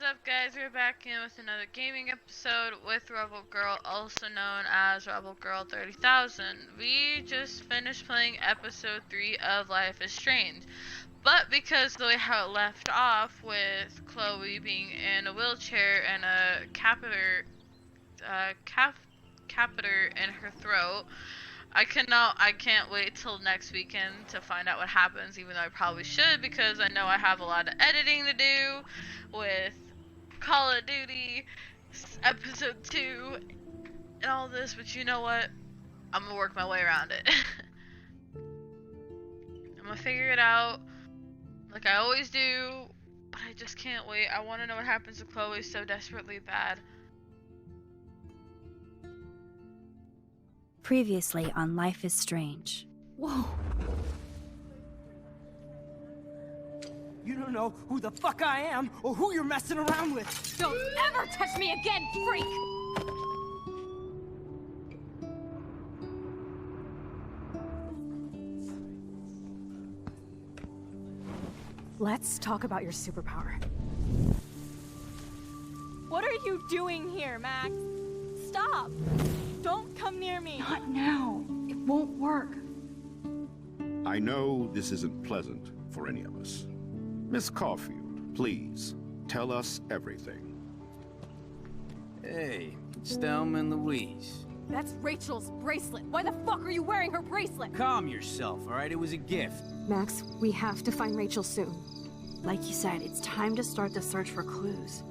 up, guys? We're back in with another gaming episode with Rebel Girl, also known as Rebel Girl 30,000. We just finished playing episode 3 of Life is Strange. But because the way how it left off with Chloe being in a wheelchair and a catheter in her throat, I can't wait till next weekend to find out what happens, even though I probably should, because I know I have a lot of editing to do with Call of Duty episode 2 and all this, but you know what? I'm gonna work my way around it. I'm gonna figure it out like I always do, but I just can't wait. I want to know what happens to Chloe so desperately bad. Previously on Life is Strange. Whoa. You don't know who the fuck I am or who you're messing around with. Don't ever touch me again, freak! Let's talk about your superpower. What are you doing here, Max? Stop! Don't come near me! Not now. It won't work. I know this isn't pleasant for any of us. Miss Caulfield, please, tell us everything. Hey, it's Thelma and Louise. That's Rachel's bracelet! Why the fuck are you wearing her bracelet? Calm yourself, alright? It was a gift. Max, we have to find Rachel soon. Like you said, it's time to start the search for clues.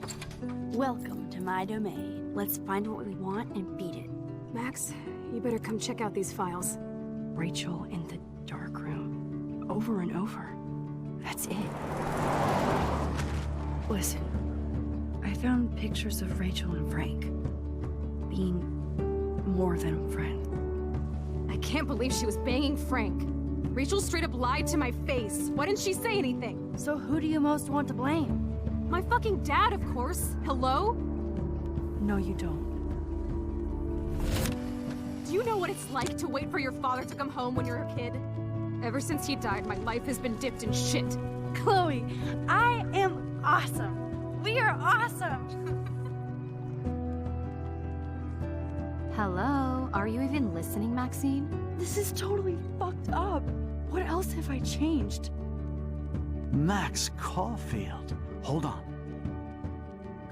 Welcome to my domain. Let's find what we want and beat it. Max, you better come check out these files. Rachel in the dark room. Over and over. That's it. Listen, I found pictures of Rachel and Frank being more than a friend. I can't believe she was banging Frank. Rachel straight up lied to my face. Why didn't she say anything? So who do you most want to blame? My fucking dad, of course. Hello? No, you don't. Do you know what it's like to wait for your father to come home when you're a kid? Ever since he died, my life has been dipped in shit. Chloe, I am awesome. We are awesome. Hello? Are you even listening, Maxine? This is totally fucked up. What else have I changed? Max Caulfield. Hold on.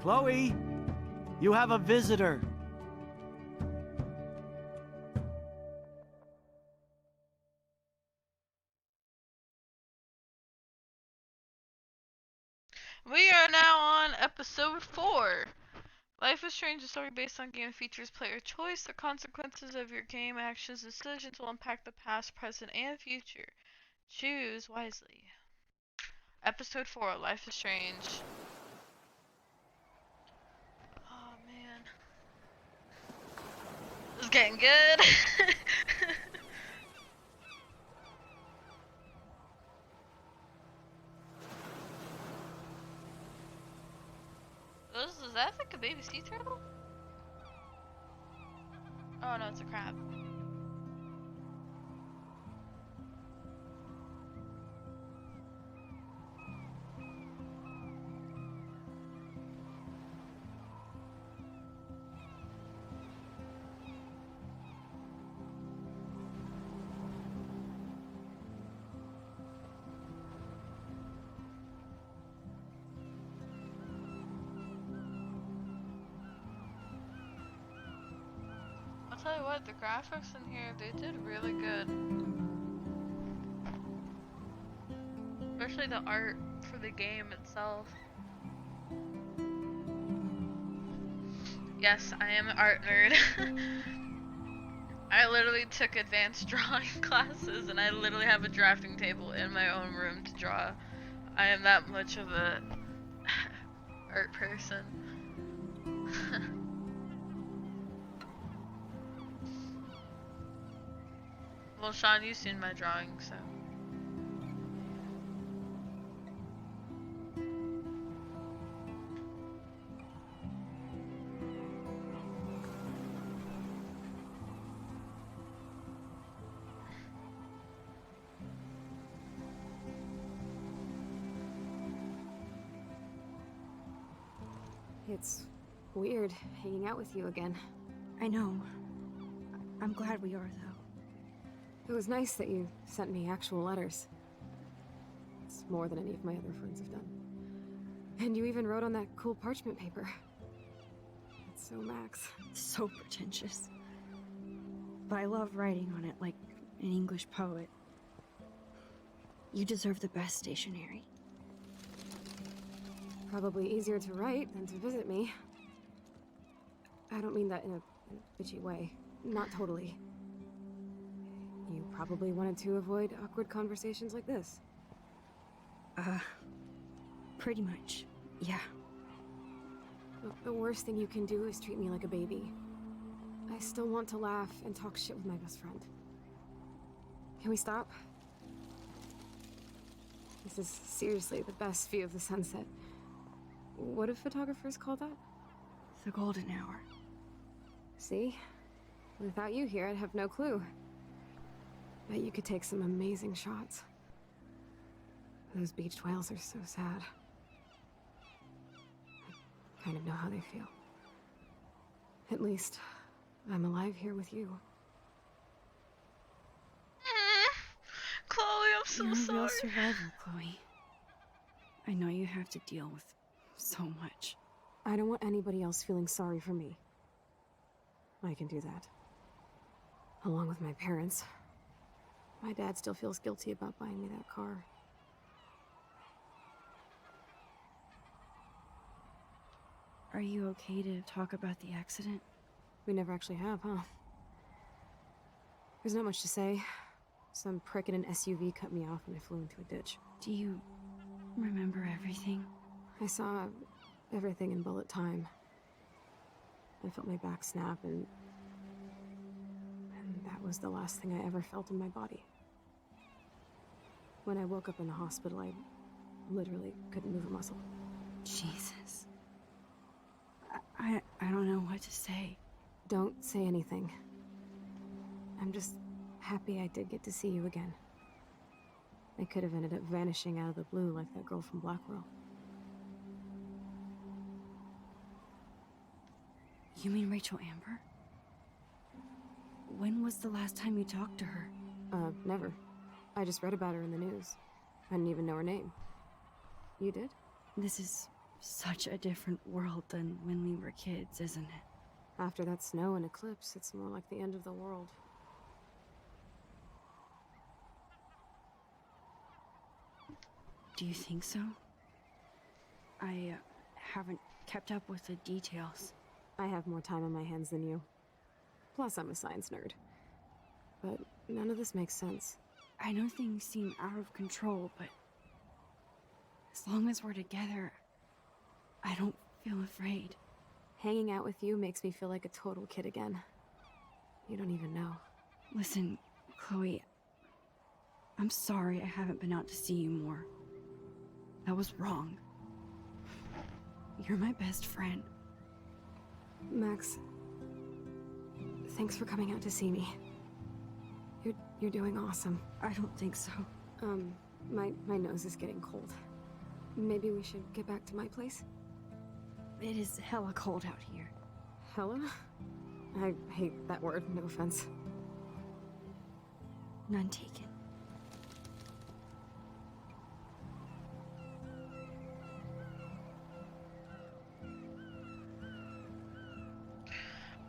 Chloe, you have a visitor. We are now on episode 4. Life is Strange, a story based on game features player choice. The consequences of your game actions and decisions will impact the past, present, and future. Choose wisely. Episode 4, Life is Strange. Oh man. This is getting good. Is that like a baby sea turtle? Oh no, it's a crab. I'll tell you what, the graphics in here, they did really good. Especially the art for the game itself. Yes, I am an art nerd. I literally took advanced drawing classes and I literally have a drafting table in my own room to draw. I am that much of a art person. Well, Sean, you've seen my drawing, so. It's weird hanging out with you again. I know. I'm glad we are, though. It was nice that you sent me actual letters. It's more than any of my other friends have done. And you even wrote on that cool parchment paper. That's so Max. So pretentious. But I love writing on it like an English poet. You deserve the best stationery. Probably easier to write than to visit me. I don't mean that in a bitchy way. Not totally. You probably wanted to avoid awkward conversations like this. Pretty much, yeah. Look, the worst thing you can do is treat me like a baby. I still want to laugh and talk shit with my best friend. Can we stop? This is seriously the best view of the sunset. What do photographers call that? The golden hour. See? Without you here, I'd have no clue. Bet you could take some amazing shots. Those beached whales are so sad. I kind of know how they feel. At least, I'm alive here with you. Chloe, I'm so You're a sorry. real survivor, Chloe. I know you have to deal with so much. I don't want anybody else feeling sorry for me. I can do that. Along with my parents. My dad still feels guilty about buying me that car. Are you okay to talk about the accident? We never actually have, huh? There's not much to say. Some prick in an SUV cut me off and I flew into a ditch. Do you remember everything? I saw everything in bullet time. I felt my back snap and that was the last thing I ever felt in my body. When I woke up in the hospital, I literally couldn't move a muscle. Jesus. I don't know what to say. Don't say anything. I'm just happy I did get to see you again. I could have ended up vanishing out of the blue like that girl from Blackwell. You mean Rachel Amber? When was the last time you talked to her? Never. I just read about her in the news. I didn't even know her name. You did? This is such a different world than when we were kids, isn't it? After that snow and eclipse, it's more like the end of the world. Do you think so? I haven't kept up with the details. I have more time on my hands than you. Plus, I'm a science nerd. But none of this makes sense. I know things seem out of control, but as long as we're together, I don't feel afraid. Hanging out with you makes me feel like a total kid again. You don't even know. Listen, Chloe, I'm sorry I haven't been out to see you more. That was wrong. You're my best friend. Max, thanks for coming out to see me. You're doing awesome. I don't think so. My nose is getting cold. Maybe we should get back to my place? It is hella cold out here. Hella? I hate that word, no offense. None taken.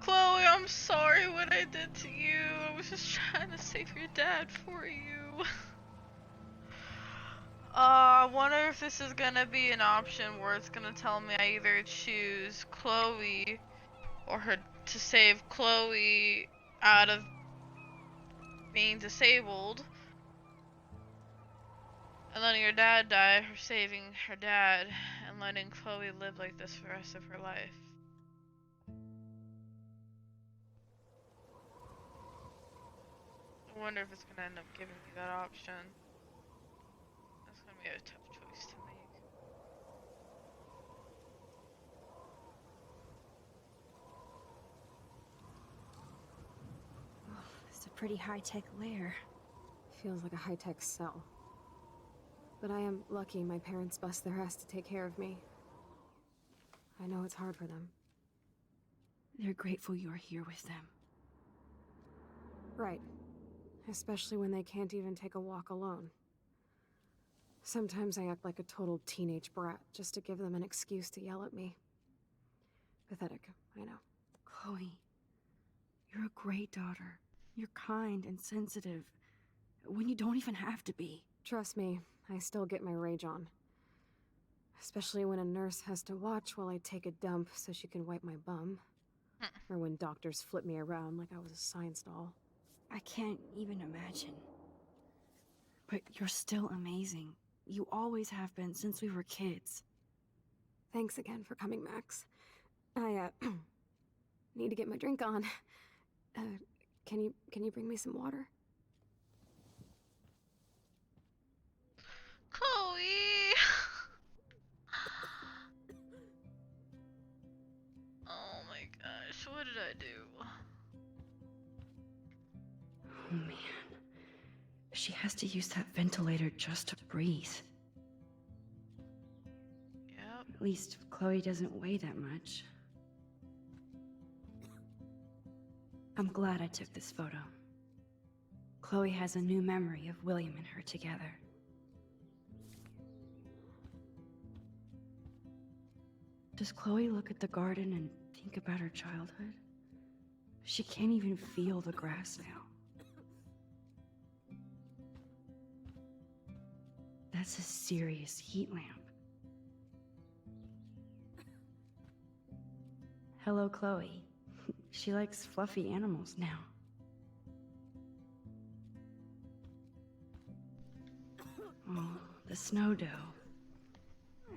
Chloe, I'm sorry what I did to you. I was just trying to save your dad for you. I wonder if this is gonna be an option where it's gonna tell me I either choose Chloe or her to save Chloe out of being disabled and letting your dad die, or saving her dad and letting Chloe live like this for the rest of her life. I wonder if it's gonna end up giving me that option. That's gonna be a tough choice to make. It's a pretty high-tech lair. Feels like a high-tech cell. But I am lucky my parents bust their ass to take care of me. I know it's hard for them. They're grateful you're here with them. Right. Especially when they can't even take a walk alone. Sometimes I act like a total teenage brat just to give them an excuse to yell at me. Pathetic, I know. Chloe, you're a great daughter. You're kind and sensitive when you don't even have to be. Trust me, I still get my rage on. Especially when a nurse has to watch while I take a dump so she can wipe my bum. Or when doctors flip me around like I was a science doll. I can't even imagine. But you're still amazing. You always have been since we were kids. Thanks again for coming, Max. I, need to get my drink on. Can you bring me some water? Chloe! Oh my gosh, what did I do? Oh man. She has to use that ventilator just to breathe. Yep. At least Chloe doesn't weigh that much. I'm glad I took this photo. Chloe has a new memory of William and her together. Does Chloe look at the garden and think about her childhood? She can't even feel the grass now. That's a serious heat lamp. Hello, Chloe. She likes fluffy animals now. Oh, the snow dough.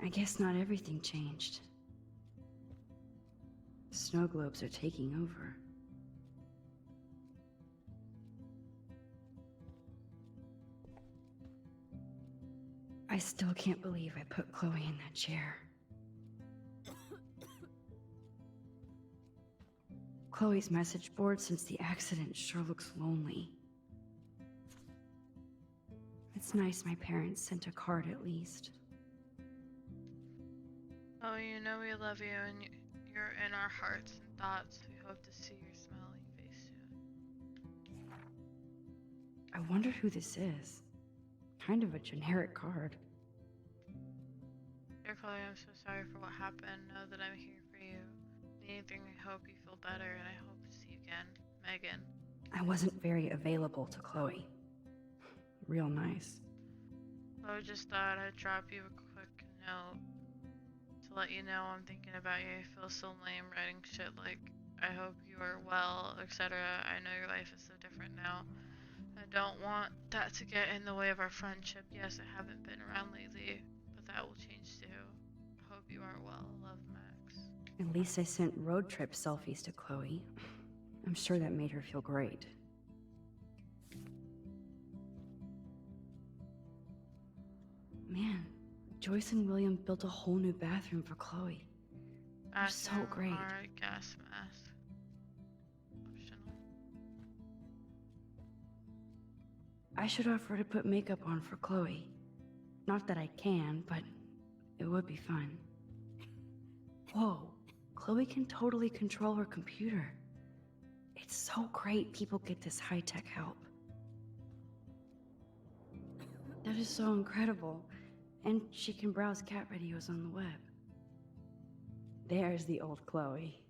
I guess not everything changed. The snow globes are taking over. I still can't believe I put Chloe in that chair. Chloe's message board since the accident sure looks lonely. It's nice my parents sent a card at least. Oh, you know we love you and you're in our hearts and thoughts. We hope to see your smiling face soon. I wonder who this is. Kind of a generic card. Dear Chloe, I'm so sorry for what happened. Know that I'm here for you. Anything, I hope you feel better and I hope to see you again. Megan. I wasn't very available to Chloe. Real nice. I just thought I'd drop you a quick note to let you know I'm thinking about you. I feel so lame writing shit like, I hope you are well, etc. I know your life is so different now. I don't want that to get in the way of our friendship. Yes, I haven't been around lately, but that will change too. Hope you are well. Love, Max. At least I sent road trip selfies to Chloe. I'm sure that made her feel great. Man, Joyce and William built a whole new bathroom for Chloe. They're so great. Alright, gas mask. Optional. I should offer to put makeup on for Chloe. Not that I can, but it would be fun. Whoa, Chloe can totally control her computer. It's so great people get this high-tech help. That is so incredible. And she can browse cat videos on the web. There's the old Chloe.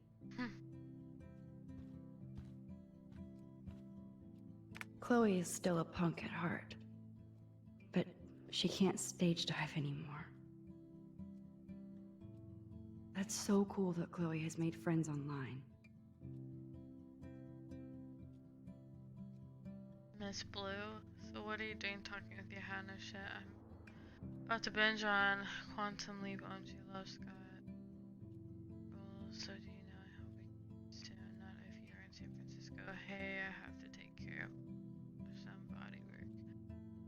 Chloe is still a punk at heart. But she can't stage dive anymore. That's so cool that Chloe has made friends online. Miss Blue, so what are you doing talking with your hand? No shit. I'm about to binge on Quantum Leap. OMG, love Scott. Rules. So do you know? I hope we soon. Not if you're in San Francisco. Hey, I have to take care of some body work.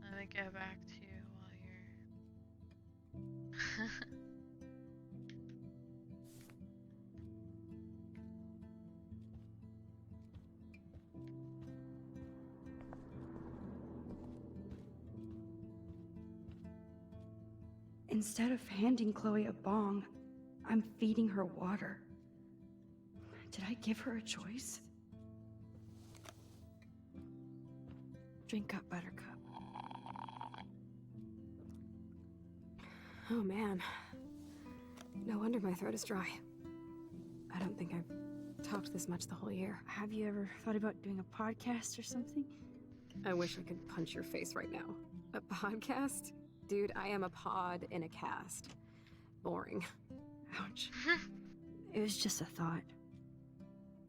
Let me get back to you while you're. Instead of handing Chloe a bong, I'm feeding her water. Did I give her a choice? Drink up, Buttercup. Oh man. No wonder my throat is dry. I don't think I've talked this much the whole year. Have you ever thought about doing a podcast or something? I wish I could punch your face right now. A podcast? Dude, I am a pod in a cast. Boring. Ouch. It was just a thought.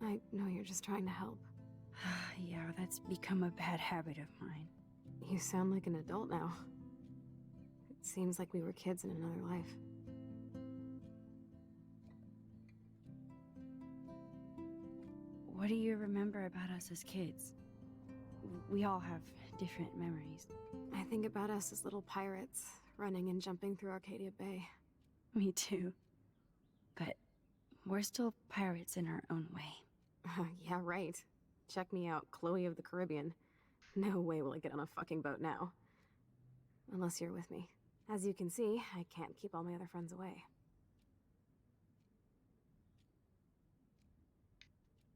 I know you're just trying to help. Yeah, that's become a bad habit of mine. You sound like an adult now. It seems like we were kids in another life. What do you remember about us as kids? We all have different memories. I think about us as little pirates, running and jumping through Arcadia Bay. Me too. But we're still pirates in our own way. Yeah, right. Check me out, Chloe of the Caribbean. No way will I get on a fucking boat now. Unless you're with me. As you can see, I can't keep all my other friends away.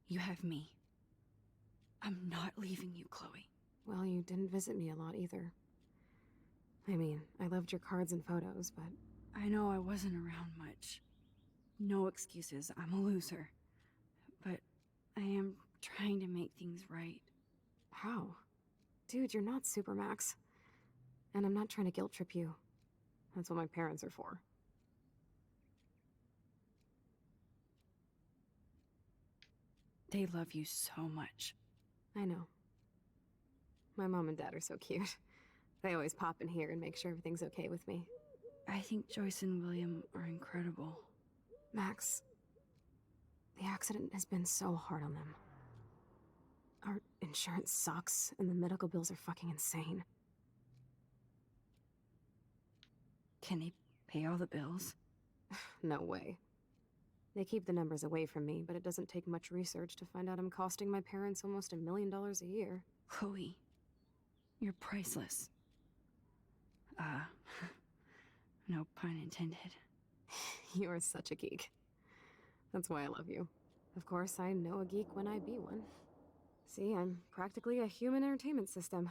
You have me. I'm not leaving you, Chloe. Well, you didn't visit me a lot either. I mean, I loved your cards and photos, but... I know I wasn't around much. No excuses, I'm a loser. But I am trying to make things right. How? Dude, you're not Supermax. And I'm not trying to guilt trip you. That's what my parents are for. They love you so much. I know. My mom and dad are so cute. They always pop in here and make sure everything's okay with me. I think Joyce and William are incredible. Max, the accident has been so hard on them. Our insurance sucks, and the medical bills are fucking insane. Can they pay all the bills? No way. They keep the numbers away from me, but it doesn't take much research to find out I'm costing my parents almost $1 million a year. Chloe, you're priceless. No pun intended. You are such a geek. That's why I love you. Of course, I know a geek when I be one. See, I'm practically a human entertainment system.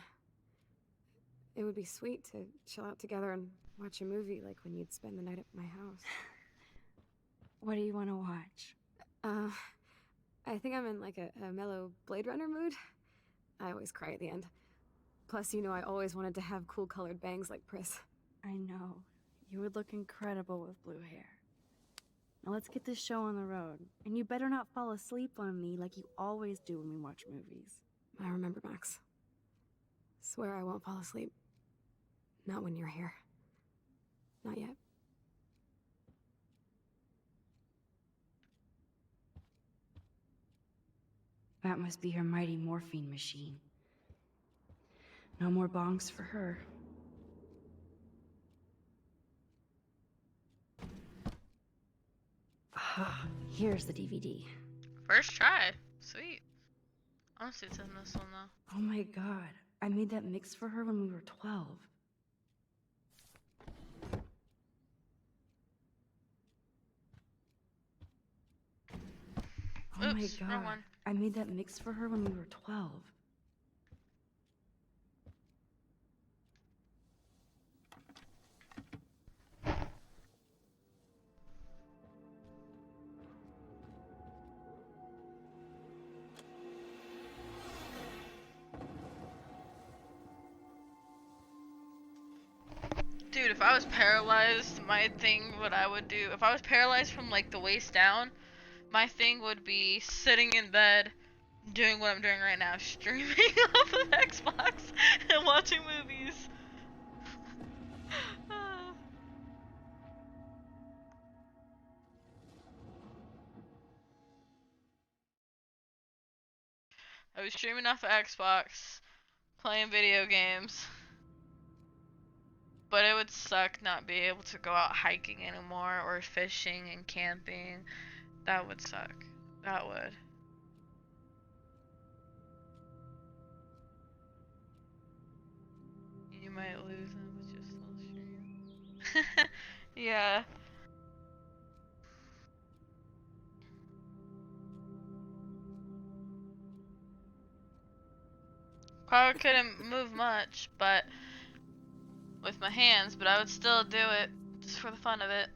It would be sweet to chill out together and watch a movie like when you'd spend the night at my house. What do you want to watch? I think I'm in like a mellow Blade Runner mood. I always cry at the end. Plus, you know I always wanted to have cool colored bangs like Pris. I know. You would look incredible with blue hair. Now let's get this show on the road. And you better not fall asleep on me like you always do when we watch movies. I remember, Max. Swear I won't fall asleep. Not when you're here. Not yet. That must be her mighty morphine machine. No more bongs for her. Ah, here's the DVD. First try. Sweet. I want to see what's in this one though. Oh my god. I made that mix for her when we were 12. Oh my Oops, wrong god. one. I made that mix for her when we were 12. Dude, if I was paralyzed, my thing, what I would do, if I was paralyzed from like the waist down, my thing would be sitting in bed, doing what I'm doing right now, streaming off of Xbox and watching movies. I was streaming off of Xbox, playing video games. But it would suck not being able to go out hiking anymore or fishing and camping. That would suck. That would. You might lose them with just little stream. Yeah. Probably couldn't move much, but with my hands, but I would still do it just for the fun of it.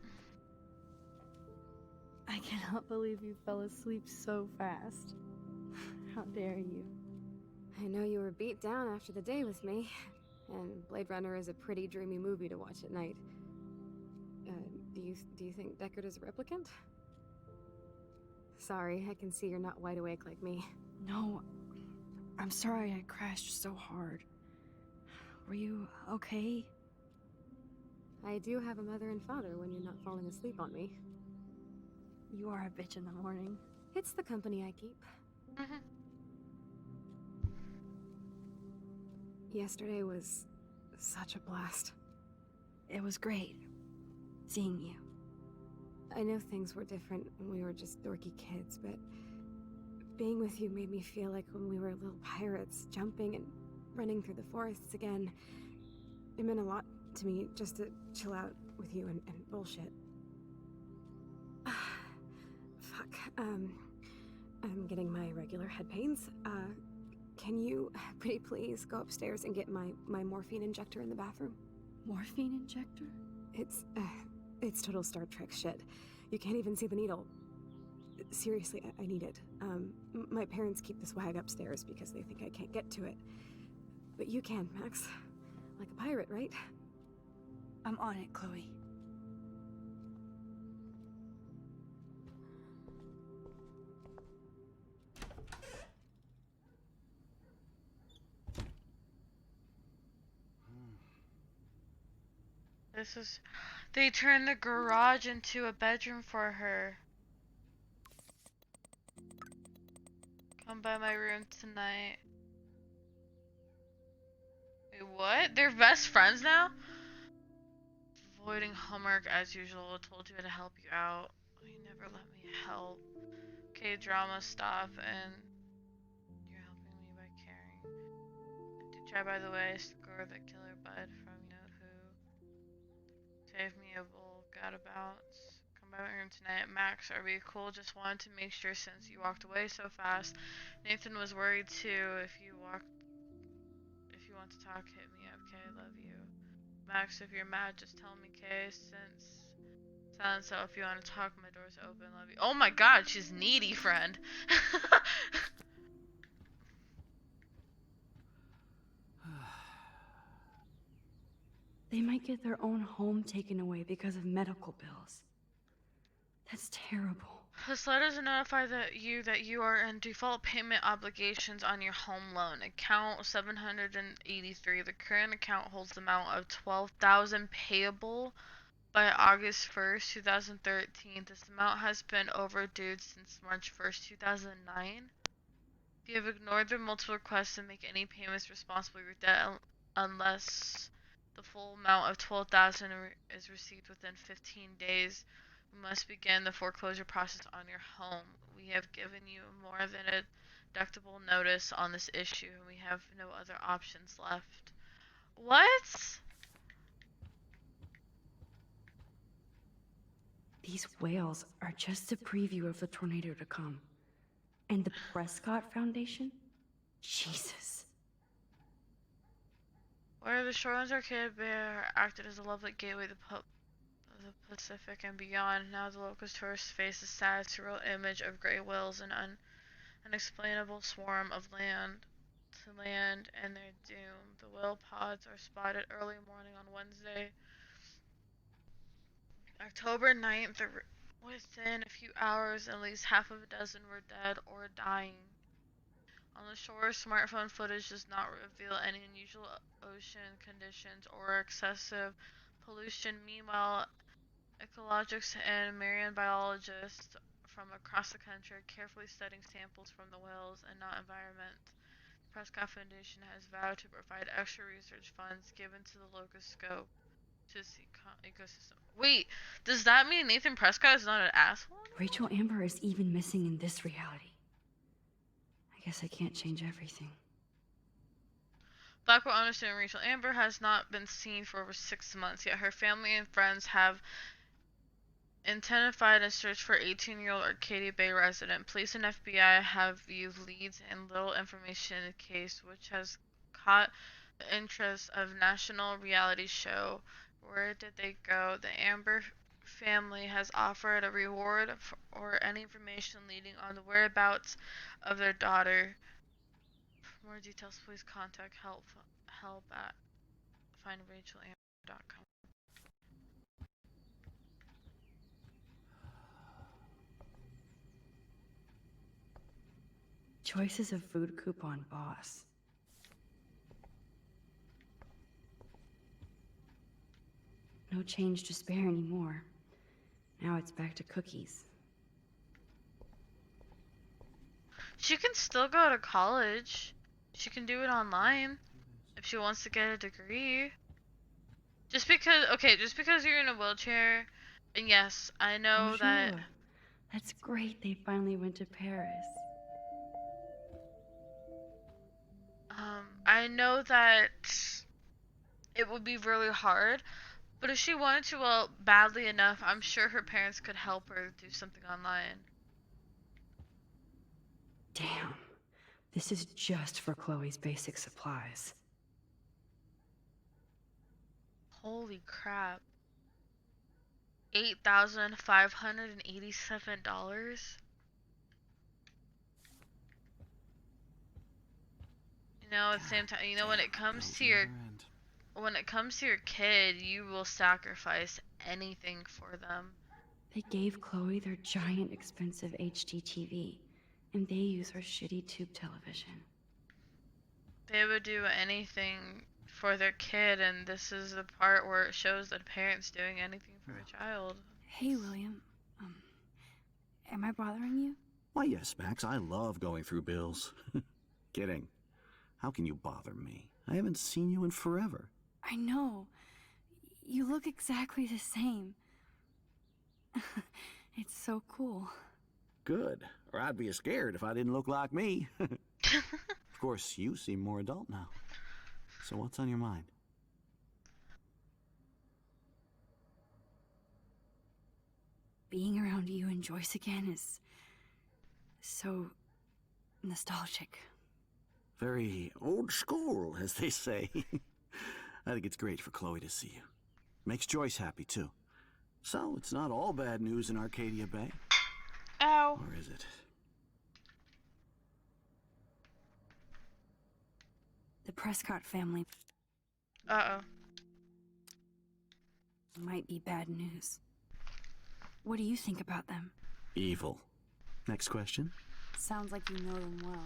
I cannot believe you fell asleep so fast. How dare you? I know you were beat down after the day with me, and Blade Runner is a pretty dreamy movie to watch at night. Do you think Deckard is a replicant? Sorry, I can see you're not wide awake like me. No, I'm sorry I crashed so hard. Were you okay? I do have a mother and father when you're not falling asleep on me. You are a bitch in the morning. It's the company I keep. Yesterday was such a blast. It was great seeing you. I know things were different when we were just dorky kids, but being with you made me feel like when we were little pirates, jumping and running through the forests again. It meant a lot to me just to chill out with you and bullshit. Fuck. I'm getting my regular head pains. Can you, pretty please, go upstairs and get my morphine injector in the bathroom? Morphine injector? It's total Star Trek shit. You can't even see the needle. Seriously, I need it. My parents keep the swag upstairs because they think I can't get to it. But you can, Max. Like a pirate, right? I'm on it, Chloe. They turned the garage into a bedroom for her. Come by my room tonight. Wait, what? They're best friends now? Avoiding homework as usual. I told you to help you out. You never let me help. Okay, drama, stop, and you're helping me by caring. I did try, by the way, score the killer bud from you know who. Save me a bowl, gadabouts. Come by my room tonight. Max, are we cool? Just wanted to make sure since you walked away so fast. Nathan was worried too. If you want to talk, hit me up, okay? Love you. Max, if you're mad, just tell me, okay? So if you want to talk, my door's open. Love you. Oh my god, she's needy, friend. They might get their own home taken away because of medical bills. That's terrible. This letter to notify that you are in default payment obligations on your home loan. Account 783. The current account holds the amount of $12,000 payable by August 1st, 2013. This amount has been overdue since March 1st, 2009. If you have ignored the multiple requests to make any payments responsible for your debt unless the full amount of $12,000 is received within 15 days, we must begin the foreclosure process on your home. We have given you more than a deductible notice on this issue, and we have no other options left. What? These whales are just a preview of the tornado to come. And the Prescott Foundation? Jesus. Where the Shorelines Arcade Bear acted as a lovely gateway to the Pacific and beyond, now the local tourists face a sad, surreal image of gray whales and unexplainable swarm of land and their doom. The whale pods are spotted early morning on Wednesday, October 9th. Within a few hours, at least half of a dozen were dead or dying. On the shore, smartphone footage does not reveal any unusual ocean conditions or excessive pollution. Meanwhile, ecologists and marine biologists from across the country are carefully studying samples from the whales and not environment. The Prescott Foundation has vowed to provide extra research funds given to the locust scope to see ecosystem. Wait, does that mean Nathan Prescott is not an asshole? Rachel Amber is even missing in this reality. I guess I can't change everything. Blackwell understand Rachel Amber has not been seen for over 6 months, yet her family and friends have intensified a search for 18-year-old Arcadia Bay resident. Police and FBI have viewed leads and little information in the case, which has caught the interest of national reality show. Where did they go? The Amber family has offered a reward or any information leading on the whereabouts of their daughter. For more details, please contact help at findrachalamber.com. Choices of food coupon boss. No change to spare anymore. Now it's back to cookies. She can still go to college. She can do it online if she wants to get a degree. Just because you're in a wheelchair, and yes, I know that. Bonjour. That's great. They finally went to Paris. I know that it would be really hard, but if she wanted to, well, badly enough, I'm sure her parents could help her do something online. Damn. This is just for Chloe's basic supplies. Holy crap. $8,587? You know, at the same time, you know, when it comes to your kid, you will sacrifice anything for them. They gave Chloe their giant expensive HD TV, and they use her shitty tube television. They would do anything for their kid, and this is the part where it shows that parents doing anything for a child. Hey, William. Am I bothering you? Why, yes, Max. I love going through bills. Kidding. How can you bother me? I haven't seen you in forever. I know. You look exactly the same. It's so cool. Good. Or I'd be scared if I didn't look like me. Of course, you seem more adult now. So what's on your mind? Being around you and Joyce again is so nostalgic. Very old school, as they say. I think it's great for Chloe to see you. Makes Joyce happy, too. So, it's not all bad news in Arcadia Bay. Ow. Or is it? The Prescott family Uh-oh. might be bad news. What do you think about them? Evil. Next question. Sounds like you know them well.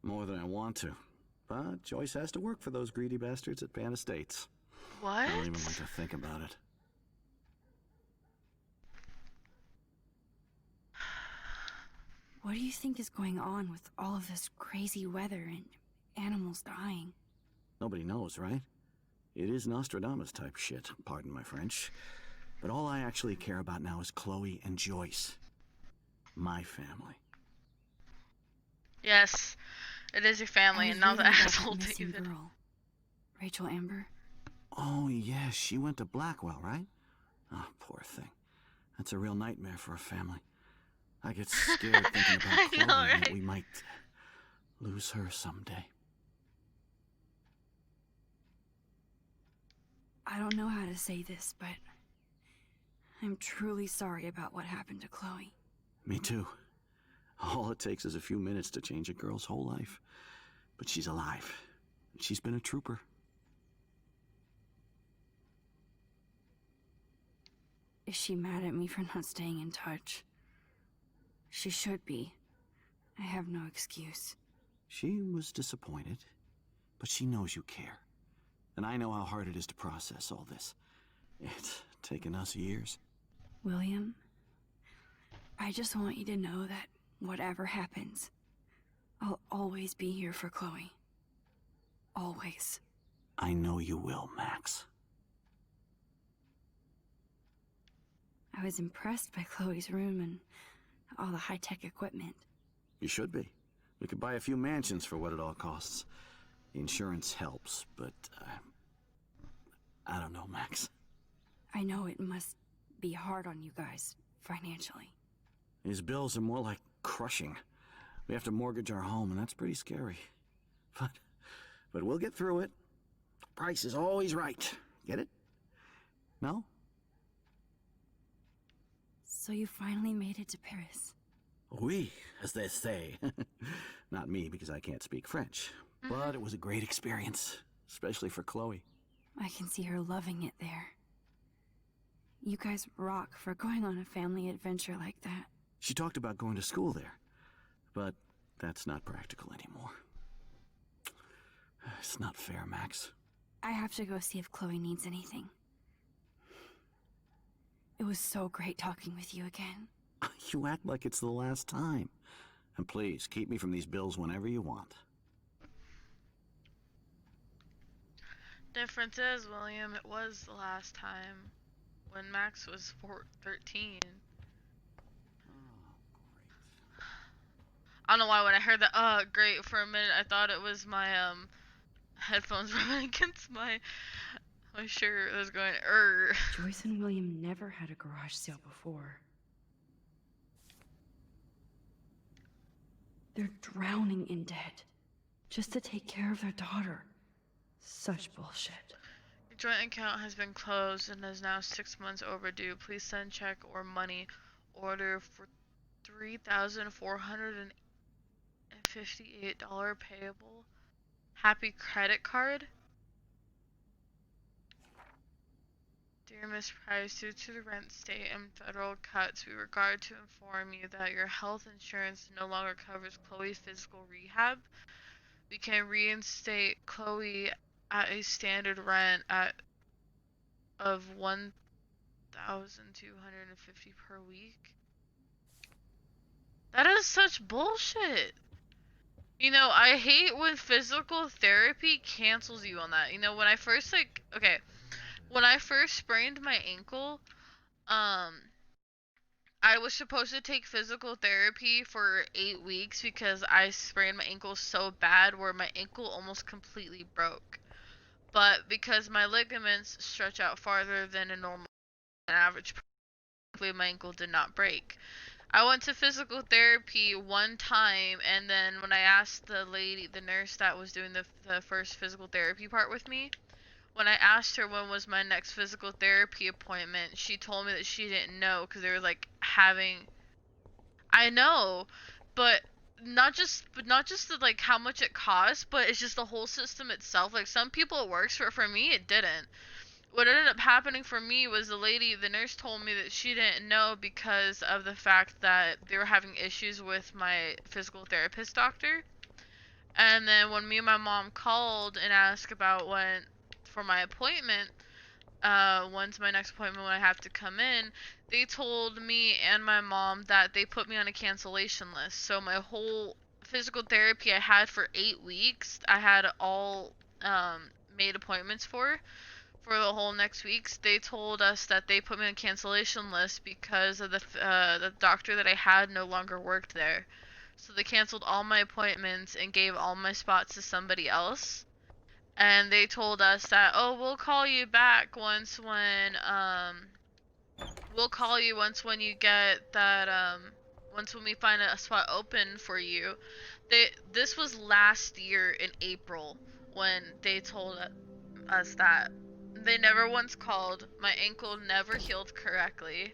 More than I want to. But Joyce has to work for those greedy bastards at Pan Estates. What? I don't even want to think about it. What do you think is going on with all of this crazy weather and animals dying? Nobody knows, right? It is Nostradamus type shit, pardon my French. But all I actually care about now is Chloe and Joyce. My family. Yes, it is your family, I and not the really love that asshole missing David. girl. Rachel Amber? Oh, yes, she went to Blackwell, right? Oh, poor thing. That's a real nightmare for a family. I get scared thinking about I Chloe know, and that right? we might lose her someday. I don't know how to say this, but I'm truly sorry about what happened to Chloe. Me too. All it takes is a few minutes to change a girl's whole life. But she's alive. She's been a trooper. Is she mad at me for not staying in touch? She should be. I have no excuse. She was disappointed, but she knows you care. And I know how hard it is to process all this. It's taken us years. William, I just want you to know that whatever happens, I'll always be here for Chloe. Always. I know you will, Max. I was impressed by Chloe's room and all the high-tech equipment. You should be. We could buy a few mansions for what it all costs. The insurance helps, but I don't know, Max. I know it must be hard on you guys, financially. These bills are more like crushing. We have to mortgage our home, and that's pretty scary. But But we'll get through it. Price is always right. Get it? No? So you finally made it to Paris. Oui, as they say. Not me, because I can't speak French. But it was a great experience, especially for Chloe. I can see her loving it there. You guys rock for going on a family adventure like that. She talked about going to school there, but that's not practical anymore. It's not fair, Max. I have to go see if Chloe needs anything. It was so great talking with you again. You act like it's the last time. And please, keep me from these bills whenever you want. Difference is, William, it was the last time when Max was 13. I don't know why when I heard that, great, for a minute I thought it was my, headphones rubbing against my shirt. It was going, Joyce and William never had a garage sale before. They're drowning in debt just to take care of their daughter. Such bullshit. Your joint account has been closed and is now 6 months overdue. Please send check or money order for $3,458 payable. Happy credit card. Dear Miss Price, due to the rent, state, and federal cuts, we regret to inform you that your health insurance no longer covers Chloe's physical rehab. We can reinstate Chloe at a standard rent of $1,250 per week. That is such bullshit. You know, I hate when physical therapy cancels you on that. You know, when I first when I first sprained my ankle, I was supposed to take physical therapy for 8 weeks because I sprained my ankle so bad where my ankle almost completely broke. But because my ligaments stretch out farther than an average person, my ankle did not break. I went to physical therapy one time, and then when I asked the nurse that was doing the first physical therapy part with me, when I asked her when was my next physical therapy appointment, she told me that she didn't know because they were like I know, but not just the, like, how much it costs, but it's just the whole system itself. Like, some people it works, but for me it didn't. What ended up happening for me was the nurse told me that she didn't know because of the fact that they were having issues with my physical therapist doctor. And then when me and my mom called and asked about for my appointment, when's my next appointment when I have to come in, they told me and my mom that they put me on a cancellation list. So my whole physical therapy I had for 8 weeks, I had all made appointments for the whole next weeks. They told us that they put me on a cancellation list because of the doctor that I had no longer worked there. So they canceled all my appointments and gave all my spots to somebody else. And they told us that, we'll call you back once when you get that, once when we find a spot open for you. This was last year in April when they told us that. They never once called. My ankle never healed correctly.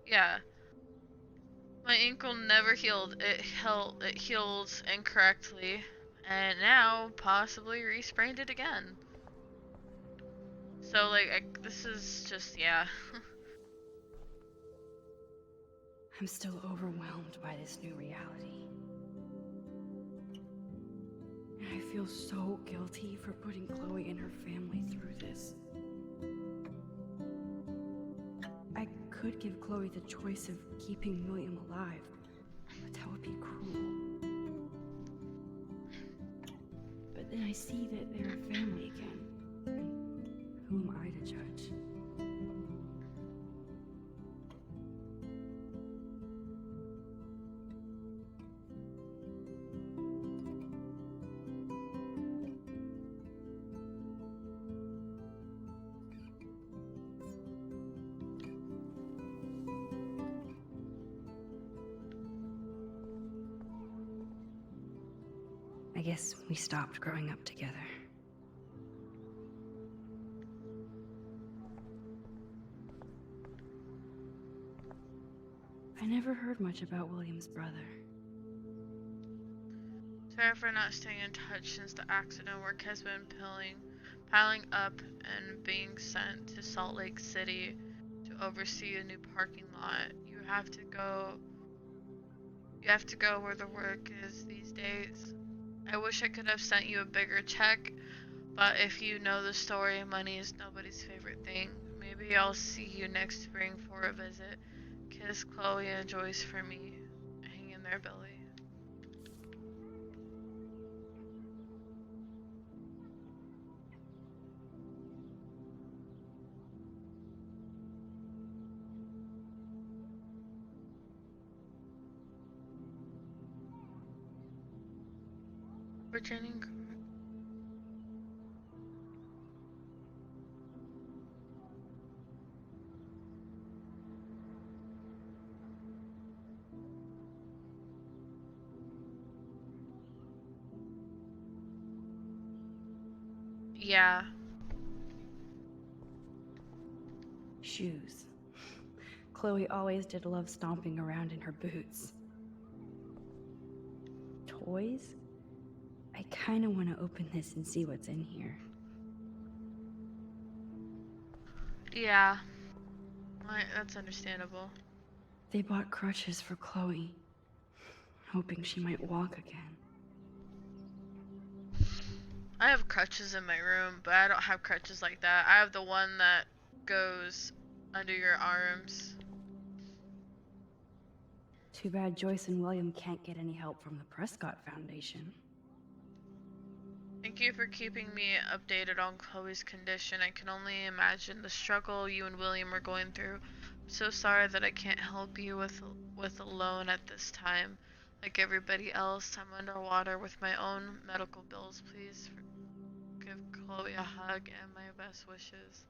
Yeah. My ankle never healed. It healed incorrectly. And now, possibly re-sprained it again. So, like, this is just, yeah. I'm still overwhelmed by this new reality. And I feel so guilty for putting Chloe and her family through this. I could give Chloe the choice of keeping William alive, but that would be cruel. But then I see that they're a family again, and who am I to judge? I guess we stopped growing up together. never heard much about William's brother. Sorry for not staying in touch since the accident. Work has been piling up and being sent to Salt Lake City to oversee a new parking lot. You have to go where the work is these days. I wish I could have sent you a bigger check, but if you know the story, money is nobody's favorite thing. Maybe I'll see you next spring for a visit. Kiss Chloe and Joyce for me. Hang in there, Billy. Virginia. Yeah. Shoes. Chloe always did love stomping around in her boots. Toys? I kinda wanna open this and see what's in here. Yeah. That's understandable. They bought crutches for Chloe, hoping she might walk again. I have crutches in my room, but I don't have crutches like that. I have the one that goes under your arms. Too bad Joyce and William can't get any help from the Prescott Foundation. Thank you for keeping me updated on Chloe's condition. I can only imagine the struggle you and William are going through. I'm so sorry that I can't help you with a loan at this time. Like everybody else, I'm underwater with my own medical bills. Please give Chloe a hug and my best wishes.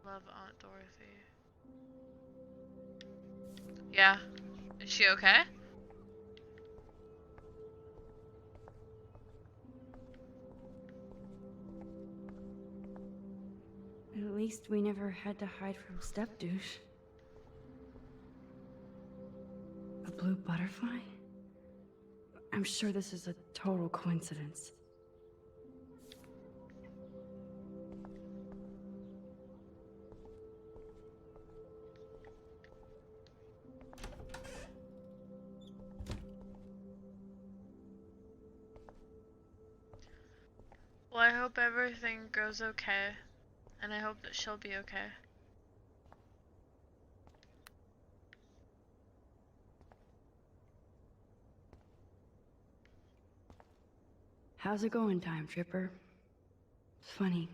Love, Aunt Dorothy. Yeah. Is she okay? At least we never had to hide from Step-douche. A blue butterfly? I'm sure this is a total coincidence. Well, I hope everything goes okay. And I hope that she'll be okay. How's it going, Time Tripper? Funny.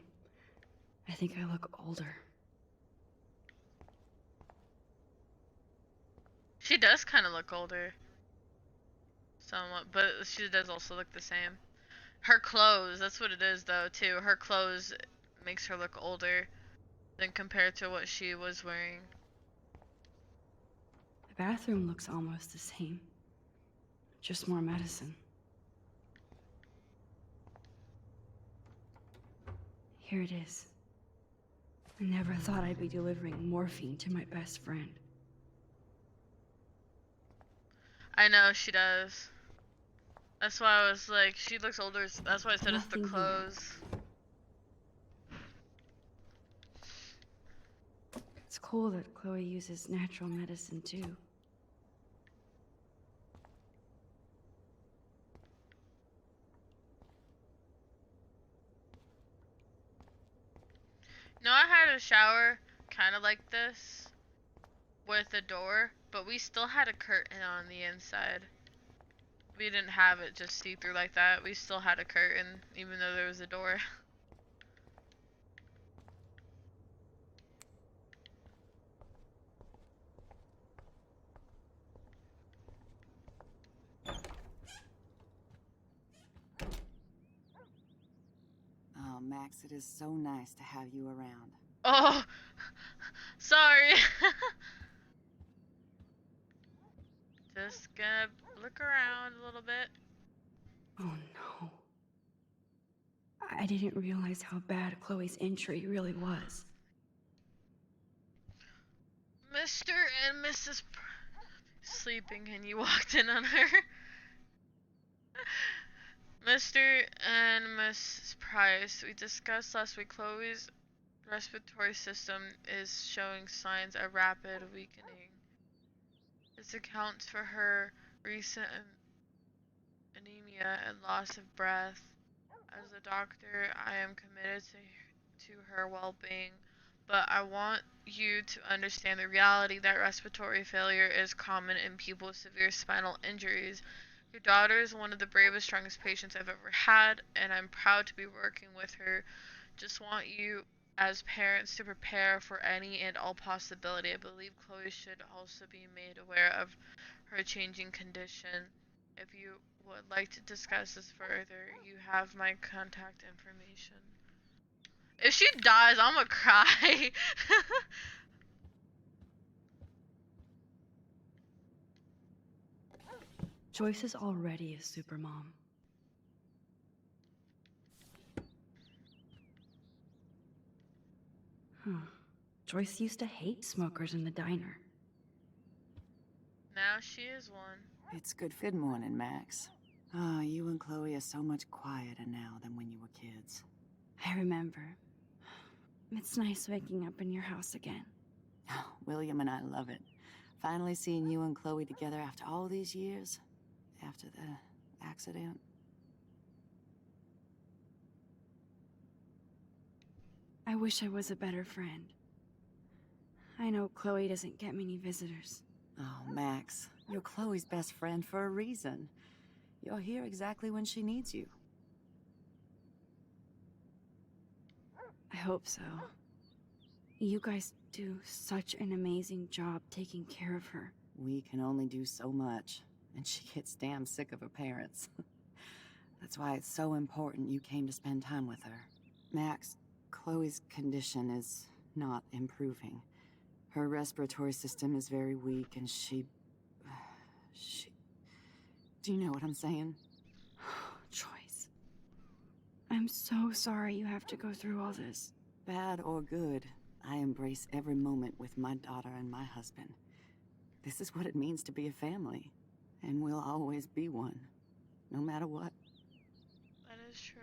I think I look older. She does kind of look older. Somewhat, but she does also look the same. Her clothes, that's what it is though, too. Her clothes makes her look older than compared to what she was wearing. The bathroom looks almost the same. Just more medicine. Here it is. I never thought I'd be delivering morphine to my best friend. I know, she does. That's why I was like, she looks older. That's why I said it's the Nothing here. clothes. It's cool that Chloe uses natural medicine too. No, I had a shower kind of like this with a door, but we still had a curtain on the inside. We didn't have it just see-through like that. We still had a curtain, even though there was a door. Oh, Max, it is so nice to have you around. Oh, sorry. Just gonna look around a little bit. Oh no. I didn't realize how bad Chloe's injury really was. Mr. and Mrs. sleeping and you walked in on her. Mr. and Mrs. Price, we discussed last week Chloe's respiratory system is showing signs of rapid weakening. This accounts for her recent anemia and loss of breath. As a doctor, I am committed to her well-being, but I want you to understand the reality that respiratory failure is common in people with severe spinal injuries. Your daughter is one of the bravest, strongest patients I've ever had, and I'm proud to be working with her. Just want you as parents to prepare for any and all possibility. I believe Chloe should also be made aware of her changing condition. If you would like to discuss this further, you have my contact information. If she dies, I'm gonna cry. Joyce is already a supermom. Joyce used to hate smokers in the diner. Now she is one. It's good morning, Max. Oh, you and Chloe are so much quieter now than when you were kids. I remember. It's nice waking up in your house again. Oh, William and I love it. Finally seeing you and Chloe together after all these years. After the accident. I wish I was a better friend. I know Chloe doesn't get many visitors. Oh, Max, you're Chloe's best friend for a reason. You're here exactly when she needs you. I hope so. You guys do such an amazing job taking care of her. We can only do so much, and she gets damn sick of her parents. That's why it's so important you came to spend time with her. Max, Chloe's condition is not improving. Her respiratory system is very weak, and she... Do you know what I'm saying? Joyce. I'm so sorry you have to go through all this. Bad or good, I embrace every moment with my daughter and my husband. This is what it means to be a family, and we'll always be one, no matter what. That is true.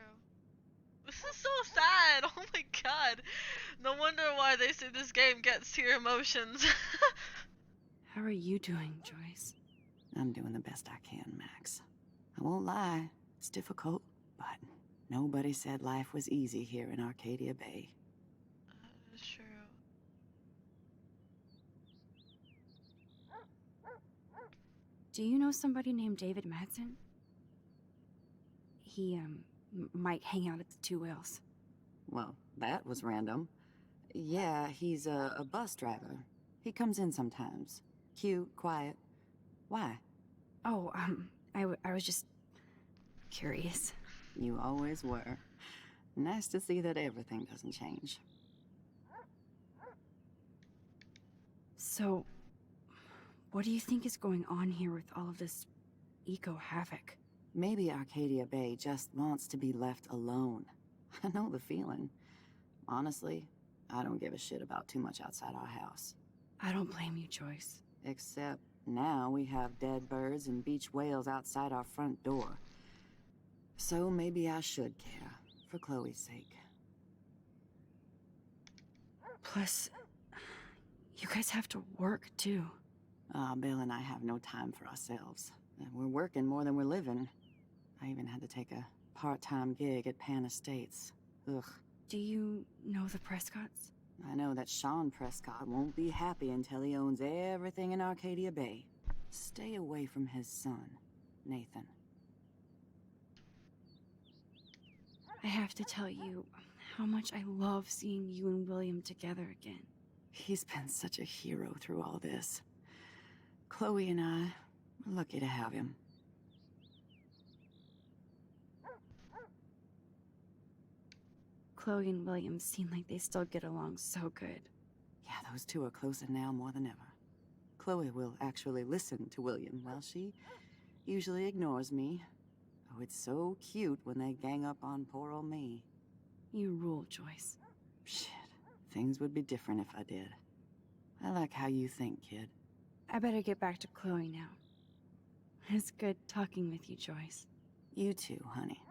This is so sad. Oh my god. No wonder why they say this game gets to your emotions. How are you doing, Joyce? I'm doing the best I can, Max. I won't lie, it's difficult, but nobody said life was easy here in Arcadia Bay. That is true. Do you know somebody named David Madsen? He, might hang out at the Two Whales. Well, that was random. Yeah, he's a bus driver. He comes in sometimes. Cute, quiet. Why? Oh, I was just curious. You always were. Nice to see that everything doesn't change. So, what do you think is going on here with all of this eco-havoc? Maybe Arcadia Bay just wants to be left alone. I know the feeling. Honestly, I don't give a shit about too much outside our house. I don't blame you, Joyce. Except now we have dead birds and beach whales outside our front door. So maybe I should care, for Chloe's sake. Plus, you guys have to work, too. Bill and I have no time for ourselves. And we're working more than we're living. I even had to take a part-time gig at Pan Estates. Ugh. Do you know the Prescotts? I know that Sean Prescott won't be happy until he owns everything in Arcadia Bay. Stay away from his son, Nathan. I have to tell you how much I love seeing you and William together again. He's been such a hero through all this. Chloe and I are lucky to have him. Chloe and William seem like they still get along so good. Yeah, those two are closer now more than ever. Chloe will actually listen to William, while she usually ignores me. Oh, it's so cute when they gang up on poor old me. You rule, Joyce. Shit, things would be different if I did. I like how you think, kid. I better get back to Chloe now. It's good talking with you, Joyce. You too, honey.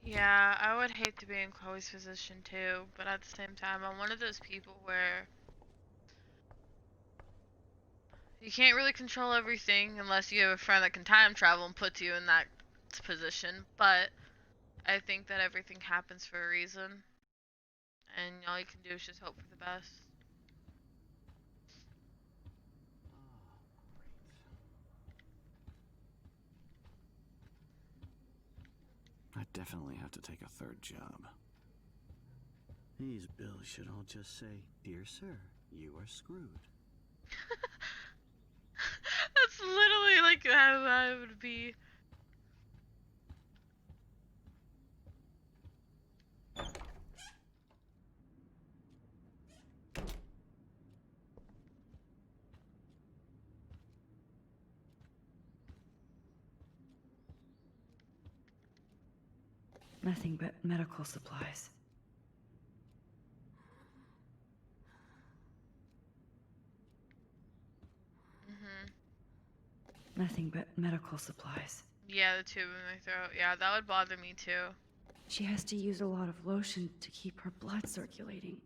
Yeah, I would hate to be in Chloe's position too, but at the same time, I'm one of those people where you can't really control everything unless you have a friend that can time travel and puts you in that position. But I think that everything happens for a reason, and all you can do is just hope for the best. I definitely have to take a third job. These bills should all just say, "Dear sir, you are screwed." That's literally like how I would be. Nothing but medical supplies. Nothing but medical supplies. Yeah, the tube in my throat. Yeah, that would bother me too. She has to use a lot of lotion to keep her blood circulating.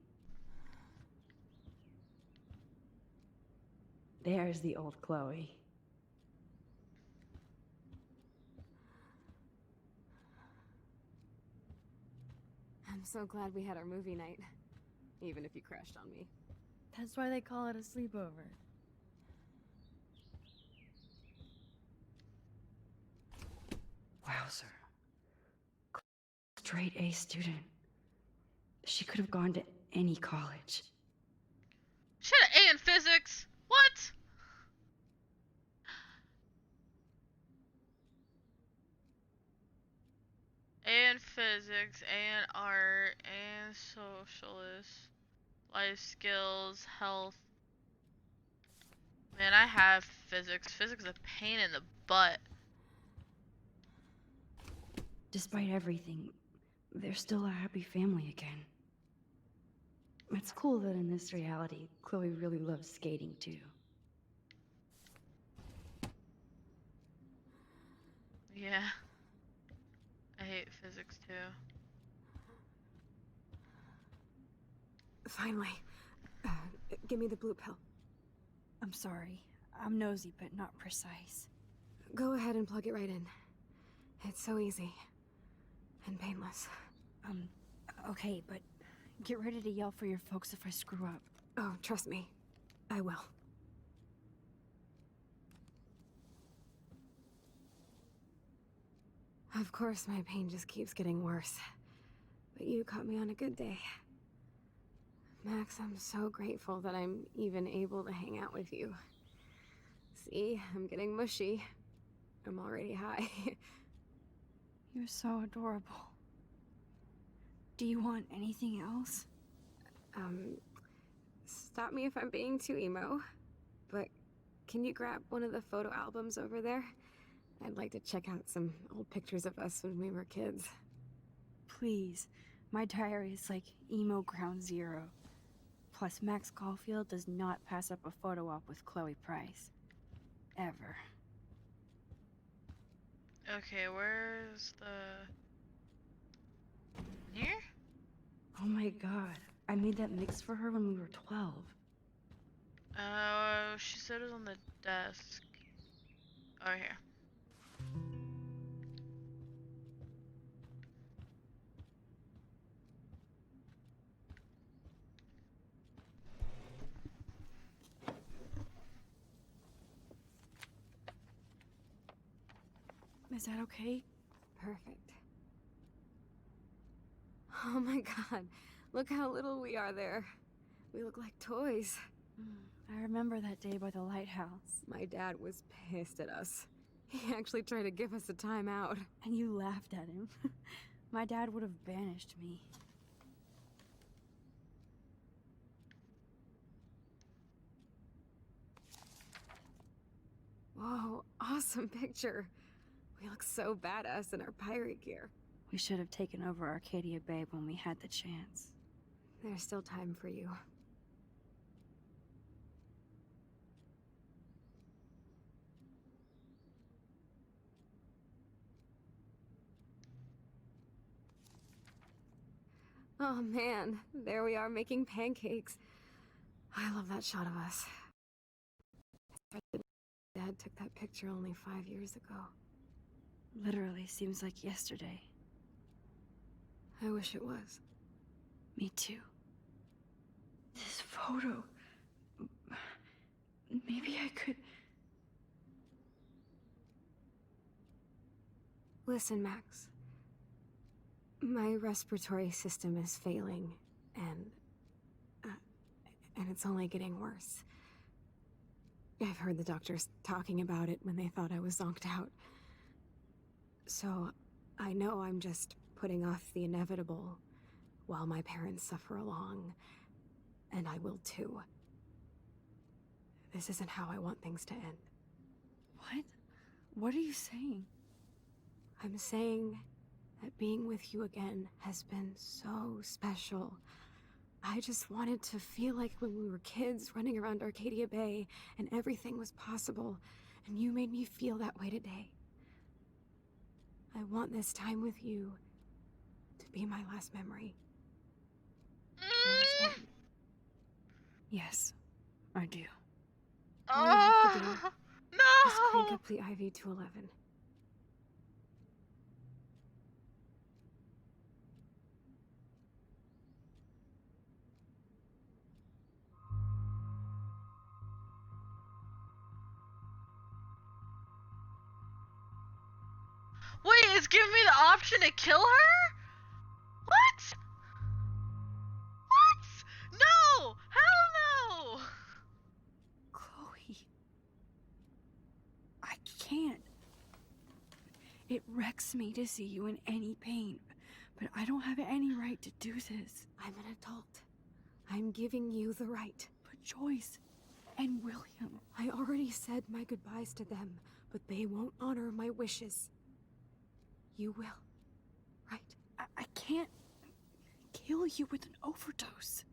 There's the old Chloe. I'm so glad we had our movie night. Even if you crashed on me. That's why they call it a sleepover. Wowzer. Straight A student. She could have gone to any college. She had an A in physics. What? A in physics, A in art, A in socialist, life skills, health. Man, I have physics. Physics is a pain in the butt. Despite everything, they're still a happy family again. It's cool that in this reality, Chloe really loves skating too. Yeah. I hate physics too. Finally. Give me the blue pill. I'm sorry. I'm nosy, but not precise. Go ahead and plug it right in. It's so easy. And painless. Okay, but get ready to yell for your folks if I screw up. Oh, trust me. I will. Of course, my pain just keeps getting worse. But you caught me on a good day. Max, I'm so grateful that I'm even able to hang out with you. See, I'm getting mushy. I'm already high. You're so adorable. Do you want anything else? Stop me if I'm being too emo, but can you grab one of the photo albums over there? I'd like to check out some old pictures of us when we were kids. Please. My diary is like emo ground zero. Plus, Max Caulfield does not pass up a photo op with Chloe Price. Ever. Okay, where's the... Here? Oh my god, I made that mix for her when we were 12. Oh, she said it was on the desk. Oh, here. Is that okay? Perfect. Oh my god, look how little we are there. We look like toys. I remember that day by the lighthouse. My dad was pissed at us. He actually tried to give us a timeout. And you laughed at him. My dad would have banished me. Whoa, awesome picture. We look so badass in our pirate gear. We should have taken over Arcadia Bay when we had the chance. There's still time for you. Oh man, there we are making pancakes. I love that shot of us. Dad took that picture only 5 years ago. Literally seems like yesterday. I wish it was. Me too. This photo... Maybe I could... Listen, Max. My respiratory system is failing, and it's only getting worse. I've heard the doctors talking about it when they thought I was zonked out. So, I know I'm just putting off the inevitable while my parents suffer along, and I will too. This isn't how I want things to end. What? What are you saying? I'm saying that being with you again has been so special. I just wanted to feel like when we were kids running around Arcadia Bay and everything was possible, and you made me feel that way today. I want this time with you to be my last memory. You understand? Yes, I do. All you have to do is crank No! up the IV to 11. Wait, it's giving me the option to kill her? What? What? No! Hell no! Chloe. I can't. It wrecks me to see you in any pain, but I don't have any right to do this. I'm an adult. I'm giving you the right. But Joyce and William... I already said my goodbyes to them, but they won't honor my wishes. You will, right? I can't kill you with an overdose.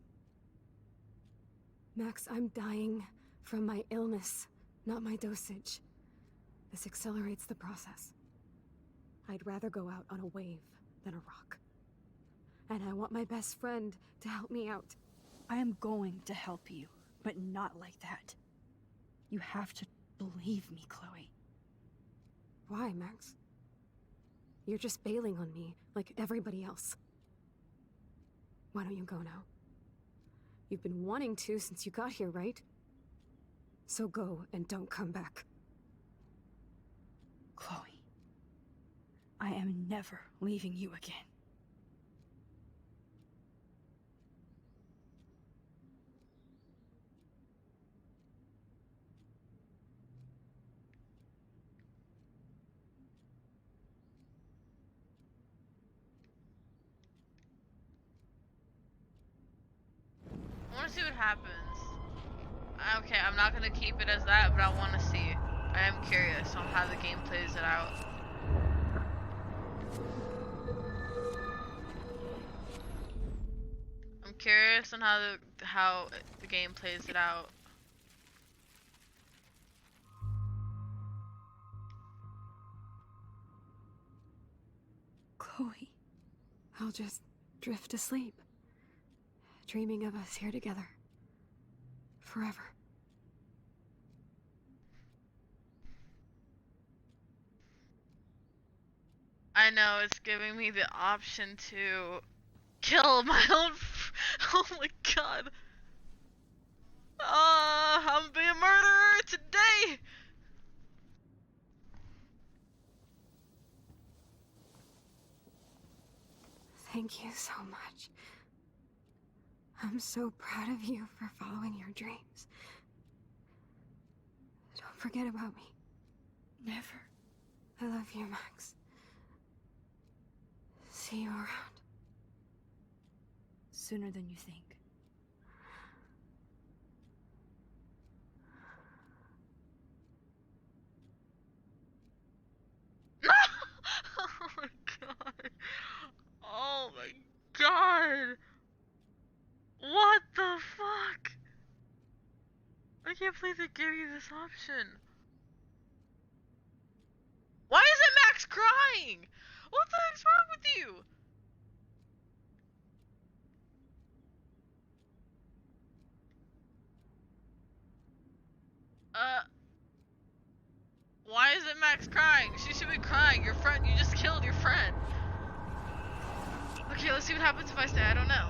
Max, I'm dying from my illness, not my dosage. This accelerates the process. I'd rather go out on a wave than a rock. And I want my best friend to help me out. I am going to help you, but not like that. You have to believe me, Chloe. Why, Max? You're just bailing on me, like everybody else. Why don't you go now? You've been wanting to since you got here, right? So go and don't come back. Chloe, I am never leaving you again. I want to see what happens. Okay, I'm not gonna keep it as that, but I want to see. I am curious on how the game plays it out. I'm curious on how the game plays it out. Chloe. I'll just drift asleep, dreaming of us here together. Forever. I know it's giving me the option to kill my own. Oh my god. I'm being a murderer today. Thank you so much. I'm so proud of you for following your dreams. Don't forget about me. Never. I love you, Max. See you around. Sooner than you think. can't believe they gave you this option. Why isn't Max crying? What the heck's wrong with you? Why isn't Max crying? She should be crying. Your friend, you just killed your friend. Okay, let's see what happens if I say I don't know.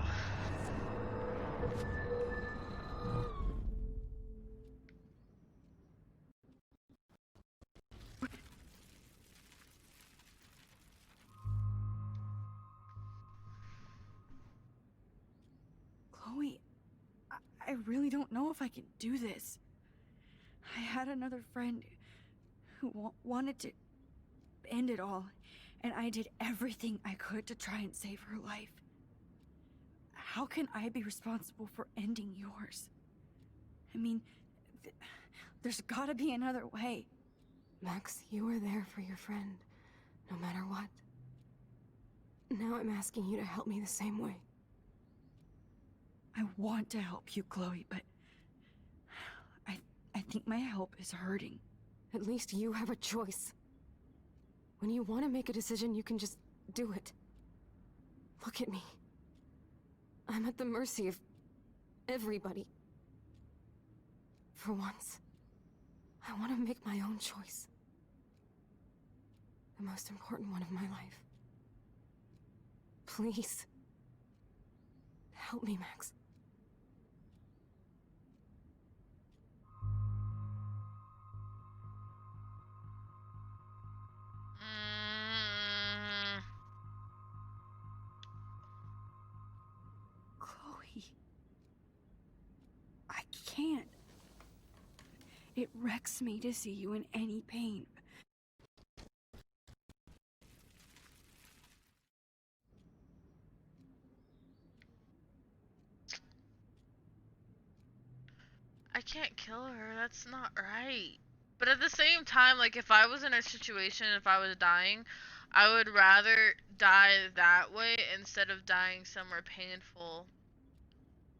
Chloe, I really don't know if I can do this. I had another friend who wanted to end it all, and I did everything I could to try and save her life. How can I be responsible for ending yours? I mean, there's gotta be another way. Max, you were there for your friend, no matter what. Now I'm asking you to help me the same way. I want to help you, Chloe, but I think my help is hurting. At least you have a choice. When you want to make a decision, you can just do it. Look at me. I'm at the mercy of everybody. For once, I want to make my own choice. The most important one of my life. Please. Help me, Max. Chloe. I can't. It wrecks me to see you in any pain. I can't kill her. That's not right. But at the same time, like, if I was in a situation, if I was dying, I would rather die that way instead of dying somewhere painful.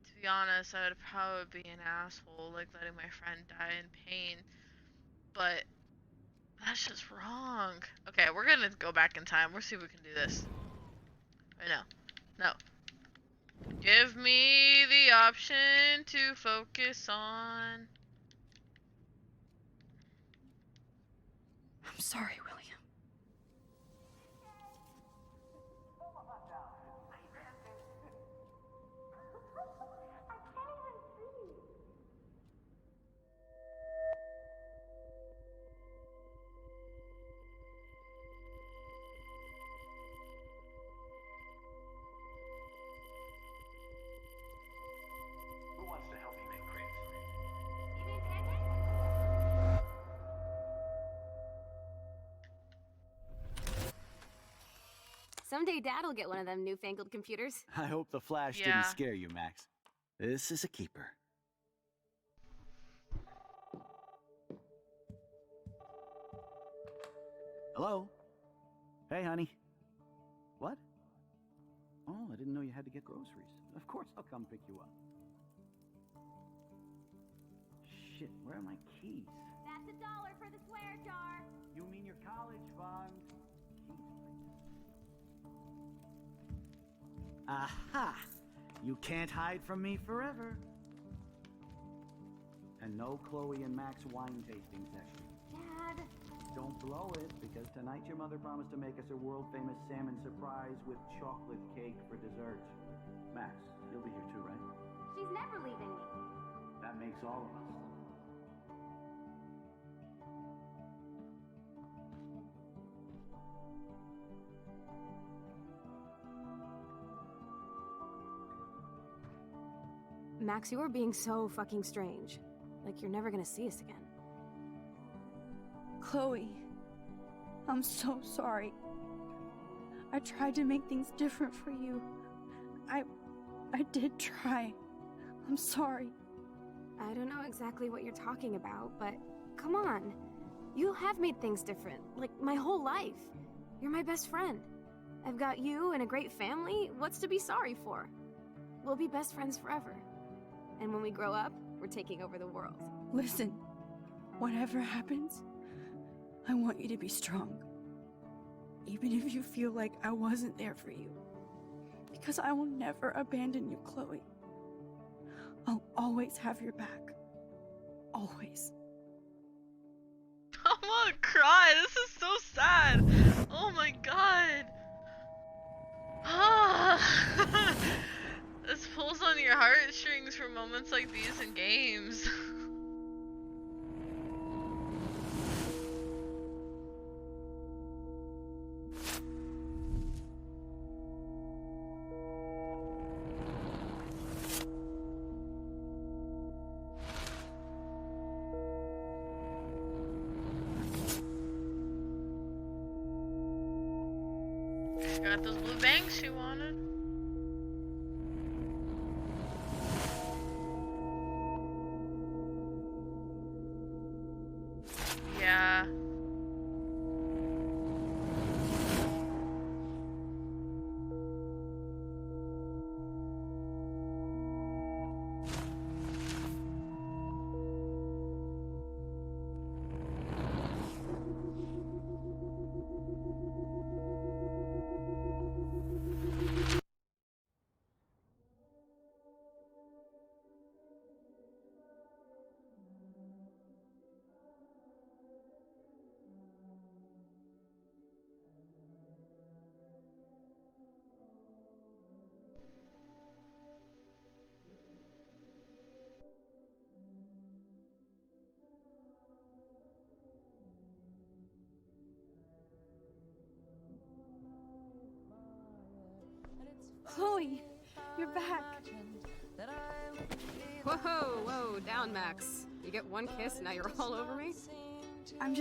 To be honest, I would probably be an asshole, like, letting my friend die in pain. But that's just wrong. Okay, we're gonna go back in time. We'll see if we can do this. Right now. No. Give me the option to focus on. I'm sorry, William. Who wants to help me make crepes? Someday Dad'll get one of them newfangled computers. I hope the flash Yeah. didn't scare you, Max. This is a keeper. Hello? Hey, honey. What? Oh, I didn't know you had to get groceries. Of course I'll come pick you up. Shit, where are my keys? That's $1 for the swear jar. You mean your college fund? Keys, please. Aha! You can't hide from me forever. And no Chloe and Max wine tasting session. Dad. Don't blow it, because tonight your mother promised to make us a world-famous salmon surprise with chocolate cake for dessert. Max, you'll be here too, right? She's never leaving me. That makes all of us. Max, you're being so fucking strange. Like you're never gonna see us again. Chloe, I'm so sorry. I tried to make things different for you. I did try. I'm sorry. I don't know exactly what you're talking about, but come on. You have made things different, like my whole life. You're my best friend. I've got you and a great family. What's to be sorry for? We'll be best friends forever. And when we grow up, we're taking over the world. Listen, whatever happens, I want you to be strong. Even if you feel like I wasn't there for you. Because I will never abandon you, Chloe. I'll always have your back. Always. I'm gonna cry. This is so sad. Oh my god. Ah. This pulls on your heartstrings for moments like these in games. Got those blue bangs she wanted. Yeah. Chloe, you're back. Whoa, whoa, down, Max. You get one kiss, now you're all over me? I'm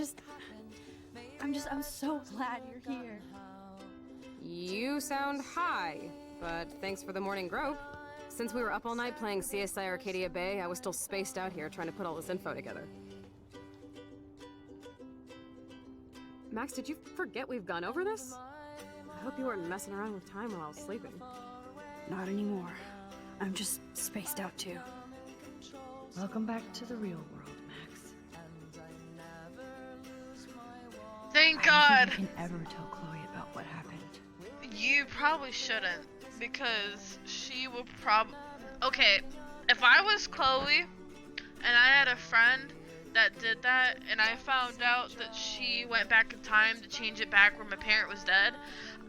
so glad you're here. You sound high, but thanks for the morning grope. Since we were up all night playing CSI Arcadia Bay, I was still spaced out here trying to put all this info together. Max, did you forget we've gone over this? I hope you weren't messing around with time while I was sleeping. Not anymore. I'm just spaced out too. Welcome back to the real world, Max. Thank I God. don't think I can ever tell Chloe about what happened. You probably shouldn't, because she will Okay, if I was Chloe and I had a friend that did that and I found out that she went back in time to change it back where my parent was dead,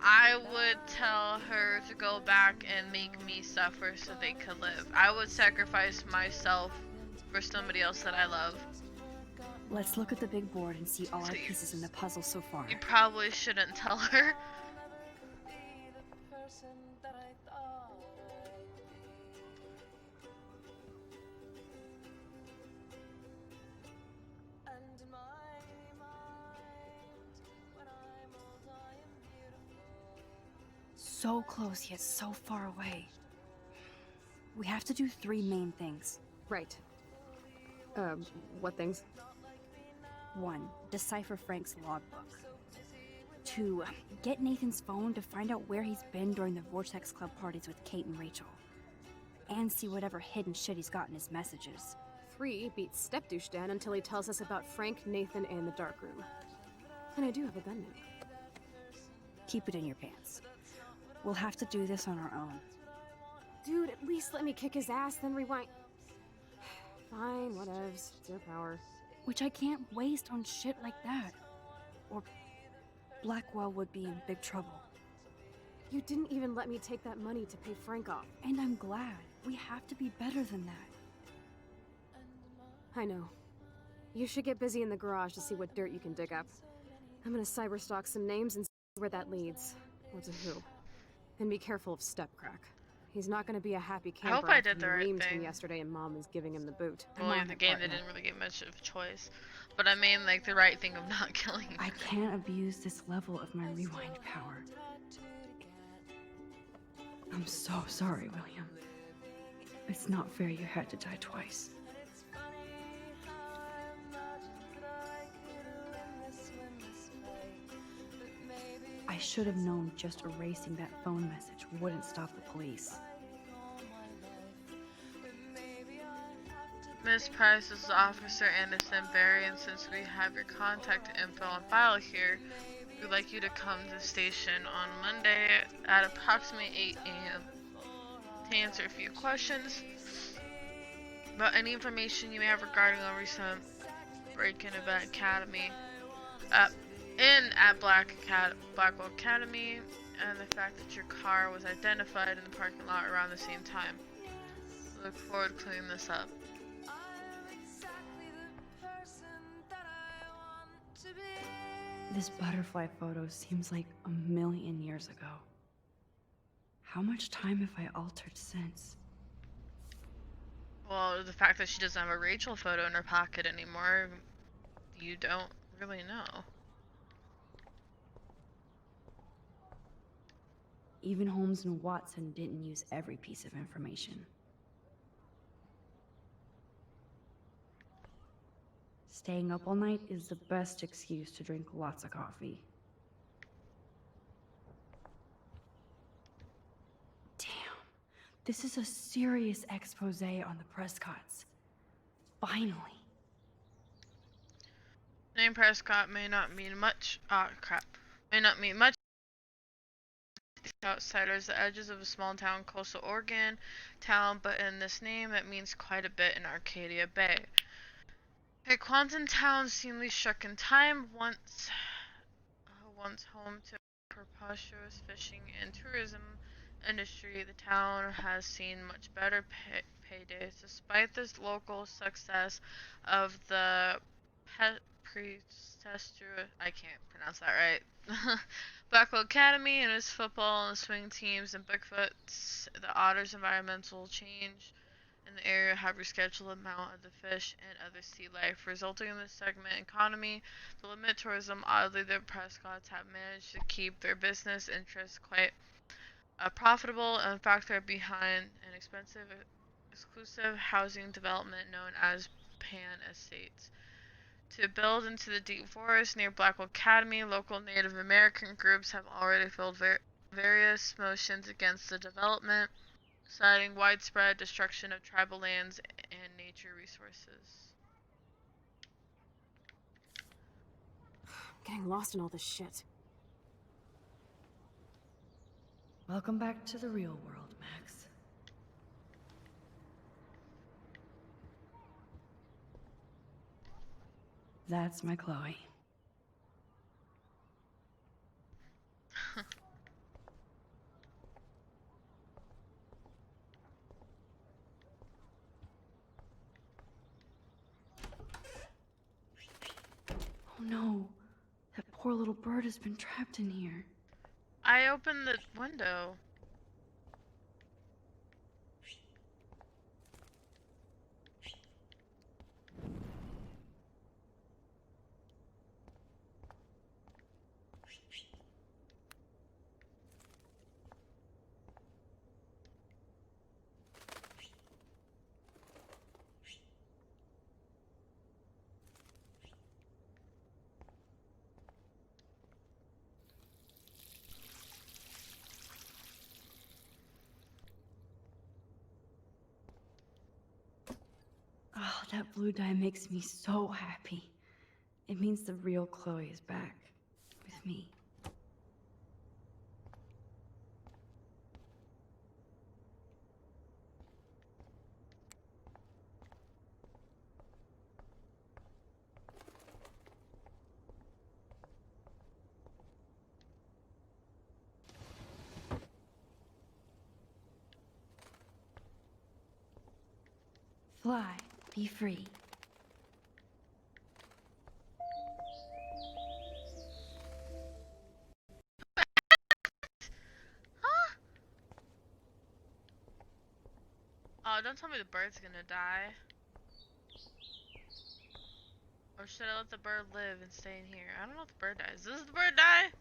I would tell her to go back and make me suffer so they could live. I would sacrifice myself for somebody else that I love. Let's look at the big board and see all So our you- pieces in the puzzle so far. You probably shouldn't tell her. So close yet so far away. We have to do 3 main things. Right. What things? 1. Decipher Frank's logbook. 2. Get Nathan's phone to find out where he's been during the Vortex Club parties with Kate and Rachel. And see whatever hidden shit he's got in his messages. 3. Beat Step Douche Dan until he tells us about Frank, Nathan, and the dark room. And I do have a gun now. Keep it in your pants. We'll have to do this on our own. Dude, at least let me kick his ass, then rewind. Fine, whatevs. It's your power. Which I can't waste on shit like that. Or Blackwell would be in big trouble. You didn't even let me take that money to pay Frank off. And I'm glad. We have to be better than that. I know. You should get busy in the garage to see what dirt you can dig up. I'm gonna cyberstalk some names and see where that leads. Or to who. And be careful of Stepcrack. He's not gonna be a happy camper. I hope I after did the you right reamed him thing. yesterday and Mom is giving him the boot. Well, in the game they didn't really get much of a choice. But I mean, like, the right thing of not killing her. I can't abuse this level of my rewind power. I'm so sorry, William. It's not fair you had to die twice. I should have known just erasing that phone message wouldn't stop the police. Miss Price, this is Officer Anderson Berry, and since we have your contact info on file here, we'd like you to come to the station on Monday at approximately 8 a.m. to answer a few questions about any information you may have regarding a recent break-in event Academy at Blackwell Academy, and the fact that your car was identified in the parking lot around the same time. Look forward to cleaning this up. This butterfly photo seems like a million years ago. How much time have I altered since? Well, the fact that she doesn't have a Rachel photo in her pocket anymore, you don't really know. Even Holmes and Watson didn't use every piece of information. Staying up all night is the best excuse to drink lots of coffee. Damn, this is a serious expose on the Prescotts. Finally. Name Prescott may not mean much. May not mean much to outsiders, the edges of a small town, coastal Oregon town, but in this name it means quite a bit in Arcadia Bay. A Quantum town seemingly struck in time, once home to prosperous fishing and tourism industry. The town has seen much better paydays. Despite this local success of the I can't pronounce that right. Blackwell Academy and its football and swing teams and Bigfoots, the Otter's environmental change in the area have rescheduled the amount of the fish and other sea life, resulting in the segment economy. The limited tourism, oddly, the Prescotts have managed to keep their business interests quite profitable. In fact, they're behind an expensive, exclusive housing development known as Pan Estates. To build into the deep forest near Blackwell Academy, local Native American groups have already filed various motions against the development, citing widespread destruction of tribal lands and nature resources. I'm getting lost in all this shit. Welcome back to the real world, Max. That's my Chloe. Oh no, that poor little bird has been trapped in here. I opened the window. Oh, that blue dye makes me so happy. It means the real Chloe is back with me. Fly, be free. Huh? Oh, don't tell me the bird's gonna die. Or should I let the bird live and stay in here? I don't know if the bird dies. Does the bird die?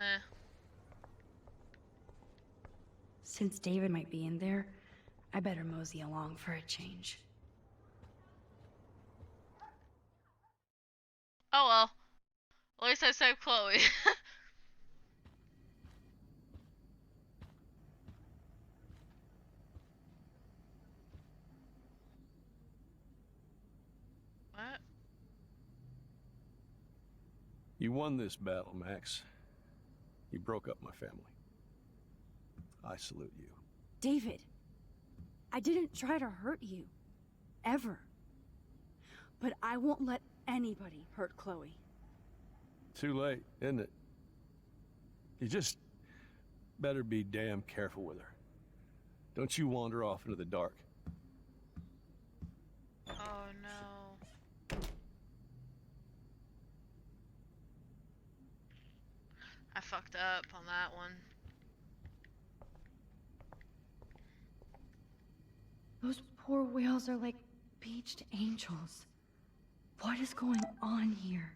Huh. Since David might be in there, I better mosey along for a change. Oh well. At least I saved Chloe. What? You won this battle, Max. You broke up my family. I salute you. David, I didn't try to hurt you. Ever. But I won't let anybody hurt Chloe. Too late, isn't it? You just better be damn careful with her. Don't you wander off into the dark. Oh no. I fucked up on that one. Those poor whales are like beached angels. What is going on here?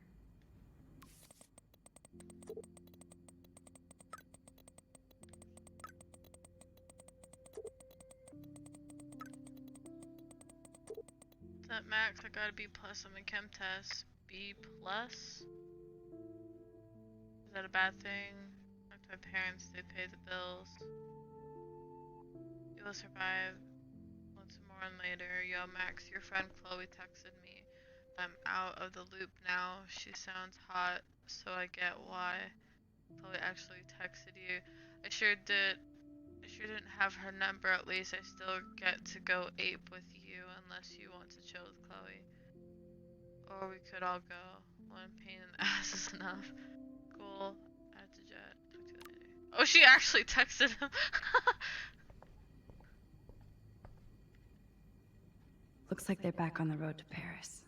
What's up, Max? I got a B+ on my chem test. B+? Is that a bad thing? Talk to my parents, they pay the bills. You will survive. Once more and later. Yo, Max, your friend Chloe texted me. I'm out of the loop now. She sounds hot, so I get why Chloe actually texted you. I sure did. I sure didn't have her number. At least I still get to go ape with you unless you want to chill with Chloe. Or we could all go. One pain in the ass is enough. Cool. I have to jet. Talk to you later. Oh, she actually texted him. Looks like they're back on the road to Paris.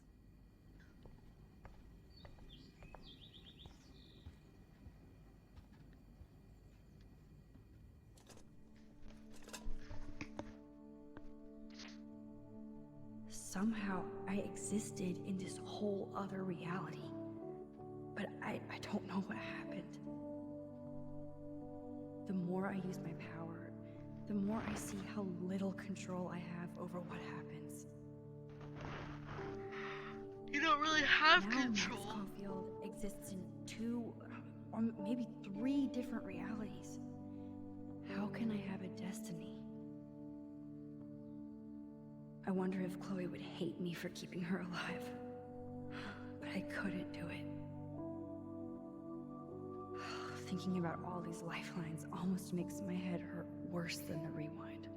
Somehow I existed in this whole other reality. But I don't know what happened. The more I use my power, the more I see how little control I have over what happens. You don't really have Now control. Max Caulfield exists in 2 or maybe 3 different realities. How can I have a destiny? I wonder if Chloe would hate me for keeping her alive. But I couldn't do it. Thinking about all these lifelines almost makes my head hurt worse than the rewind.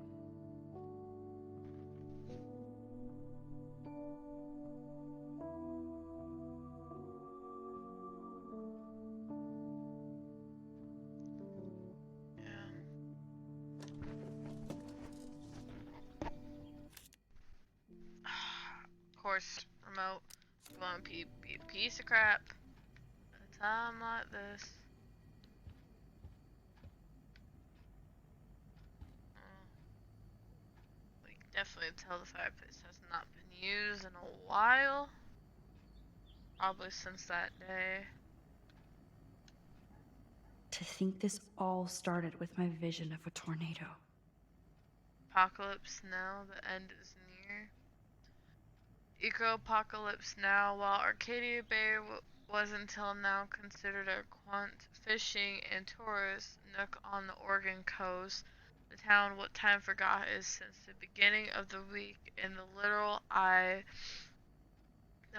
Of course, remote. You want to be a piece of crap at a time like this. We can definitely tell the fireplace has not been used in a while. Probably since that day. To think this all started with my vision of a tornado. Apocalypse now, the end is near. Eco-apocalypse now, while Arcadia Bay was until now considered a quaint fishing and tourist nook on the Oregon coast, the town what time forgot is since the beginning of the week in the literal eye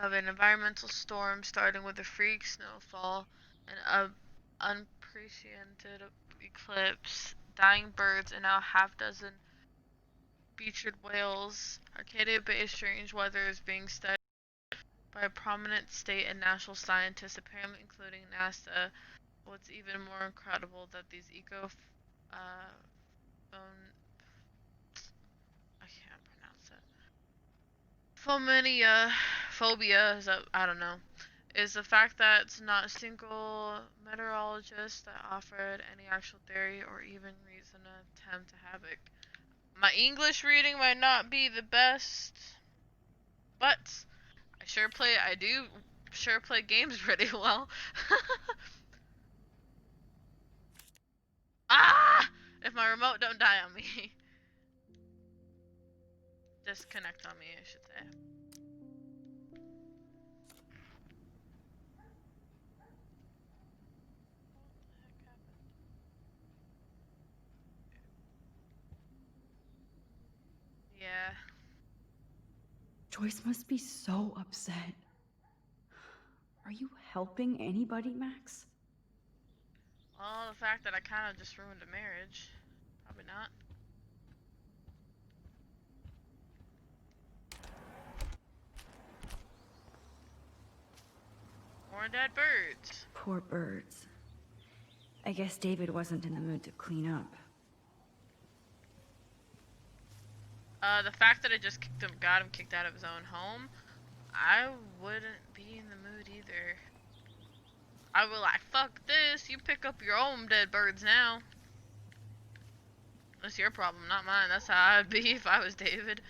of an environmental storm starting with a freak snowfall, an unprecedented eclipse, dying birds, and now half-dozen beached whales. Arcadia Bay's strange weather is being studied by prominent state and national scientists, apparently including NASA. What's even more incredible that these I can't pronounce it. Phobia is that I don't know. Is the fact that it's not a single meteorologist that offered any actual theory or even reason to attempt to havoc. My English reading might not be the best, but I do sure play games pretty well. Ah! If my remote don't die on me. Disconnect on me, I should say. Yeah. Joyce must be so upset. Are you helping anybody, Max? Well, the fact that I kind of just ruined a marriage. Probably not. More dead birds. Poor birds. I guess David wasn't in the mood to clean up. The fact that I just got him kicked out of his own home, I wouldn't be in the mood either. I would like, fuck this, you pick up your own dead birds now. That's your problem, not mine. That's how I'd be if I was David.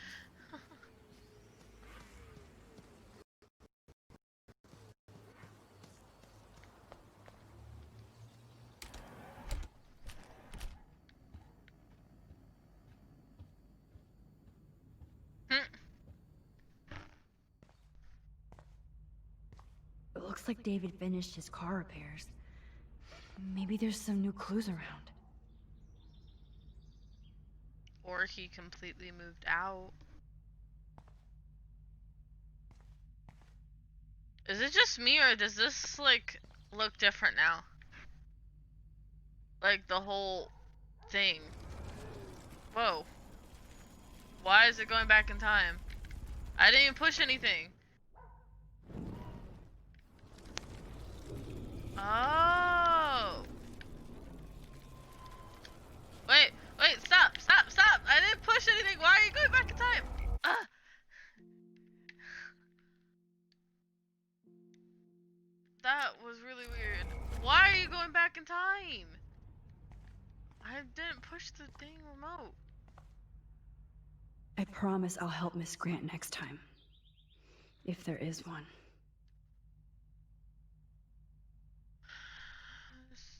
It looks like David finished his car repairs. Maybe there's some new clues around. Or he completely moved out. Is it just me, or does this, like, look different now? Like, the whole thing. Whoa. Why is it going back in time? I didn't even push anything. Oh. Wait, stop. I didn't push anything. Why are you going back in time? That was really weird. Why are you going back in time? I didn't push the dang remote. I promise I'll help Miss Grant next time. If there is one.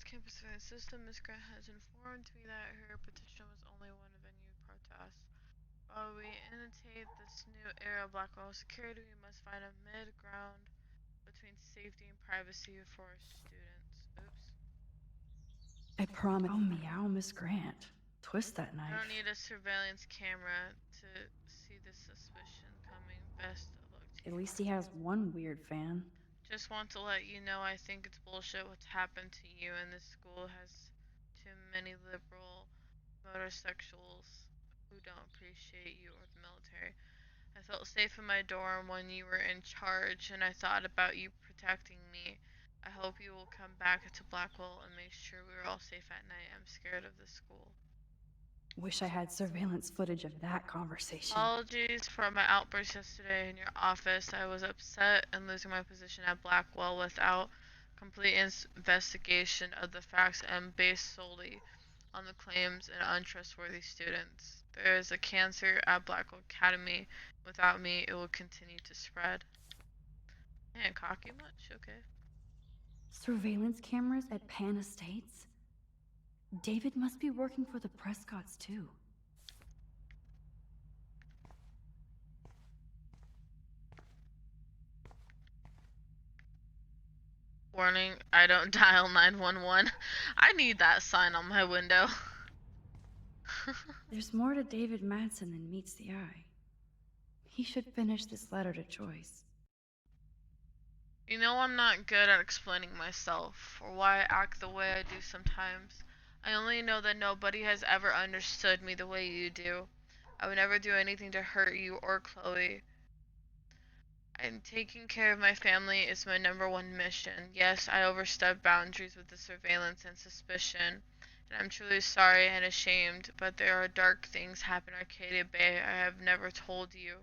Campus finance system, Miss Grant has informed me that her petition was only one venue protest. While we annotate this new era of Blackwell security, we must find a mid-ground between safety and privacy for our students. Oops. I promise. Oh, meow, Miss Grant. Twist that knife. I don't need a surveillance camera to see the suspicion coming. Best of luck to you. At least he has one weird fan. Just want to let you know I think it's bullshit what's happened to you, and this school has too many liberal motorsexuals who don't appreciate you or the military. I felt safe in my dorm when you were in charge, and I thought about you protecting me. I hope you will come back to Blackwell and make sure we're all safe at night. I'm scared of the school. Wish I had surveillance footage of that conversation. Apologies for my outburst yesterday in your office. I was upset and losing my position at Blackwell without complete investigation of the facts and based solely on the claims and untrustworthy students. There is a cancer at Blackwell Academy. Without me, it will continue to spread. Man, cocky much? Okay. Surveillance cameras at Pan Estates? David must be working for the Prescotts, too. Warning, I don't dial 911. I need that sign on my window. There's more to David Madsen than meets the eye. He should finish this letter to Joyce. You know I'm not good at explaining myself, or why I act the way I do sometimes. I only know that nobody has ever understood me the way you do. I would never do anything to hurt you or Chloe. And taking care of my family is my #1 mission. Yes, I overstepped boundaries with the surveillance and suspicion, and I'm truly sorry and ashamed, but there are dark things happen in Arcadia Bay I have never told you.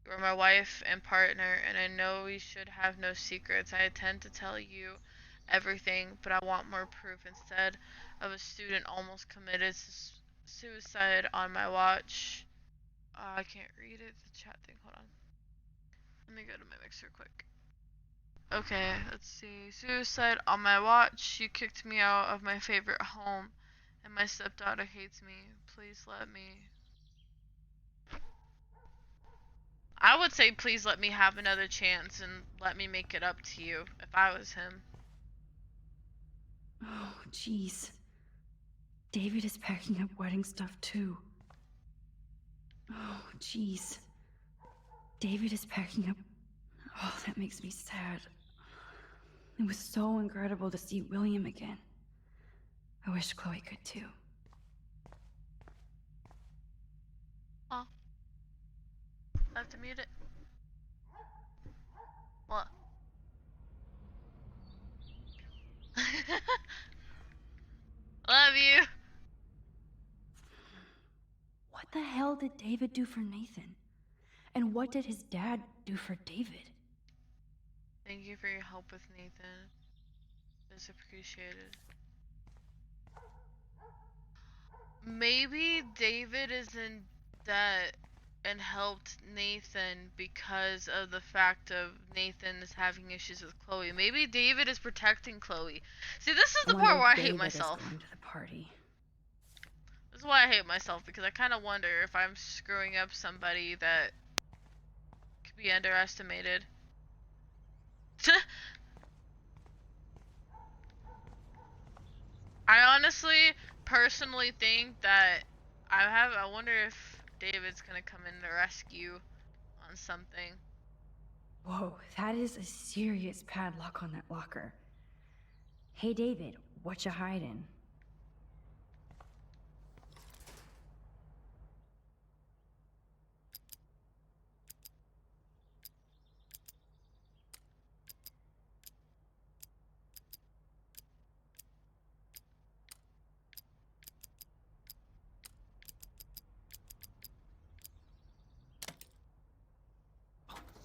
You are my wife and partner, and I know we should have no secrets. I intend to tell you everything, but I want more proof. Instead of a student almost committed suicide on my watch. I can't read it, the chat thing, hold on. Let me go to my mixer quick. Okay, let's see. Suicide on my watch. You kicked me out of my favorite home, and my stepdaughter hates me. Please let me. I would say please let me have another chance and let me make it up to you if I was him. Oh, jeez. David is packing up wedding stuff, too. Oh, jeez. David is packing up. Oh, that makes me sad. It was so incredible to see William again. I wish Chloe could too. Oh. I have to mute it. What? Love you. What the hell did David do for Nathan? And what did his dad do for David? Thank you for your help with Nathan. It's appreciated. Maybe David is in debt and helped Nathan because of the fact of Nathan is having issues with Chloe. Maybe David is protecting Chloe. See, this is the part where I hate myself. Going to the party. This is why I hate myself, because I kind of wonder if I'm screwing up somebody that could be underestimated. I honestly, personally think that I wonder if David's gonna come in to rescue on something. Whoa, that is a serious padlock on that locker. Hey David, what you hiding?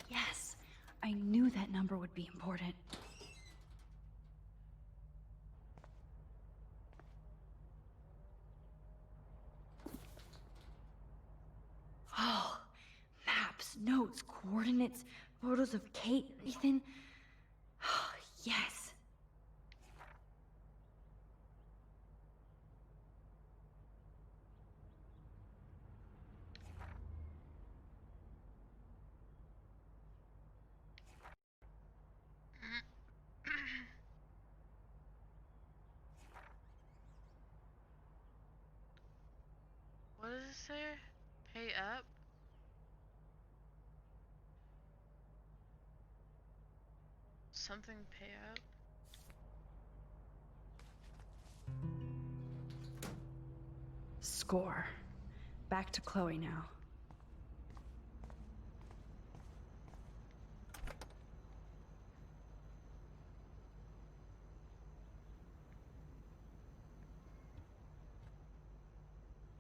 Yes, I knew that number would be important. Oh, maps, notes, coordinates, photos of Kate, Nathan. Oh, yes. What does it say? Pay up? Something pay up? Score. Back to Chloe now.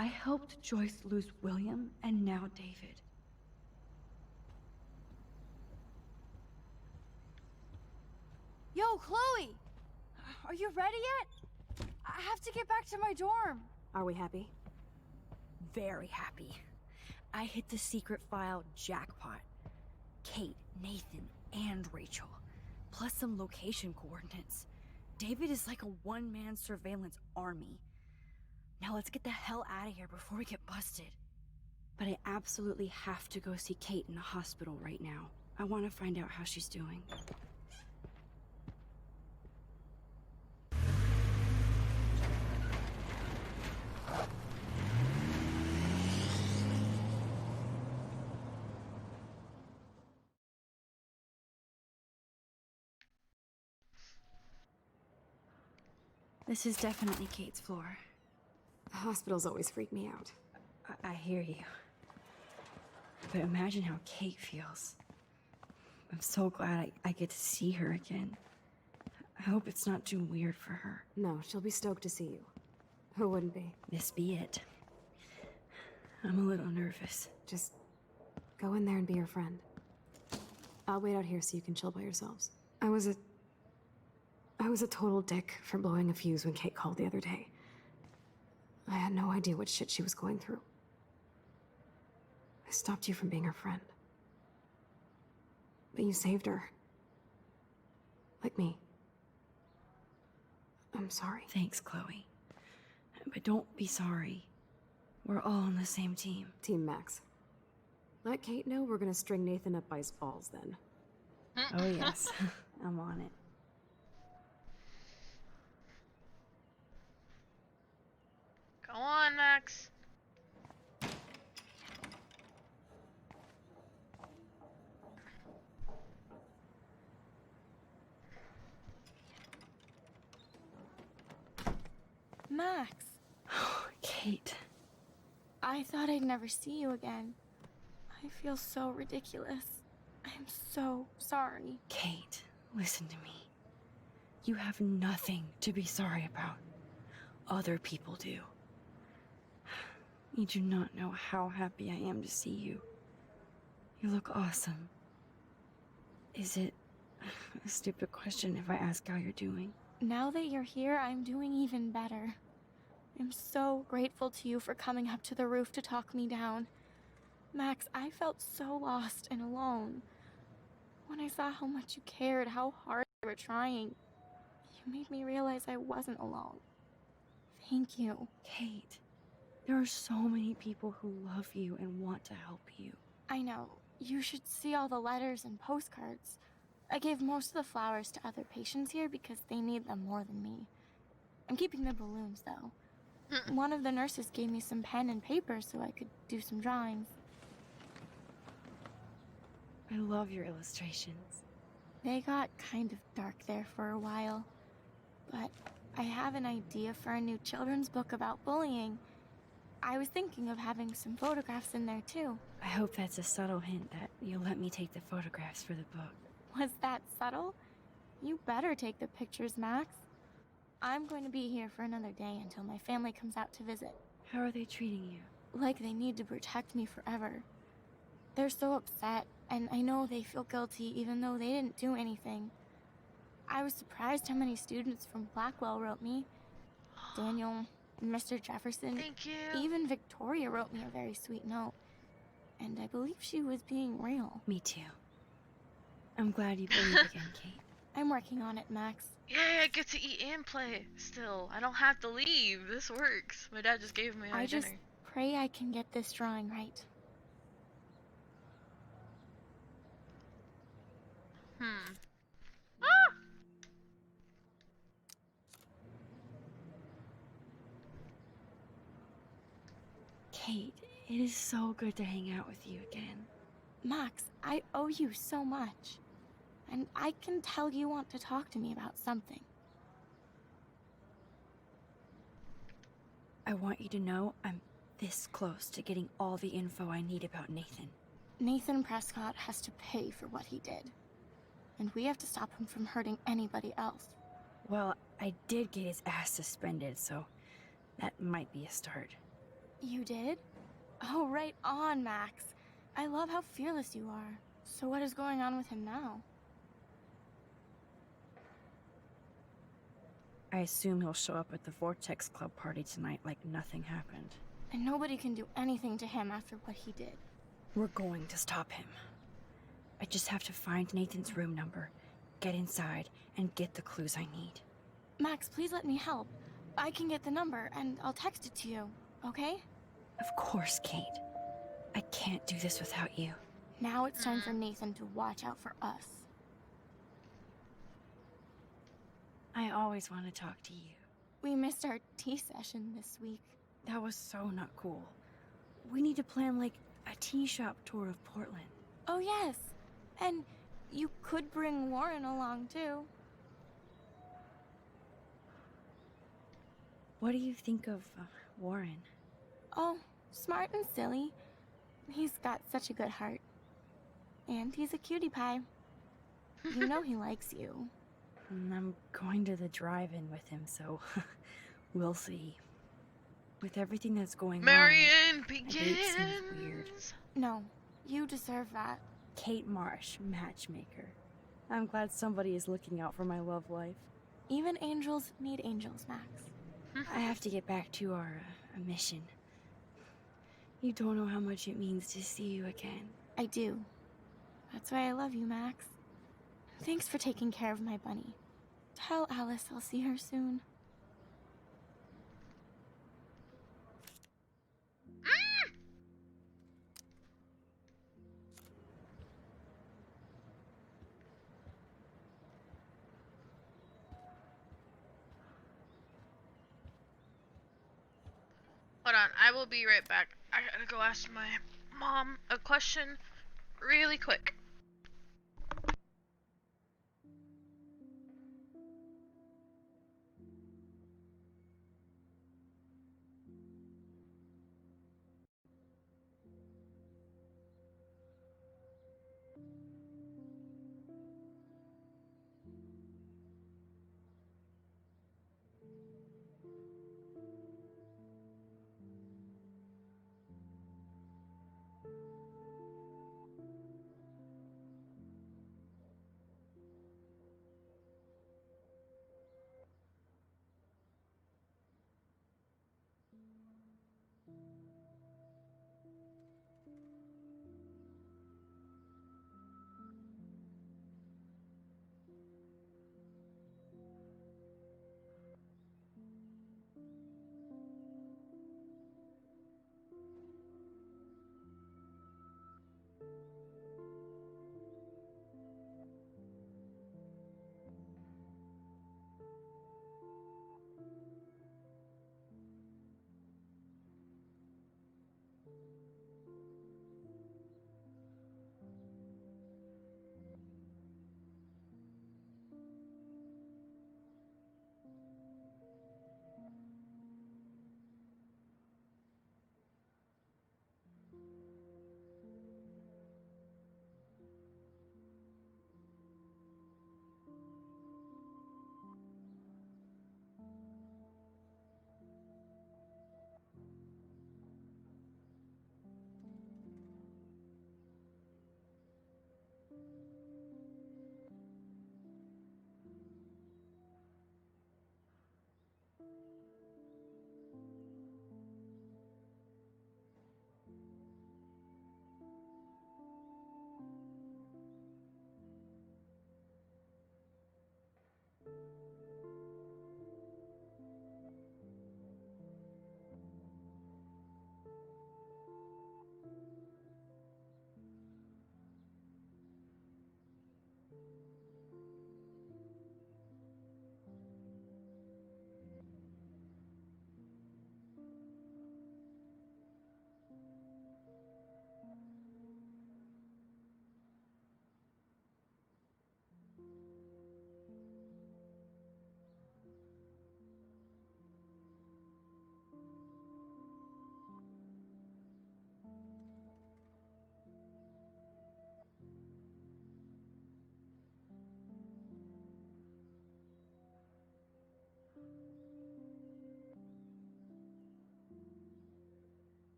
I helped Joyce lose William and now David. Yo, Chloe! Are you ready yet? I have to get back to my dorm. Are we happy? Very happy. I hit the secret file jackpot. Kate, Nathan, and Rachel. Plus some location coordinates. David is like a one-man surveillance army. Now let's get the hell out of here before we get busted. But I absolutely have to go see Kate in the hospital right now. I want to find out how she's doing. This is definitely Kate's floor. Hospitals always freak me out. I hear you. But imagine how Kate feels. I'm so glad I get to see her again. I hope it's not too weird for her. No, she'll be stoked to see you. Who wouldn't be? This be it. I'm a little nervous. Just go in there and be your friend. I'll wait out here so you can chill by yourselves. I was a total dick for blowing a fuse when Kate called the other day. I had no idea what shit she was going through. I stopped you from being her friend. But you saved her. Like me. I'm sorry. Thanks, Chloe. But don't be sorry. We're all on the same team. Team Max. Let Kate know we're gonna string Nathan up by his balls then. Oh yes, I'm on it. Go on, Max. Max. Kate. I thought I'd never see you again. I feel so ridiculous. I'm so sorry. Kate, listen to me. You have nothing to be sorry about. Other people do. You do not know how happy I am to see you. You look awesome. Is it a stupid question if I ask how you're doing? Now that you're here, I'm doing even better. I'm so grateful to you for coming up to the roof to talk me down. Max, I felt so lost and alone. When I saw how much you cared, how hard you were trying, you made me realize I wasn't alone. Thank you. Kate, there are so many people who love you and want to help you. I know. You should see all the letters and postcards. I gave most of the flowers to other patients here because they need them more than me. I'm keeping the balloons, though. One of the nurses gave me some pen and paper so I could do some drawings. I love your illustrations. They got kind of dark there for a while. But I have an idea for a new children's book about bullying. I was thinking of having some photographs in there, too. I hope that's a subtle hint that you'll let me take the photographs for the book. Was that subtle? You better take the pictures, Max. I'm going to be here for another day until my family comes out to visit. How are they treating you? Like they need to protect me forever. They're so upset, and I know they feel guilty even though they didn't do anything. I was surprised how many students from Blackwell wrote me. Daniel, Mr. Jefferson. Thank you. Even Victoria wrote me a very sweet note. And I believe she was being real. Me too. I'm glad you believe again, Kate. I'm working on it, Max. Yay, I get to eat and play still. I don't have to leave. This works. My dad just gave me my dinner. Just pray I can get this drawing right. Ah! Kate, it is so good to hang out with you again. Max, I owe you so much. And I can tell you want to talk to me about something. I want you to know I'm this close to getting all the info I need about Nathan. Nathan Prescott has to pay for what he did. And we have to stop him from hurting anybody else. Well, I did get his ass suspended, so that might be a start. You did? Oh, right on, Max. I love how fearless you are. So what is going on with him now? I assume he'll show up at the Vortex Club party tonight like nothing happened. And nobody can do anything to him after what he did. We're going to stop him. I just have to find Nathan's room number, get inside, and get the clues I need. Max, please let me help. I can get the number, and I'll text it to you, okay? Of course, Kate. I can't do this without you. Now it's time for Nathan to watch out for us. I always want to talk to you. We missed our tea session this week. That was so not cool. We need to plan, like, a tea shop tour of Portland. Oh, yes. And you could bring Warren along, too. What do you think of Warren? Oh, smart and silly. He's got such a good heart. And he's a cutie pie. You know he likes you. I'm going to the drive-in with him, so we'll see. With everything that's going Marion on, begins. A date seems weird. No, you deserve that. Kate Marsh, matchmaker. I'm glad somebody is looking out for my love life. Even angels need angels, Max. I have to get back to our mission. You don't know how much it means to see you again. I do. That's why I love you, Max. Thanks for taking care of my bunny. Tell Alice I'll see her soon. Hold on, I will be right back. I gotta go ask my mom a question really quick.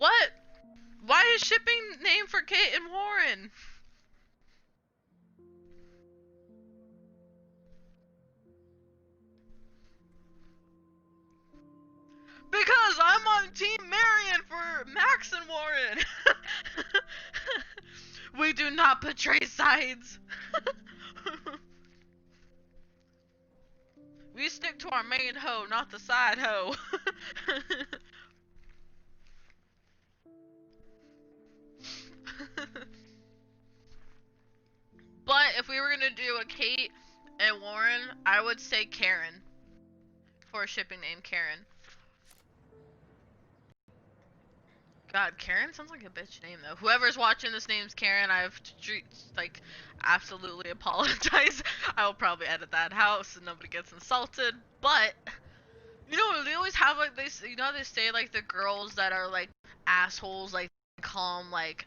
What? Why is shipping named for Kate and Warren? Because I'm on Team Marion for Max and Warren. We do not betray sides. We stick to our main hoe, not the side hoe. But if we were gonna do a Kate and Warren, I would say Karen. For a shipping name, Karen. God, Karen sounds like a bitch name though. Whoever's watching this name's Karen, I've like absolutely apologize. I will probably edit that out so nobody gets insulted. But you know, they always have like this. You know, they say like the girls that are like assholes, like call them like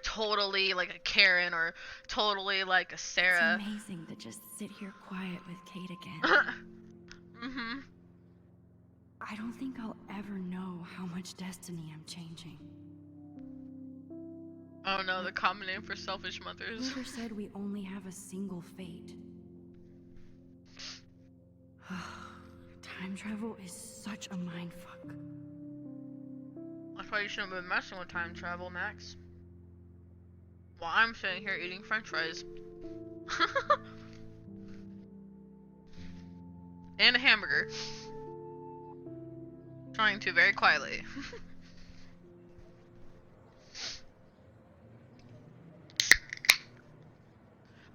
totally like a Karen or totally like a Sarah. It's amazing to just sit here quiet with Kate again. Mhm. I don't think I'll ever know how much destiny I'm changing. Oh no, the common name for selfish mothers. Whoever said we only have a single fate? Time travel is such a mindfuck. That's why you shouldn't have been messing with time travel, Max. While I'm sitting here eating french fries. And a hamburger. Trying to very quietly.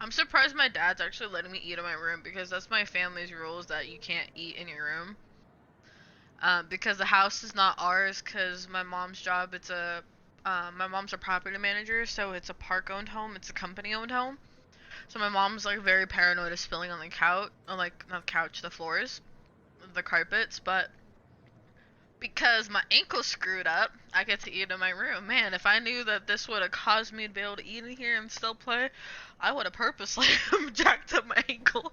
I'm surprised my dad's actually letting me eat in my room because that's my family's rules that you can't eat in your room. Because the house is not ours because my mom's job, it's a, my mom's a property manager, so it's a park-owned home, it's a company-owned home. So my mom's like very paranoid of spilling on the couch, like not the couch, the floors, the carpets, but because my ankle screwed up, I get to eat in my room. Man, if I knew that this would have caused me to be able to eat in here and still play, I would have purposely jacked up my ankle.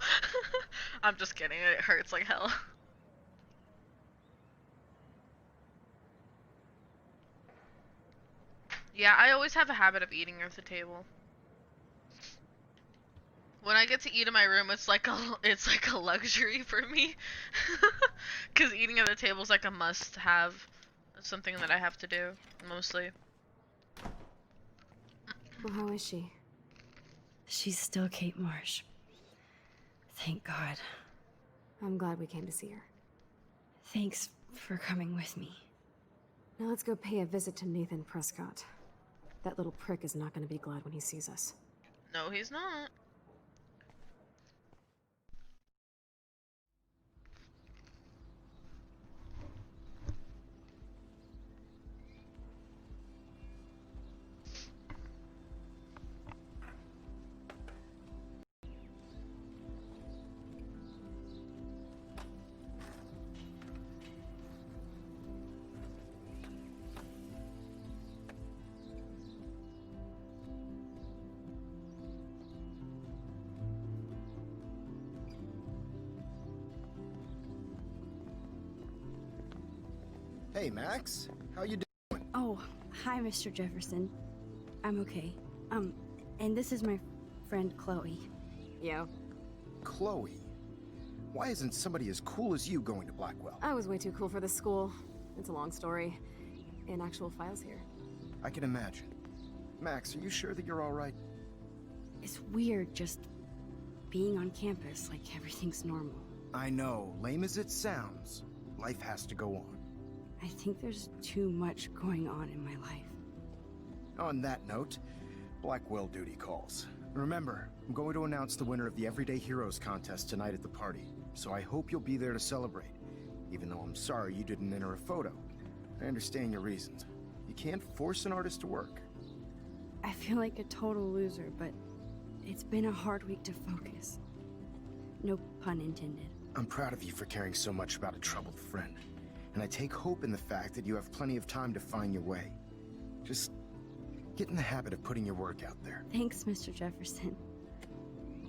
I'm just kidding. It hurts like hell. Yeah, I always have a habit of eating at the table. When I get to eat in my room, it's like a luxury for me. Cause eating at the table is like a must-have. It's something that I have to do mostly. Well, how is she? She's still Kate Marsh. Thank God. I'm glad we came to see her. Thanks for coming with me. Now let's go pay a visit to Nathan Prescott. That little prick is not going to be glad when he sees us. No, he's not. Hey, Max. How you doing? Oh, hi, Mr. Jefferson. I'm okay. And this is my friend Chloe. Yo. Chloe? Why isn't somebody as cool as you going to Blackwell? I was way too cool for this school. It's a long story. In actual files here. I can imagine. Max, are you sure that you're all right? It's weird just being on campus like everything's normal. I know. Lame as it sounds, life has to go on. I think there's too much going on in my life. On that note, Blackwell duty calls. Remember, I'm going to announce the winner of the Everyday Heroes contest tonight at the party, so I hope you'll be there to celebrate, even though I'm sorry you didn't enter a photo. I understand your reasons. You can't force an artist to work. I feel like a total loser, but it's been a hard week to focus. No pun intended. I'm proud of you for caring so much about a troubled friend. And I take hope in the fact that you have plenty of time to find your way. Just get in the habit of putting your work out there. Thanks, Mr. Jefferson.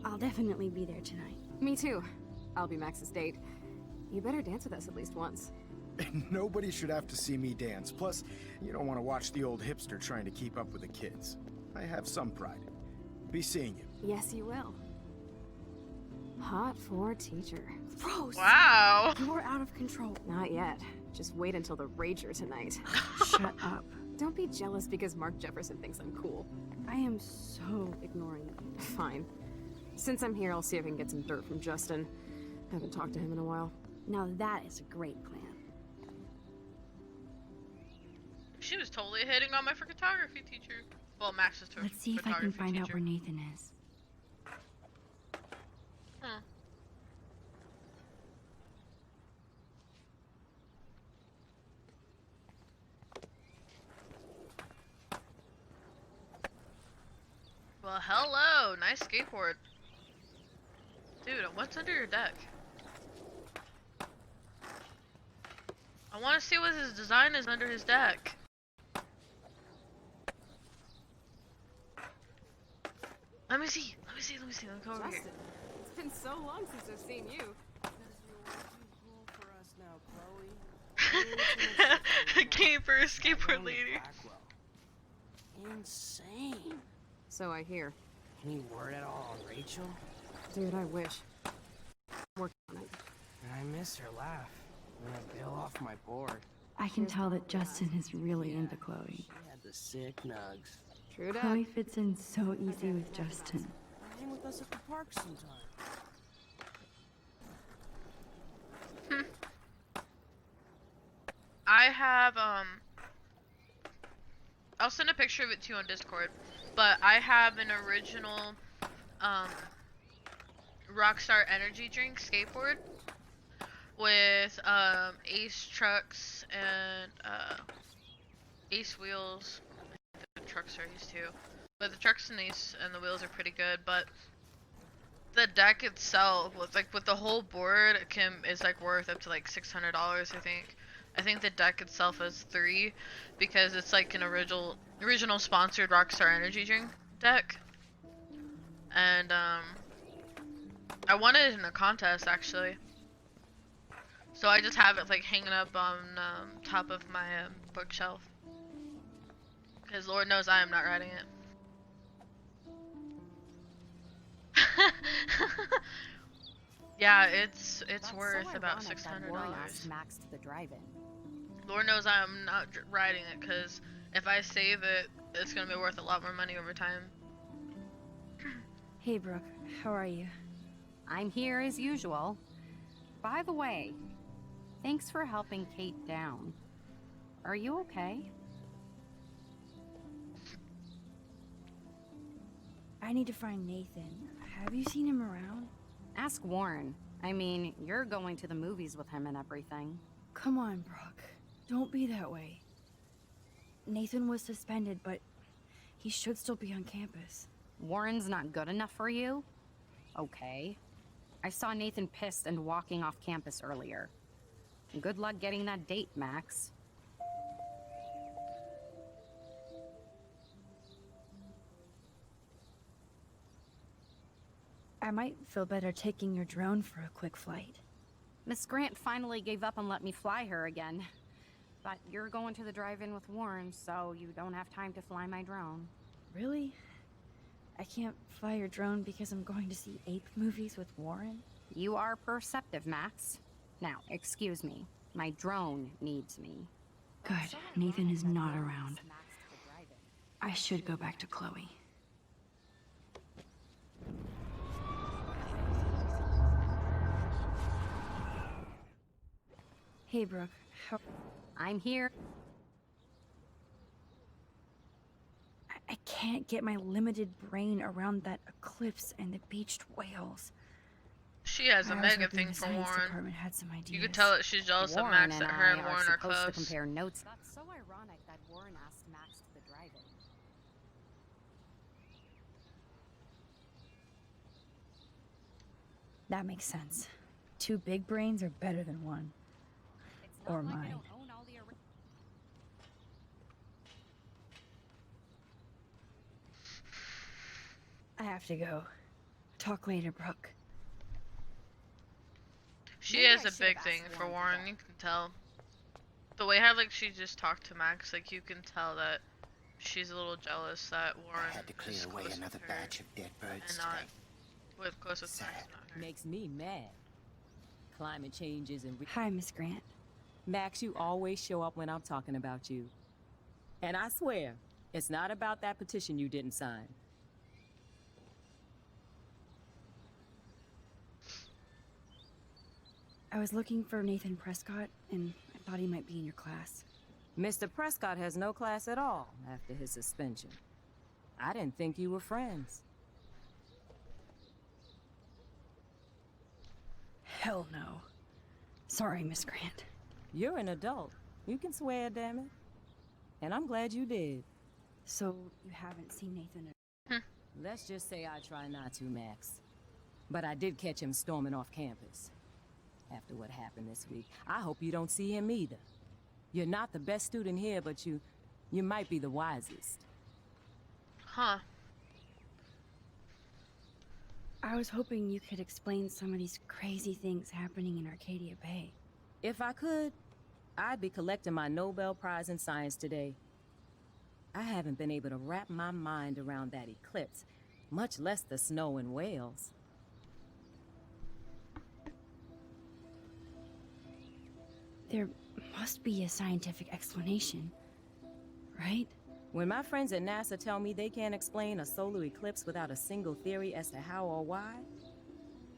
I'll definitely be there tonight. Me too. I'll be Max's date. You better dance with us at least once. Nobody should have to see me dance. Plus, you don't want to watch the old hipster trying to keep up with the kids. I have some pride. Be seeing you. Yes, you will. Hot for teacher. Gross! Wow! You're out of control. Not yet. Just wait until the Rager tonight. Shut up. Don't be jealous because Mark Jefferson thinks I'm cool. I am so ignoring you. Fine. Since I'm here, I'll see if I can get some dirt from Justin. Haven't talked to him in a while. Now that is a great plan. She was totally hitting on my photography teacher. Well, Max's photography Let's see if I can find out where Nathan is. Well, hello! Nice skateboard. Dude, what's under your deck? I want to see what his design is under his deck. Let me see. Let me come over here. Justin, it's been so long since I've seen you. Came for a skateboard lady. Insane. So I hear. Any word at all on Rachel? Dude, I wish. Working on it. I miss her laugh when I bail off my board. I can tell that Justin is really into Chloe. She had the sick nugs. True that. Chloe fits in so easy with Justin. Hang with us at the park sometime. I have, I'll send a picture of it to you on Discord, but I have an original, Rockstar Energy Drink skateboard with, Ace trucks and, Ace wheels. The trucks are Ace too. But the trucks and Ace and the wheels are pretty good, but the deck itself, with the whole board, is like worth up to like $600, I think. I think the deck itself is $3 because it's like an original sponsored Rockstar Energy Drink deck. And I won it in a contest actually. So I just have it like hanging up on top of my bookshelf. Because Lord knows I am not writing it. Yeah, it's worth about $600. Max to the drive-in. Lord knows I'm not writing it because if I save it, it's gonna be worth a lot more money over time. Hey, Brooke. How are you? I'm here as usual. By the way, thanks for helping Kate down. Are you okay? I need to find Nathan. Have you seen him around? Ask Warren. I mean, you're going to the movies with him and everything. Come on, Brooke. Don't be that way. Nathan was suspended, but he should still be on campus. Warren's not good enough for you? Okay. I saw Nathan pissed and walking off campus earlier. Good luck getting that date, Max. I might feel better taking your drone for a quick flight. Miss Grant finally gave up and let me fly her again. But you're going to the drive-in with Warren, so you don't have time to fly my drone. Really? I can't fly your drone because I'm going to see ape movies with Warren? You are perceptive, Max. Now, excuse me. My drone needs me. Good. Nathan is not around. I should go back to Chloe. Hey, Brooke. I'm here. I can't get my limited brain around that eclipse and the beached whales. She has a I was mega hoping thing the for science Warren. department had some ideas. You could tell that she's jealous of Max that her and Warren are supposed close. to compare notes. That's so ironic that Warren asked Max to the drive-in. That makes sense. Two big brains are better than one. Or mine. I have to go. Talk later, Brooke. She has a big thing for Warren, you can tell. The way how like she just talked to Max, like you can tell that she's a little jealous that Warren I had to clear away another batch of dead birds and not today. with close with Max, not her. Makes me mad. Climate changes and... Hi, Miss Grant. Max, you always show up when I'm talking about you. And I swear, it's not about that petition you didn't sign. I was looking for Nathan Prescott, and I thought he might be in your class. Mr. Prescott has no class at all after his suspension. I didn't think you were friends. Hell no. Sorry, Miss Grant. You're an adult. You can swear, damn it. And I'm glad you did. So, you haven't seen Nathan? Let's just say I try not to, Max. But I did catch him storming off campus. After what happened this week, I hope you don't see him either. You're not the best student here, but you might be the wisest. Huh. I was hoping you could explain some of these crazy things happening in Arcadia Bay. If I could, I'd be collecting my Nobel Prize in Science today. I haven't been able to wrap my mind around that eclipse, much less the snow in Wales. There must be a scientific explanation, right? When my friends at NASA tell me they can't explain a solar eclipse without a single theory as to how or why,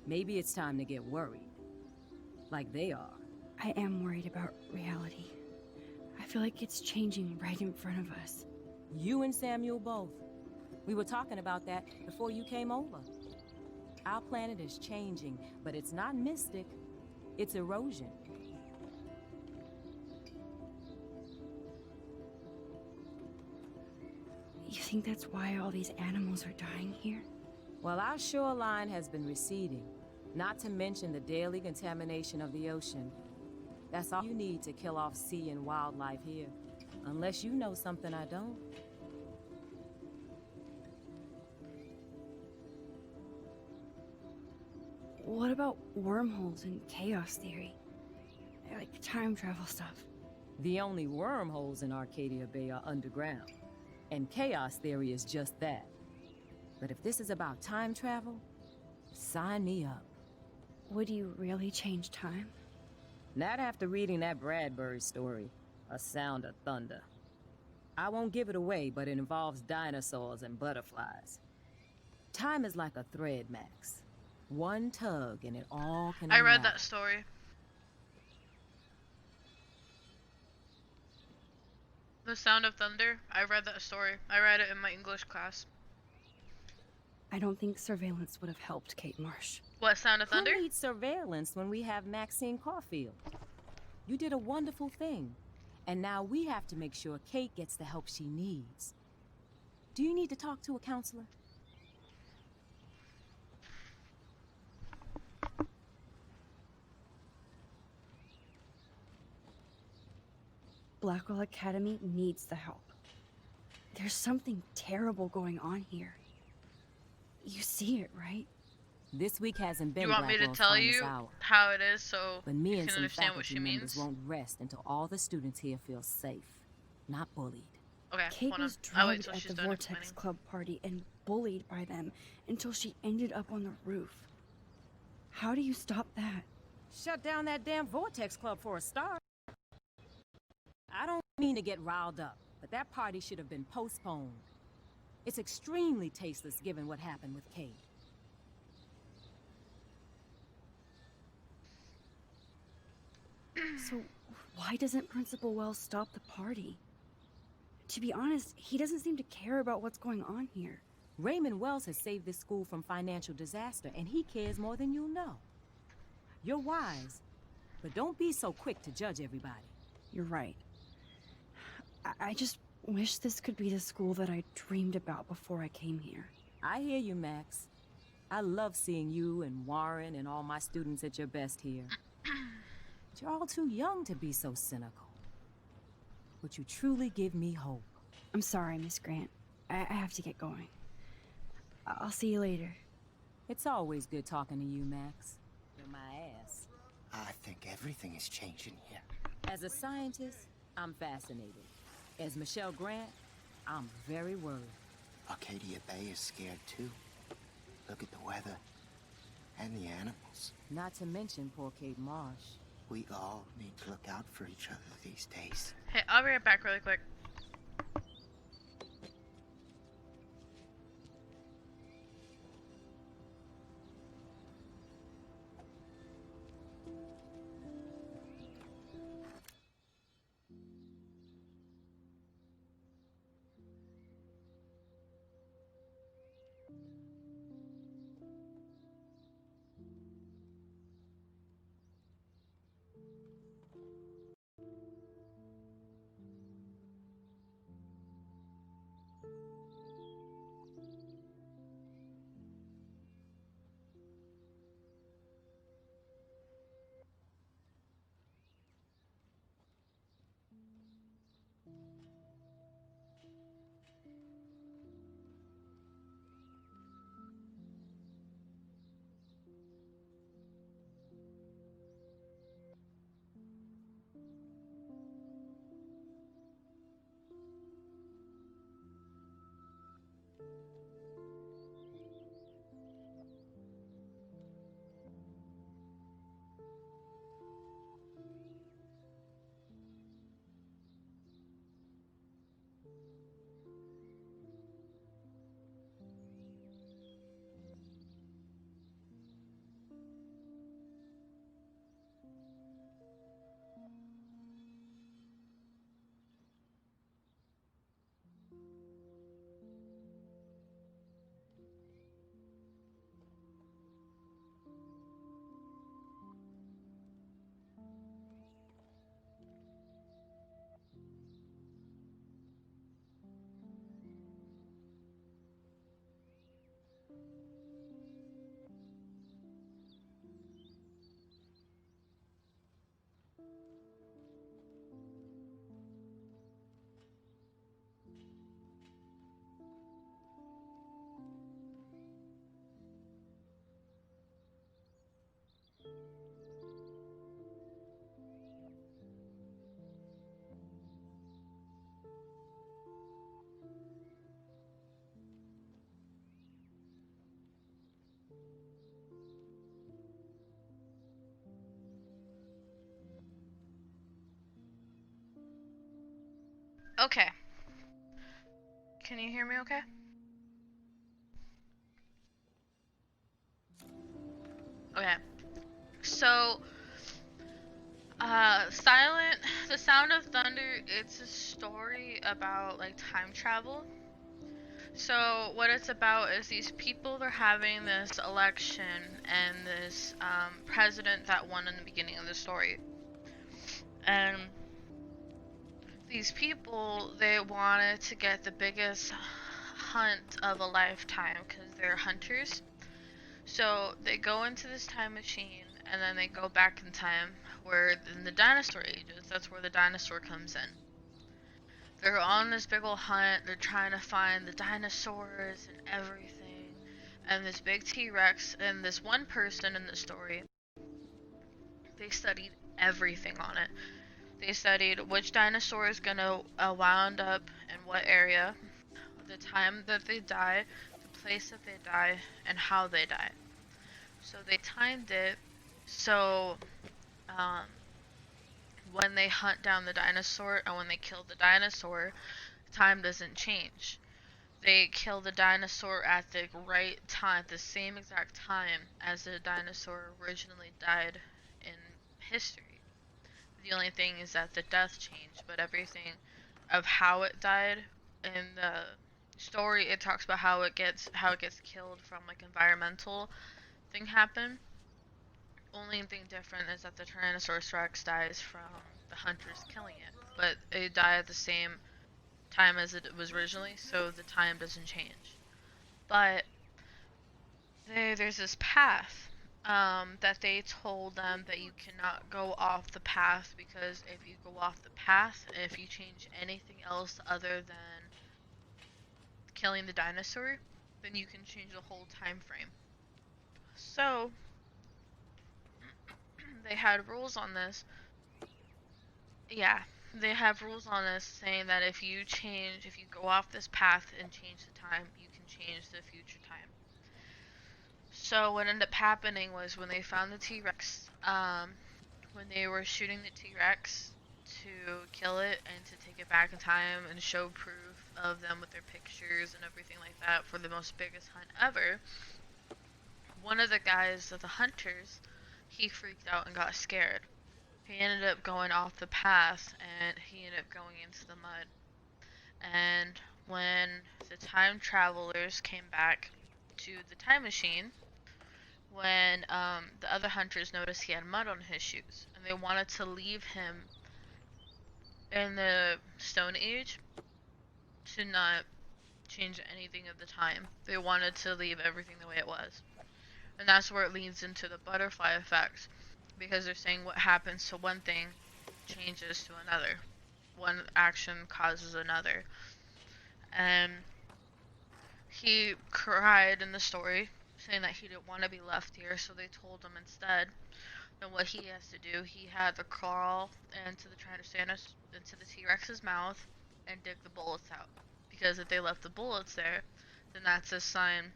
maybe it's time to get worried. Like they are. I am worried about reality. I feel like it's changing right in front of us. You and Samuel both. We were talking about that before you came over. Our planet is changing, but it's not mystic. It's erosion. You think that's why all these animals are dying here? Well, our shoreline has been receding, not to mention the daily contamination of the ocean. That's all you need to kill off sea and wildlife here. Unless you know something I don't. what about wormholes and chaos theory? Like time travel stuff. The only wormholes in Arcadia Bay are underground, and chaos theory is just that. But if this is about time travel, sign me up. Would you really change time? Not after reading that Bradbury story, A Sound of Thunder. I won't give it away, but it involves dinosaurs and butterflies. Time is like a thread, Max. One tug and it all can I read unravel. that story. The Sound of Thunder. I read that story. I read it in my English class. I don't think surveillance would have helped Kate Marsh. What, Sound of Thunder? Who needs surveillance when we have Maxine Caulfield? You did a wonderful thing. And now we have to make sure Kate gets the help she needs. Do you need to talk to a counselor? Blackwell Academy needs the help. There's something terrible going on here. You see it, right? This week hasn't been You want me to Blackwell's tell finest you hour. how it is so But me you and can some understand what she faculty members means? won't rest until all the students here feel safe, not bullied. Okay, Kate hold on. was I'll wait drugged till at she's the done Vortex explaining. Club party and bullied by them until she ended up on the roof. How do you stop that? Shut down that damn Vortex Club for a start. I don't mean to get riled up, but that party should have been postponed. It's extremely tasteless given what happened with Kate. So, why doesn't Principal Wells stop the party? To be honest, he doesn't seem to care about what's going on here. Raymond Wells has saved this school from financial disaster, and he cares more than you know. You're wise, but don't be so quick to judge everybody. You're right. I just wish this could be the school that I dreamed about before I came here. I hear you, Max. I love seeing you and Warren and all my students at your best here. But you're all too young to be so cynical. But you truly give me hope. I'm sorry, Miss Grant. I have to get going. I'll see you later. It's always good talking to you, Max. You're my ass. I think everything is changing here. As a scientist, I'm fascinated. As Michelle Grant, I'm very worried. Arcadia Bay is scared too. Look at the weather. And the animals. Not to mention poor Kate Marsh. We all need to look out for each other these days. Hey, I'll be right back really quick. Okay. Can you hear me okay? Okay. So, The Sound of Thunder, it's a story about, like, time travel. So, what it's about is these people, they're having this election, and this, president that won in the beginning of the story. And these people, they wanted to get the biggest hunt of a lifetime because they're hunters. So they go into this time machine and then they go back in time where in the dinosaur ages, that's where the dinosaur comes in. They're on this big ol' hunt, they're trying to find the dinosaurs and everything. And this big T-Rex and this one person in the story, they studied everything on it. They studied which dinosaur is gonna wound up in what area, the time that they die, the place that they die, and how they die. So they timed it so when they hunt down the dinosaur and when they kill the dinosaur, time doesn't change. They kill the dinosaur at the right time, the same exact time as the dinosaur originally died in history. The only thing is that the death changed, but everything of how it died in the story, it talks about how it gets killed from like environmental thing happen. Only thing different is that the Tyrannosaurus Rex dies from the hunters killing it, but it died at the same time as it was originally, so the time doesn't change. But there's this path that they told them that you cannot go off the path, because if you go off the path, if you change anything else other than killing the dinosaur, then you can change the whole time frame. So they had rules on this. Yeah, they have rules on this saying that if you go off this path and change the time, you can change the future time. So what ended up happening was when they found the T-Rex, when they were shooting the T-Rex to kill it and to take it back in time and show proof of them with their pictures and everything like that for the most biggest hunt ever, one of the guys of the hunters, he freaked out and got scared. He ended up going off the path and he ended up going into the mud. And when the time travelers came back to the time machine, when the other hunters noticed he had mud on his shoes, and they wanted to leave him in the Stone Age to not change anything of the time. They wanted to leave everything the way it was. And that's where it leads into the butterfly effect, because they're saying what happens to one thing changes to another. One action causes another. And he cried in the story, saying that he didn't want to be left here, so they told him instead that what he has to do, he had to crawl into the Tyrannosaurus, into the T-Rex's mouth, and dig the bullets out. Because if they left the bullets there, then that's a sign,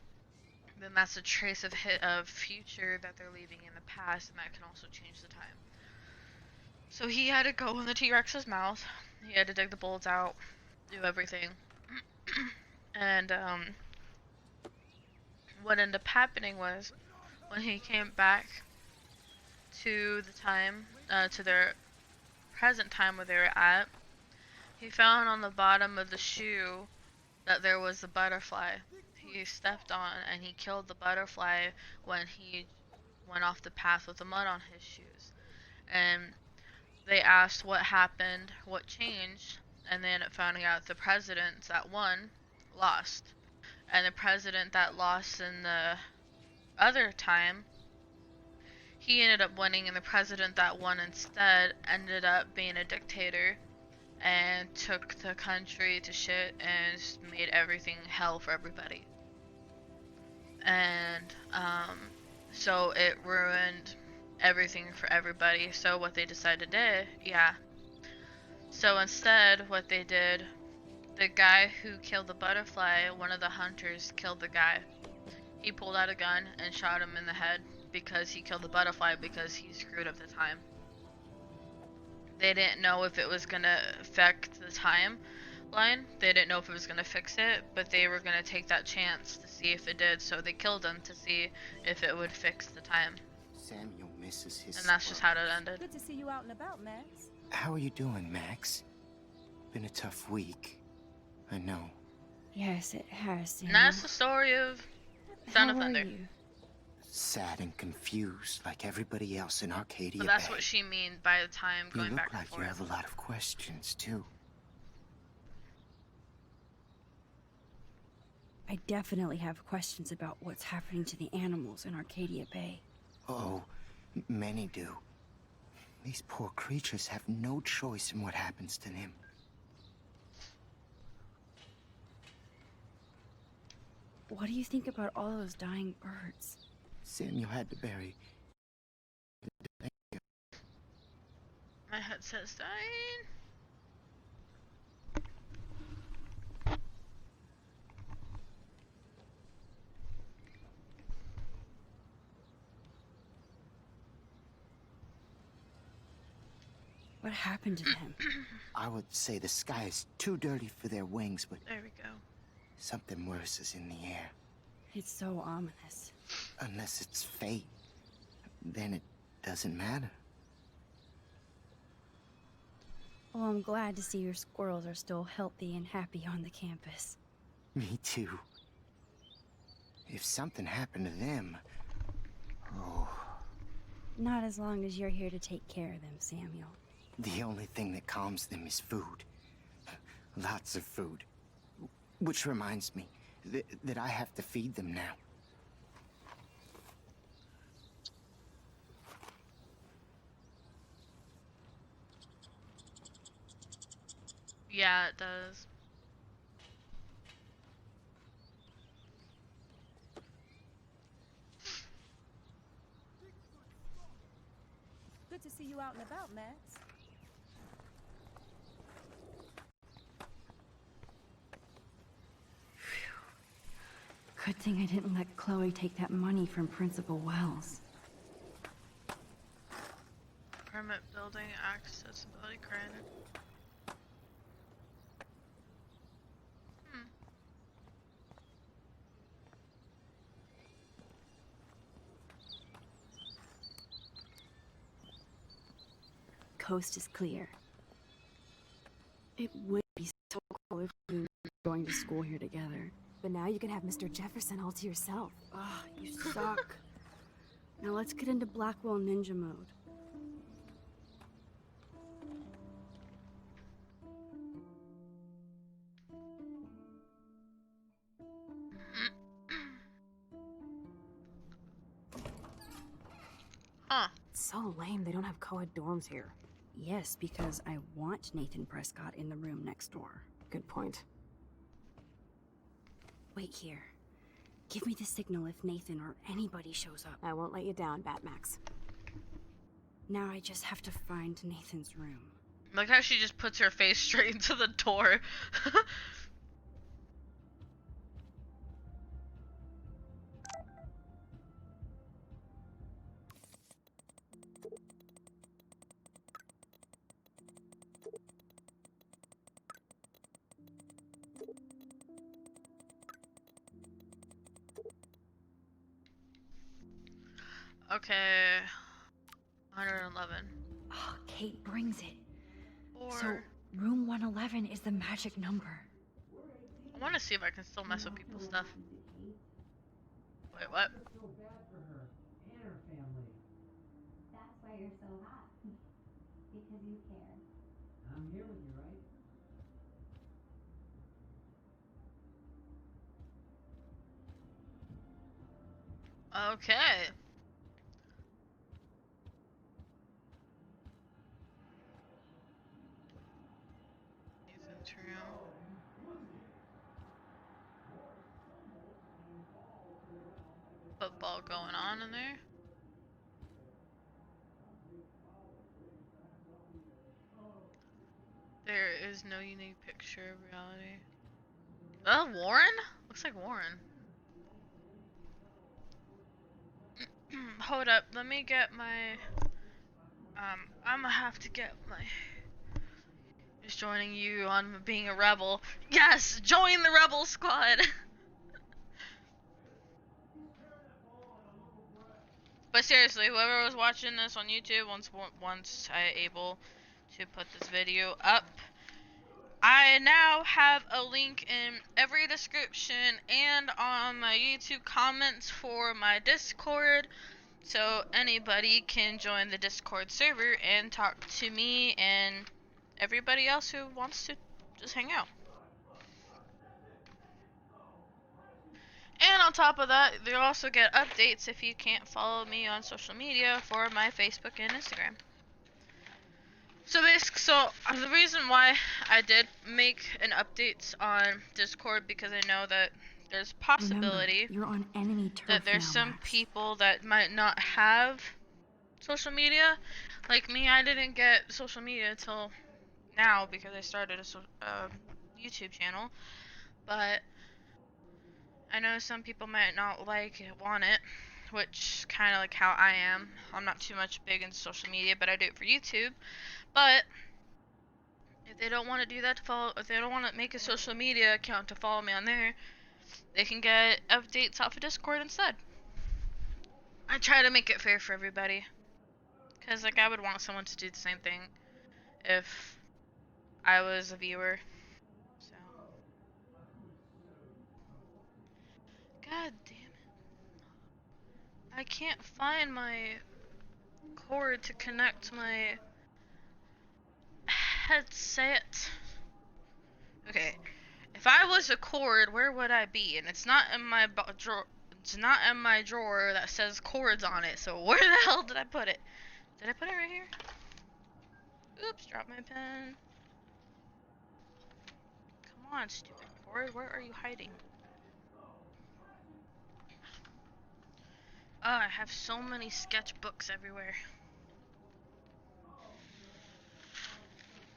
then that's a trace of future that they're leaving in the past, and that can also change the time. So he had to go in the T-Rex's mouth, he had to dig the bullets out, do everything. And what ended up happening was, when he came back to the time, to their present time where they were at, he found on the bottom of the shoe that there was a butterfly. He stepped on and he killed the butterfly when he went off the path with the mud on his shoes. And they asked what happened, what changed, and they ended up finding out the president that won lost. And the president that lost in the other time, he ended up winning, and the president that won instead ended up being a dictator and took the country to shit and just made everything hell for everybody. And so it ruined everything for everybody. So what they decided to do, yeah. So instead, what they did, the guy who killed the butterfly, one of the hunters killed the guy. He pulled out a gun and shot him in the head because he killed the butterfly because he screwed up the time. They didn't know if it was gonna affect the timeline. They didn't know if it was gonna fix it, but they were gonna take that chance to see if it did. So they killed him to see if it would fix the time. Samuel misses his. And that's just how it ended. Good to see you out and about, Max. How are you doing, Max? Been a tough week. I know. Yes, it has. And that's the story of Sound of How are Thunder. you? Sad and confused like everybody else in Arcadia But that's Bay. what she means by the time You going look back and like you forth. have a lot of questions, too. I definitely have questions about what's happening to the animals in Arcadia Bay. Oh, many do. These poor creatures have no choice in what happens to them. What do you think about all those dying birds? Samuel had to bury. My headset's dying. What happened to them? I would say the sky is too dirty for their wings, but There we go. something worse is in the air. It's so ominous. Unless it's fate, then it doesn't matter. Well, I'm glad to see your squirrels are still healthy and happy on the campus. Me too. If something happened to them, oh, Not as long as you're here to take care of them, Samuel. the only thing that calms them is food. Lots of food. Which reminds me that I have to feed them now. Yeah, it does. Good to see you out and about, Max. Good thing I didn't let Chloe take that money from Principal Wells. Permit building accessibility granted. Coast is clear. It would be so cool if we were going to school here together. But now you can have Mr. Jefferson all to yourself. Ah, you suck. Now let's get into Blackwell Ninja mode. Huh. It's so lame they don't have co-ed dorms here. Yes, because I want Nathan Prescott in the room next door. Good point. Wait here. Give me the signal if Nathan or anybody shows up. I won't let you down, Batmax. Now I just have to find Nathan's room. Like how she just puts her face straight into the door. Okay. 111. Oh, Kate brings it. Or So, room 111 is the magic number. I want to see if I can still mess with people's stuff. Wait, what? That's why you're so hot. Because you care. I'm here with you, right? Okay. Nathan's room. Football going on in there. There is no unique picture of reality. Warren? Looks like Warren. Hold up, let me get my... I'm gonna have to get my... Just joining you on being a rebel. Yes! Join the rebel squad! But seriously, whoever was watching this on YouTube, once I able to put this video up, I now have a link in every description and on my YouTube comments for my Discord, so anybody can join the Discord server and talk to me and everybody else who wants to just hang out. And on top of that, you'll also get updates if you can't follow me on social media for my Facebook and Instagram. So the reason why I did make an updates on Discord, because I know that there's possibility Remember, you're on enemy turf that there's now, some Max. people that might not have social media. Like me, I didn't get social media till now because I started a YouTube channel. But I know some people might not want it, which kind of like how I am. I'm not too much big in social media, but I do it for YouTube. But if they don't want to do that if they don't want to make a social media account to follow me on there, they can get updates off of Discord instead. I try to make it fair for everybody, because like I would want someone to do the same thing if I was a viewer. So God damn it. I can't find my cord to connect my headset. Okay, if I was a cord, where would I be? And it's not in my drawer. It's not in my drawer that says cords on it. So where the hell did I put it? Did I put it right here? Oops, dropped my pen. Come on, stupid cord. Where are you hiding? Oh, I have so many sketchbooks everywhere.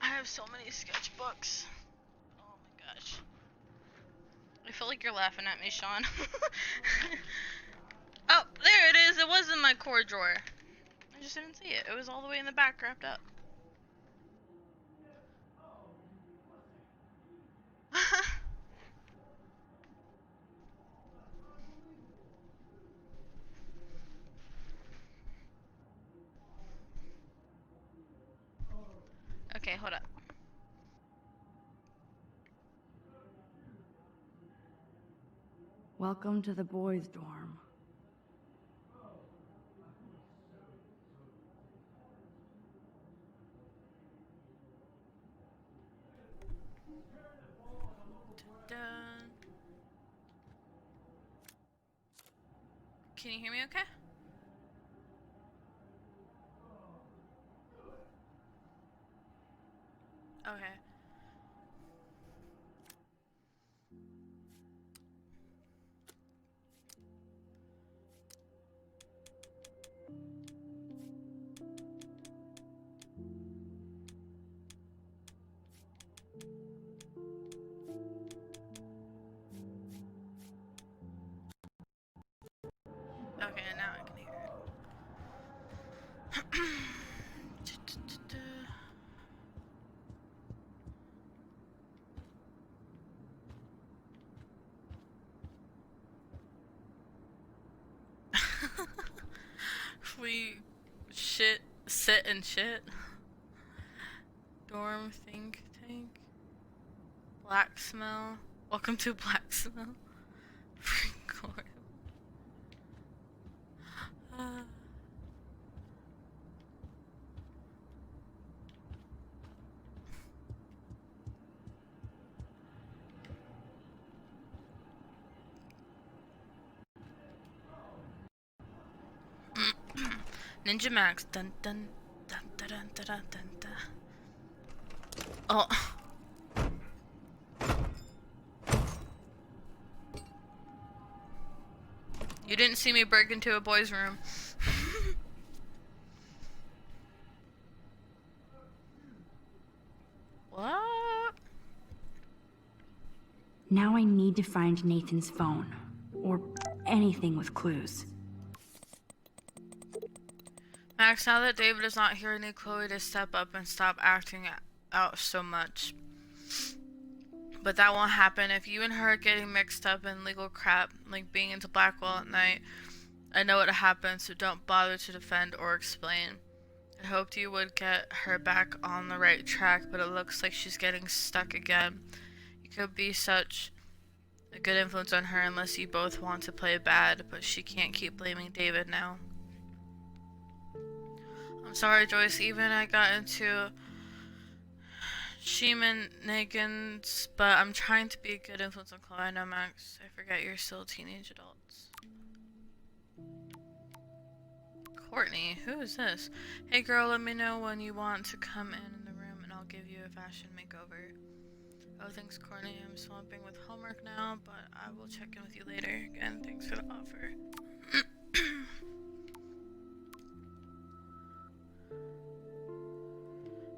I have so many sketchbooks. Oh my gosh. I feel like you're laughing at me, Sean. Oh, there it is. It was in my cord drawer. I just didn't see it. It was all the way in the back, wrapped up. Okay, hold up. Welcome to the boys' dorm. Dun. Can you hear me okay? Okay. Okay, now I can hear it. We sit and shit. Dorm think tank. Black smell. Welcome to Black Smell. Record. Ninja Max. Dun dun dun dun dun dun dun dun. Oh. You didn't see me break into a boy's room. What? Now I need to find Nathan's phone. Or anything with clues. Max, now that David is not here, I need Chloe to step up and stop acting out so much. But that won't happen. If you and her are getting mixed up in legal crap, like being into Blackwell at night, I know what happened, so don't bother to defend or explain. I hoped you would get her back on the right track, but it looks like she's getting stuck again. You could be such a good influence on her unless you both want to play bad, but she can't keep blaming David now. I'm sorry, Joyce, even I got into shenanigans, but I'm trying to be a good influence on Chloe. I know, Max, I forget you're still teenage adults. Courtney, who is this? Hey girl, let me know when you want to come in the room and I'll give you a fashion makeover. Oh, thanks, Courtney. I'm swamping with homework now, but I will check in with you later. Again, thanks for the offer.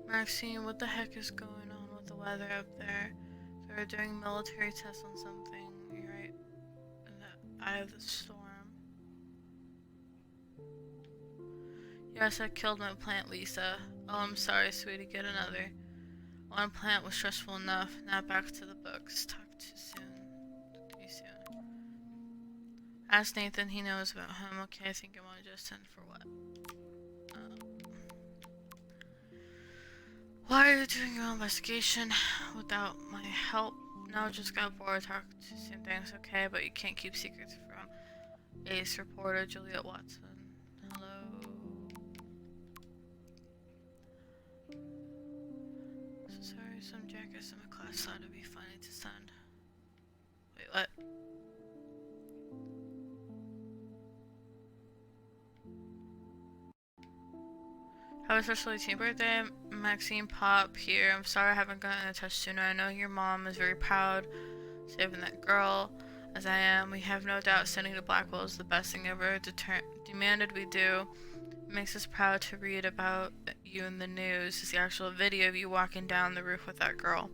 Maxine, what the heck is going on with the weather up there? They're doing military tests on something. You're right. In the eye of the storm. Yes, I killed my plant, Lisa. Oh, I'm sorry, sweetie. Get another. One plant was stressful enough. Now back to the books. Talk too soon. Ask Nathan, he knows about him. Okay, I think I want to just send for what? Why are you doing your own investigation without my help? No, just got bored. Talk too soon. Things okay, but you can't keep secrets from Ace reporter Juliet Watson. Hello. Sorry, some jackass in my class thought it'd be funny to send. Wait, what? Have a special 18th birthday, Maxine Pop here. I'm sorry I haven't gotten in touch sooner. I know your mom is very proud saving that girl, as I am. We have no doubt sending to Blackwell is the best thing ever demanded we do. It makes us proud to read about you in the news. Is the actual video of you walking down the roof with that girl.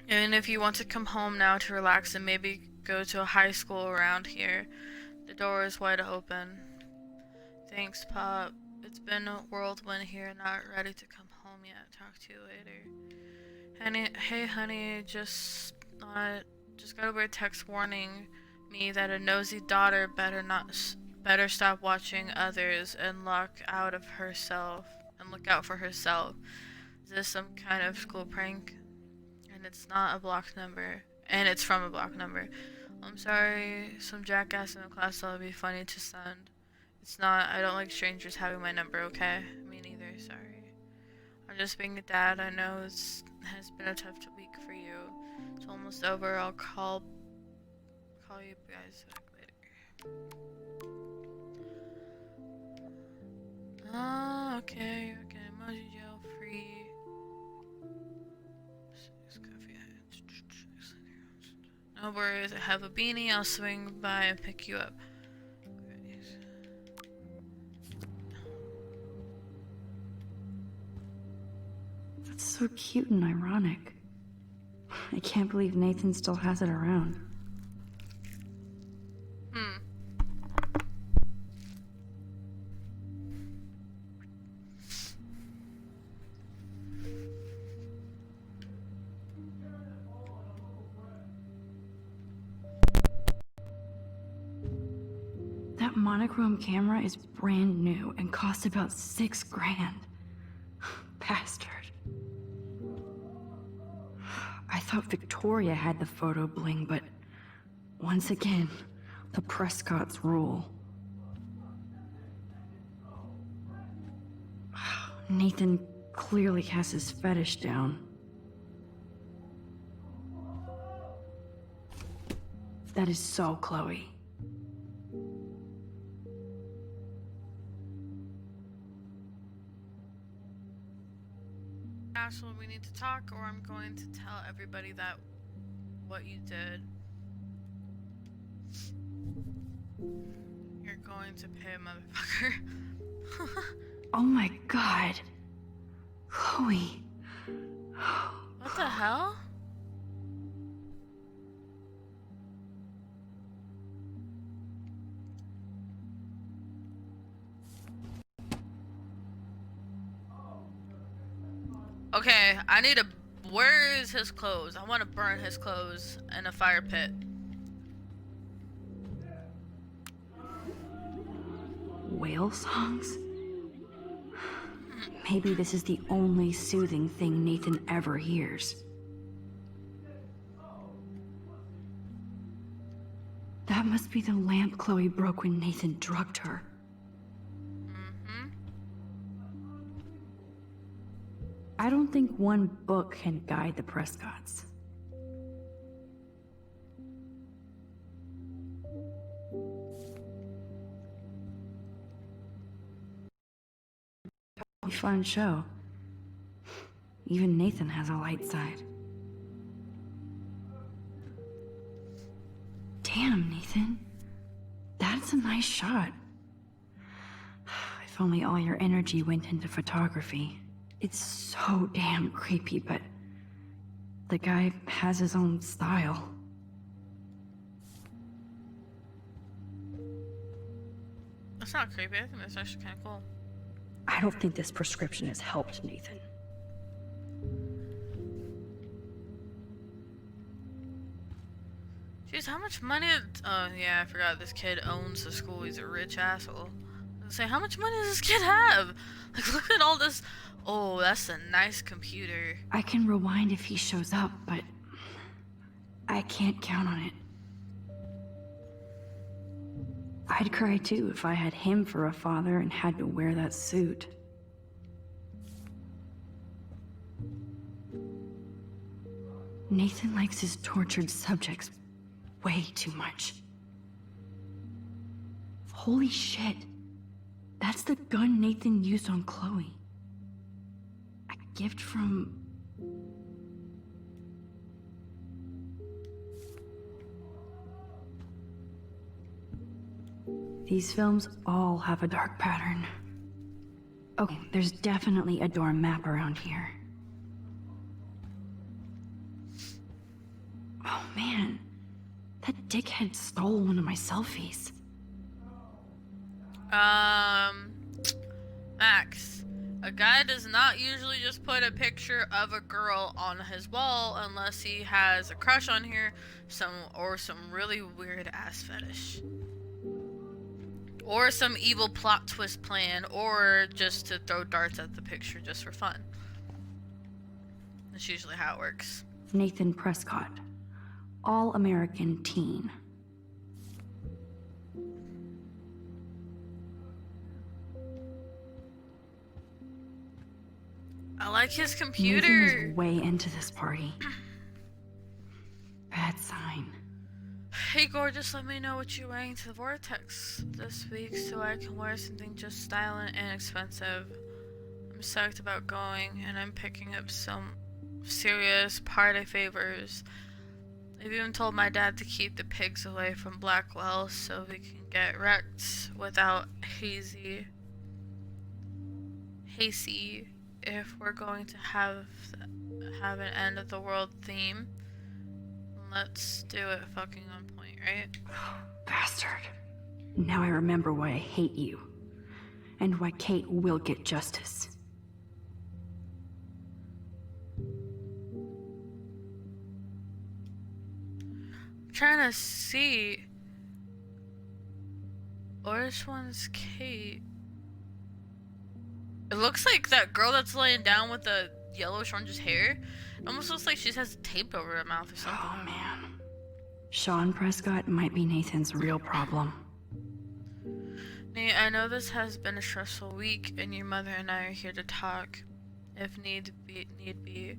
And if you want to come home now to relax and maybe go to a high school around here, the door is wide open. Thanks, Pop. It's been a whirlwind here, not ready to come home yet. Talk to you later. Hey, honey, just got a weird text warning me that a nosy daughter better stop watching others and look out for herself. Is this some kind of school prank? And it's not a block number, and it's from a block number. I'm sorry, some jackass in the class thought it'd be funny to send. It's not. I don't like strangers having my number, okay? Me neither, sorry. I'm just being a dad. I know it has been a tough week for you. It's almost over. I'll call you guys back later. Oh, okay. Okay, emoji jail free. No worries. I have a beanie. I'll swing by and pick you up. That's so cute and ironic. I can't believe Nathan still has it around. That monochrome camera is brand new and cost about $6 grand. Bastard. I thought Victoria had the photo bling, but once again, the Prescotts rule. Nathan clearly has his fetish down. That is so Chloe. Ashel, we need to talk, or I'm going to tell everybody that what you did. You're going to pay, motherfucker. Oh my god. Chloe. What the hell? Okay, I need to. Where is his clothes? I want to burn his clothes in a fire pit. Whale songs? Maybe this is the only soothing thing Nathan ever hears. That must be the lamp Chloe broke when Nathan drugged her. I don't think one book can guide the Prescotts. Fun show. Even Nathan has a light side. Damn, Nathan. That's a nice shot. If only all your energy went into photography. It's so damn creepy, but the guy has his own style. That's not creepy. I think that's actually kind of cool. I don't think this prescription has helped Nathan. Jeez, how much money? Oh yeah, I forgot this kid owns the school. He's a rich asshole. I was say, how much money does this kid have? Like, look at all this. Oh, that's a nice computer. I can rewind if he shows up, but I can't count on it. I'd cry too if I had him for a father and had to wear that suit. Nathan likes his tortured subjects way too much. Holy shit. That's the gun Nathan used on Chloe. A gift from... These films all have a dark pattern. Okay, there's definitely a dorm map around here. Oh man, that dickhead stole one of my selfies. Max, a guy does not usually just put a picture of a girl on his wall unless he has a crush on her, some really weird ass fetish. Or some evil plot twist plan, or just to throw darts at the picture just for fun. That's usually how it works. Nathan Prescott, all-American teen. I like his computer. Nathan is way into this party. Bad sign. Hey gorgeous, let me know what you're wearing to the Vortex this week so I can wear something just stylish and inexpensive. I'm psyched about going and I'm picking up some serious party favors. I've even told my dad to keep the pigs away from Blackwell so we can get wrecked without Hazy if we're going to have an end of the world theme. Let's do it fucking on point, right? Bastard. Now I remember why I hate you. And why Kate will get justice. I'm trying to see. Which one's Kate? It looks like that girl that's laying down with the yellowish orange hair. It almost looks like she has taped over her mouth or something. Oh man. Sean Prescott might be Nathan's real problem. Nate, I know this has been a stressful week, and your mother and I are here to talk, if need be.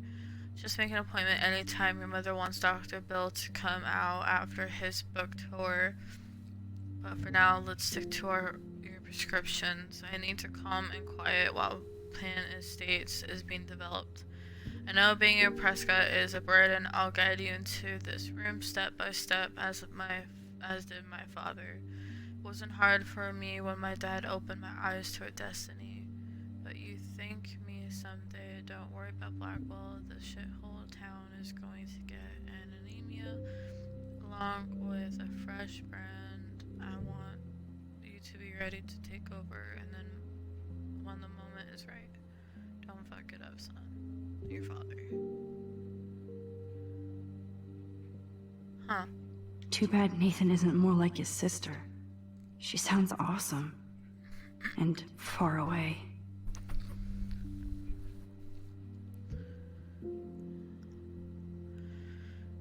Just make an appointment anytime your mother wants Dr. Bill to come out after his book tour. But for now, let's stick to your prescriptions. I need to calm and quiet while plan estates is being developed. I know being a Prescott is a burden. I'll guide you into this room step by step as did my father. It wasn't hard for me when my dad opened my eyes to a destiny. But you thank me someday. Don't worry about Blackwell. The shithole town is going to get an anemia along with a fresh brand. I want you to be ready to take over, and then when the moment is right. Don't fuck it up, son. your father. Huh. Too bad Nathan isn't more like his sister. She sounds awesome. And far away.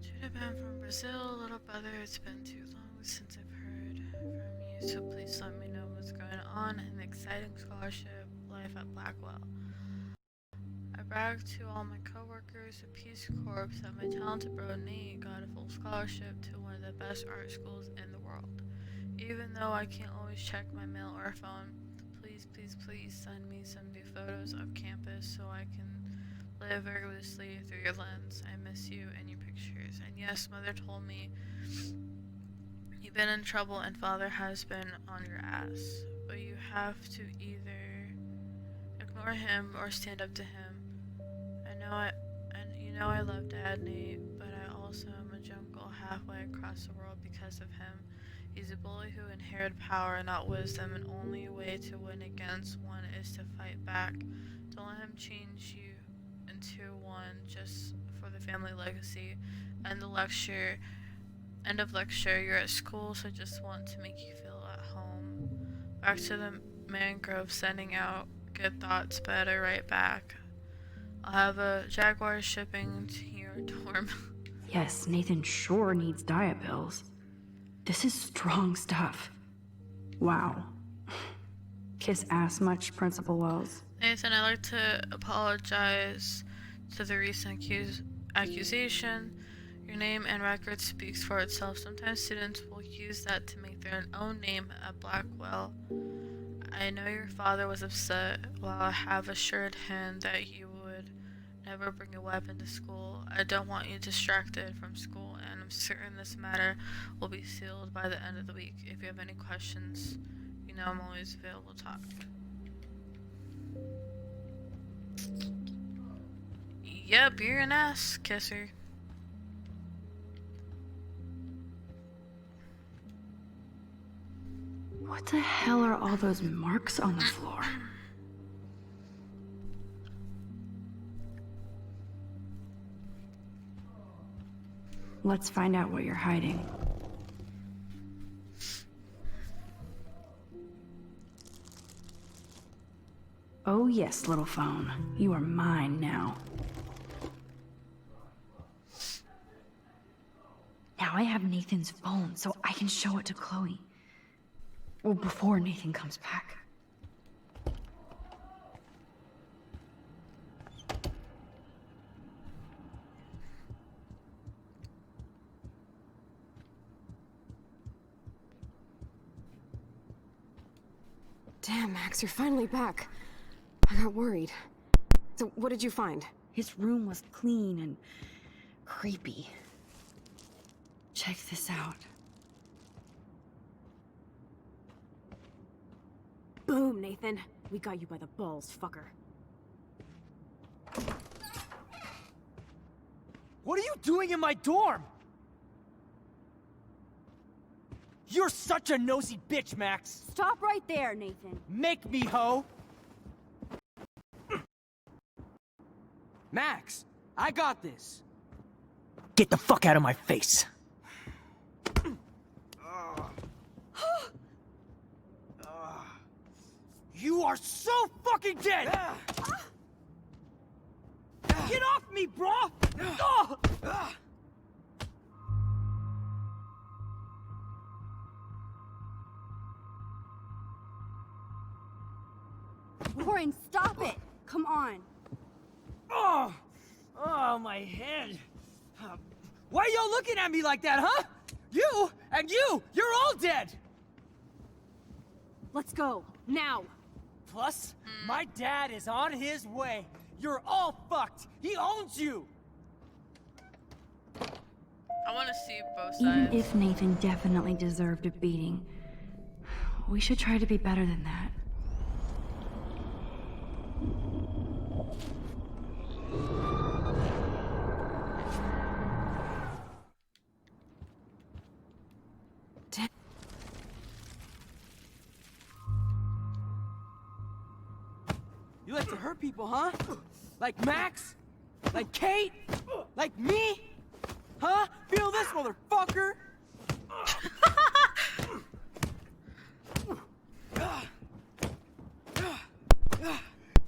Judah Ben from Brazil, little brother, it's been too long since I've heard from you, so please let me know what's going on in the exciting scholarship life at Blackwell. I bragged to all my coworkers at Peace Corps that my talented bro Nate got a full scholarship to one of the best art schools in the world. Even though I can't always check my mail or phone, please send me some new photos of campus so I can live vigorously through your lens. I miss you and your pictures. And yes, Mother told me you've been in trouble and Father has been on your ass. But you have to either ignore him or stand up to him. You know I love Dad, Nate, but I also am a jungle halfway across the world because of him. He's a bully who inherited power, not wisdom, and only way to win against one is to fight back. Don't let him change you into one just for the family legacy. End of lecture, you're at school, so just want to make you feel at home. Back to the mangrove, sending out good thoughts, better right back. I'll have a Jaguar shipping to your dorm. Yes, Nathan sure needs diet pills. This is strong stuff. Wow. Kiss ass much, Principal Wells. Nathan, I'd like to apologize to the recent accusation. Your name and record speaks for itself. Sometimes students will use that to make their own name at Blackwell. I know your father was upset, while I have assured him that you would never bring a weapon to school. I don't want you distracted from school, and I'm certain this matter will be sealed by the end of the week. If you have any questions, you know I'm always available to talk. Yep, you're an ass kisser. What the hell are all those marks on the floor? Let's find out what you're hiding. Oh yes, little phone. You are mine now. Now I have Nathan's phone, so I can show it to Chloe. Well, before Nathan comes back. Damn, Max, you're finally back. I got worried. So, what did you find? His room was clean and creepy. Check this out. Boom, Nathan. We got you by the balls, fucker. What are you doing in my dorm? You're such a nosy bitch, Max. Stop right there, Nathan. Make me, ho. Max, I got this. Get the fuck out of my face. You are so fucking dead! Get off me, bro! Warren, stop it! Come on. Oh, my head. Why are y'all looking at me like that, huh? You and you're all dead! Let's go, now! Plus, my dad is on his way. You're all fucked. He owns you. I want to see both sides. Even if Nathan definitely deserved a beating, we should try to be better than that. You like to hurt people, huh? Like Max? Like Kate? Like me? Huh? Feel this, motherfucker?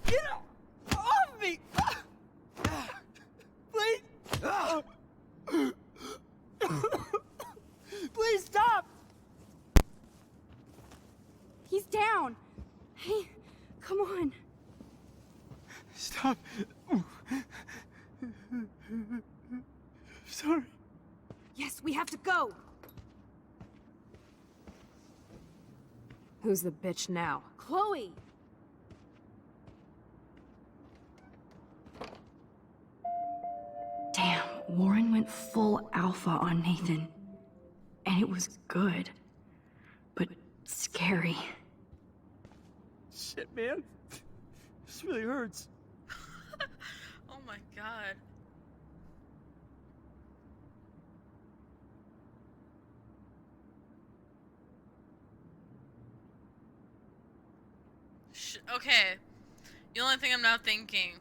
Get off me! Please! Please stop! He's down. Hey, come on. Stop. Sorry. Yes, we have to go. Who's the bitch now? Chloe! Damn, Warren went full alpha on Nathan. And it was good. But scary. Shit, man. This really hurts. Oh my god. Okay. The only thing I'm now thinking,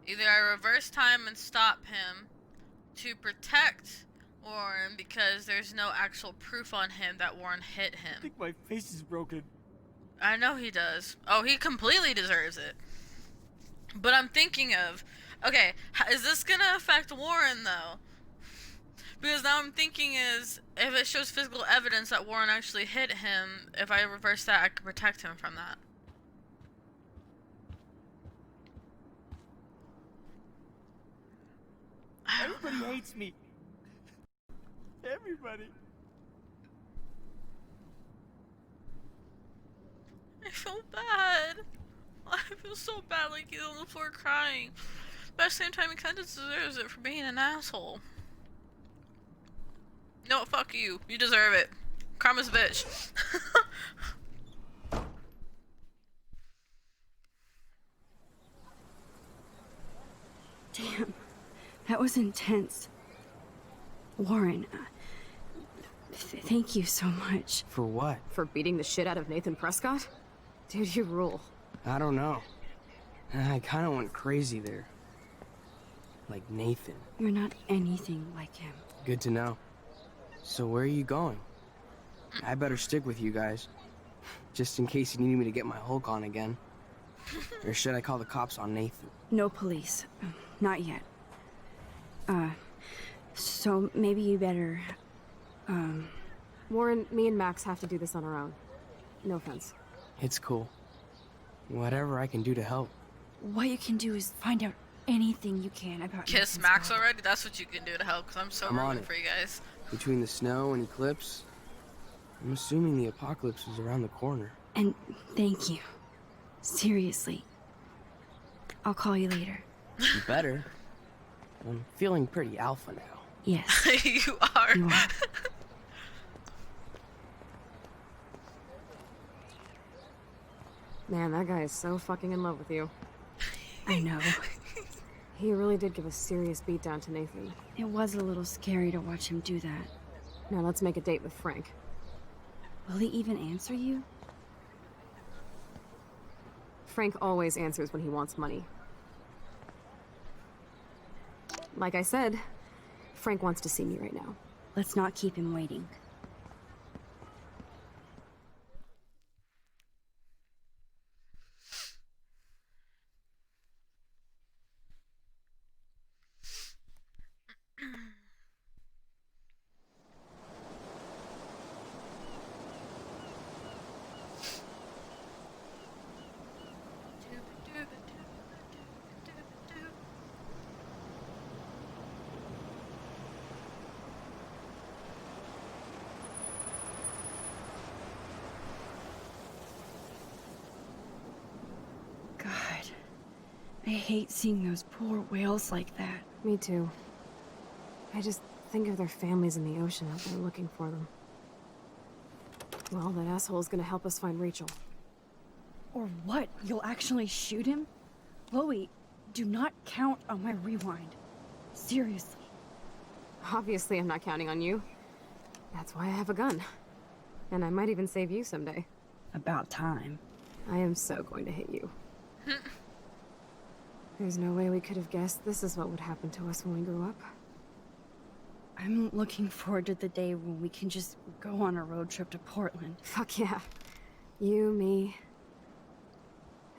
either I reverse time and stop him to protect Warren because there's no actual proof on him that Warren hit him. I think my face is broken. I know he does. Oh, he completely deserves it. But I'm thinking of, okay, is this gonna affect Warren though? Because now I'm thinking is, if it shows physical evidence that Warren actually hit him, if I reverse that, I could protect him from that. Everybody hates me. Everybody. I feel bad. I feel so bad, like he's on the floor crying. But at the same time, he kind of deserves it for being an asshole. No, fuck you. You deserve it. Karma's a bitch. Damn, that was intense. Warren, thank you so much. For what? For beating the shit out of Nathan Prescott? Dude, you rule. I don't know. I kind of went crazy there. Like Nathan. You're not anything like him. Good to know. So where are you going? I better stick with you guys. Just in case you need me to get my Hulk on again. Or should I call the cops on Nathan? No police. Not yet. So maybe you better, Warren, me and Max have to do this on our own. No offense. It's cool. Whatever I can do to help. What you can do is find out anything you can about Kiss Nathan's Max father. already? That's what you can do to help, because I'm so I'm on rooting it. for you guys. Between the snow and eclipse, I'm assuming the apocalypse is around the corner. And thank you. Seriously. I'll call you later. You better. I'm feeling pretty alpha now. Yes. You are. You are. Man, that guy is so fucking in love with you. I know. He really did give a serious beatdown to Nathan. It was a little scary to watch him do that. Now let's make a date with Frank. Will he even answer you? Frank always answers when he wants money. Like I said, Frank wants to see me right now. Let's not keep him waiting. God, I hate seeing those poor whales like that. Me too. I just think of their families in the ocean out there looking for them. Well, that asshole's gonna help us find Rachel. Or what? You'll actually shoot him? Chloe, do not count on my rewind. Seriously. Obviously, I'm not counting on you. That's why I have a gun. And I might even save you someday. About time. I am so going to hit you. There's no way we could have guessed this is what would happen to us when we grew up. I'm looking forward to the day when we can just go on a road trip to Portland. Fuck yeah. You, me,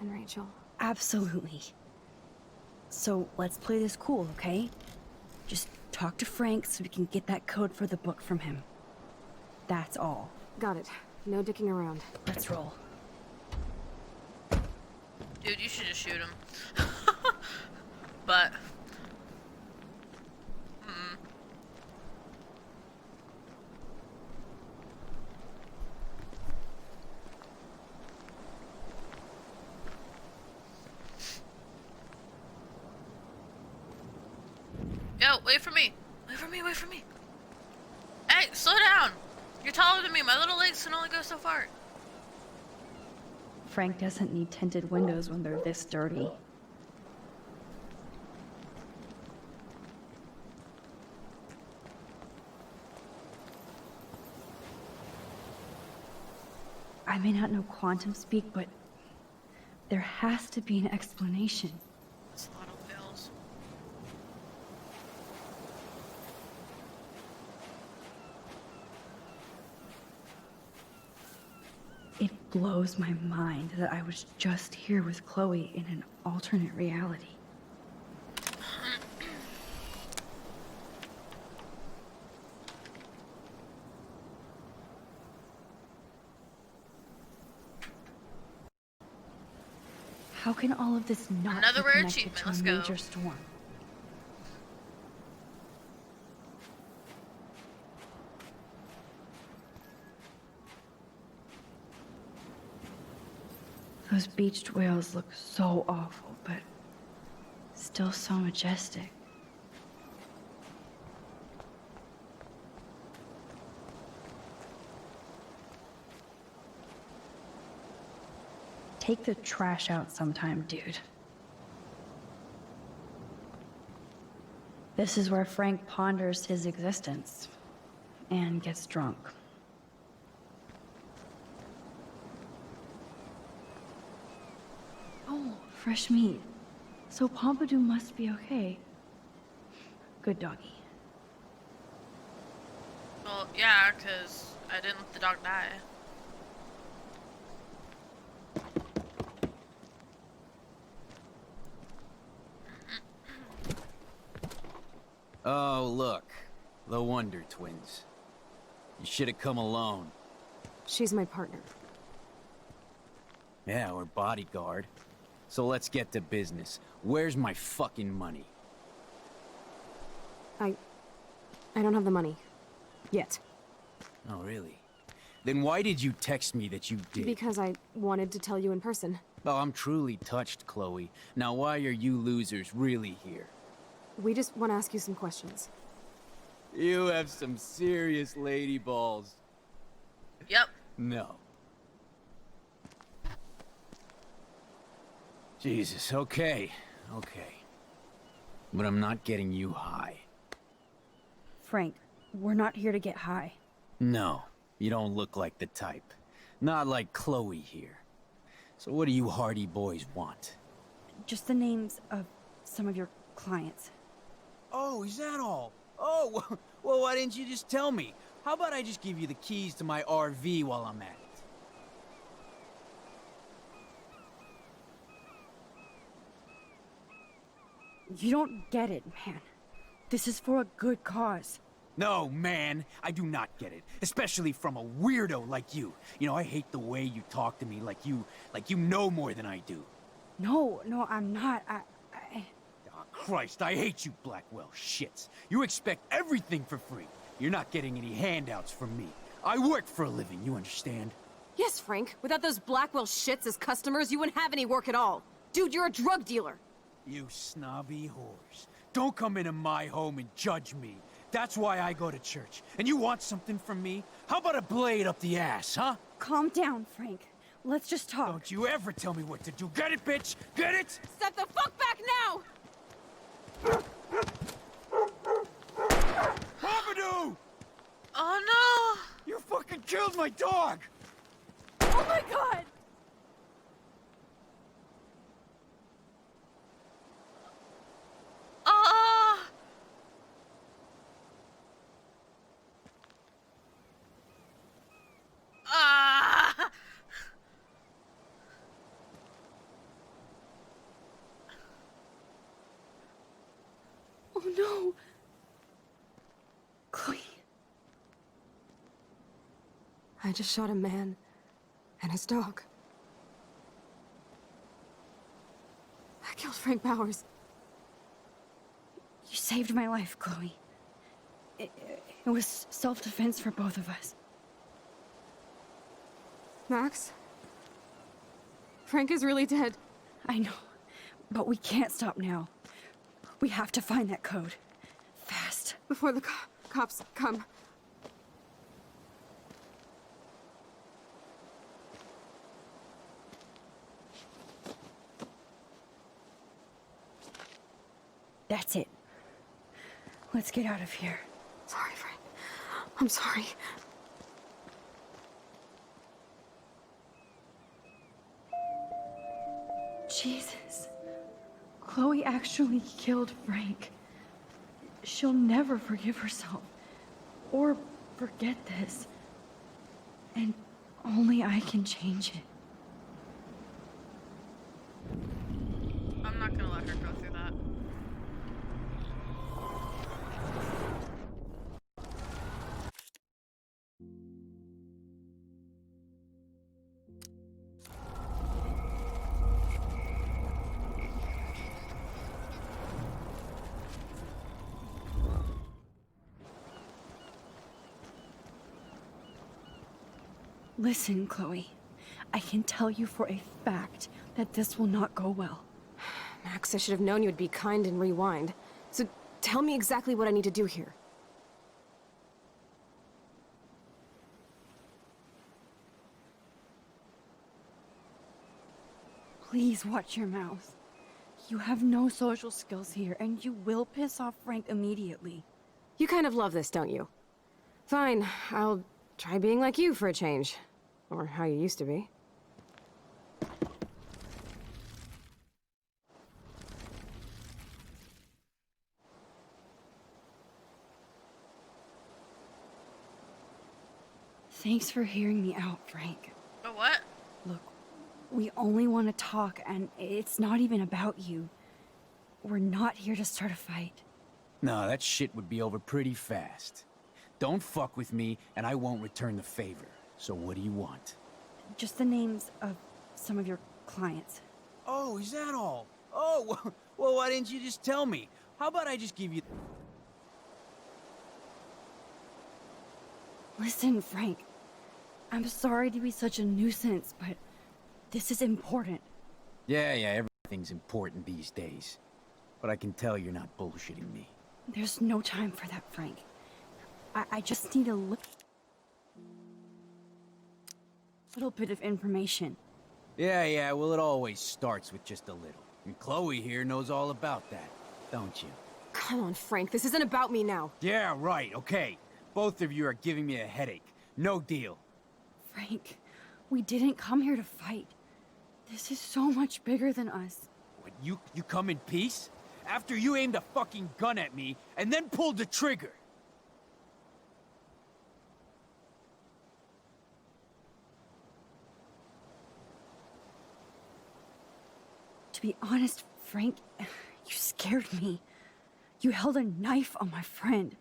and Rachel. Absolutely. So let's play this cool, okay? Just talk to Frank so we can get that code for the book from him. That's all. Got it. No dicking around. Let's roll. Dude, you should just shoot him. But... Yo, wait for me. Wait for me, wait for me. Hey, slow down. You're taller than me. My little legs can only go so far. Frank doesn't need tinted windows when they're this dirty. I may not know quantum speak, but there has to be an explanation. It's a lot of pills. It blows my mind that I was just here with Chloe in an alternate reality. How can all of this not Another be rare connected achievement. to a Let's go. major storm? Those beached whales look so awful, but still so majestic. Take the trash out sometime, dude. This is where Frank ponders his existence and gets drunk. Oh, fresh meat. So Pompidou must be okay. Good doggy. Well, yeah, because I didn't let the dog die. Oh, look. The Wonder Twins. You should have come alone. She's my partner. Yeah, or bodyguard. So let's get to business. Where's my fucking money? I don't have the money. Yet. Oh, really? Then why did you text me that you did? Because I wanted to tell you in person. Oh, I'm truly touched, Chloe. Now why are you losers really here? We just want to ask you some questions. You have some serious lady balls. Yep. No. Jesus, okay. But I'm not getting you high. Frank, we're not here to get high. No, you don't look like the type. Not like Chloe here. So what do you hardy boys want? Just the names of some of your clients. Oh, is that all? Oh, well, why didn't you just tell me? How about I just give you the keys to my RV while I'm at it? You don't get it, man. This is for a good cause. No, man, I do not get it. Especially from a weirdo like you. You know, I hate the way you talk to me like you know more than I do. No, I'm not. Oh, Christ, I hate you Blackwell shits. You expect everything for free. You're not getting any handouts from me. I work for a living, you understand? Yes, Frank. Without those Blackwell shits as customers, you wouldn't have any work at all. Dude, you're a drug dealer. You snobby whores. Don't come into my home and judge me. That's why I go to church. And you want something from me? How about a blade up the ass, huh? Calm down, Frank. Let's just talk. Don't you ever tell me what to do. Get it, bitch? Get it? Step the fuck back now! Pompidou! Oh no! You fucking killed my dog! Oh my god! no. Chloe. I just shot a man and his dog. I killed Frank Bowers. You saved my life, Chloe. It was self-defense for both of us. Max? Frank is really dead. I know, but we can't stop now. We have to find that code. Fast. Before the cops come. That's it. Let's get out of here. Sorry, Frank. I'm sorry. Jesus. Chloe actually killed Frank. She'll never forgive herself. Or forget this. And only I can change it. I'm not gonna let her go through that. Listen, Chloe. I can tell you for a fact that this will not go well. Max, I should have known you would be kind and rewind. So tell me exactly what I need to do here. Please watch your mouth. You have no social skills here, and you will piss off Frank immediately. You kind of love this, don't you? Fine, I'll try being like you for a change. Or how you used to be. Thanks for hearing me out, Frank. A what? Look, we only want to talk, and it's not even about you. We're not here to start a fight. No, that shit would be over pretty fast. Don't fuck with me, and I won't return the favor. So what do you want? Just the names of some of your clients. Oh, is that all? Oh, well, why didn't you just tell me? How about I just give you... Listen, Frank. I'm sorry to be such a nuisance, but this is important. Yeah, everything's important these days. But I can tell you're not bullshitting me. There's no time for that, Frank. I just need a little bit of information. Yeah, well, it always starts with just a little. And Chloe here knows all about that, don't you? Come on, Frank, this isn't about me now. Yeah, right, okay. Both of you are giving me a headache. No deal. Frank, we didn't come here to fight. This is so much bigger than us. What, you come in peace? After you aimed a fucking gun at me, and then pulled the trigger! To be honest, Frank, you scared me. You held a knife on my friend.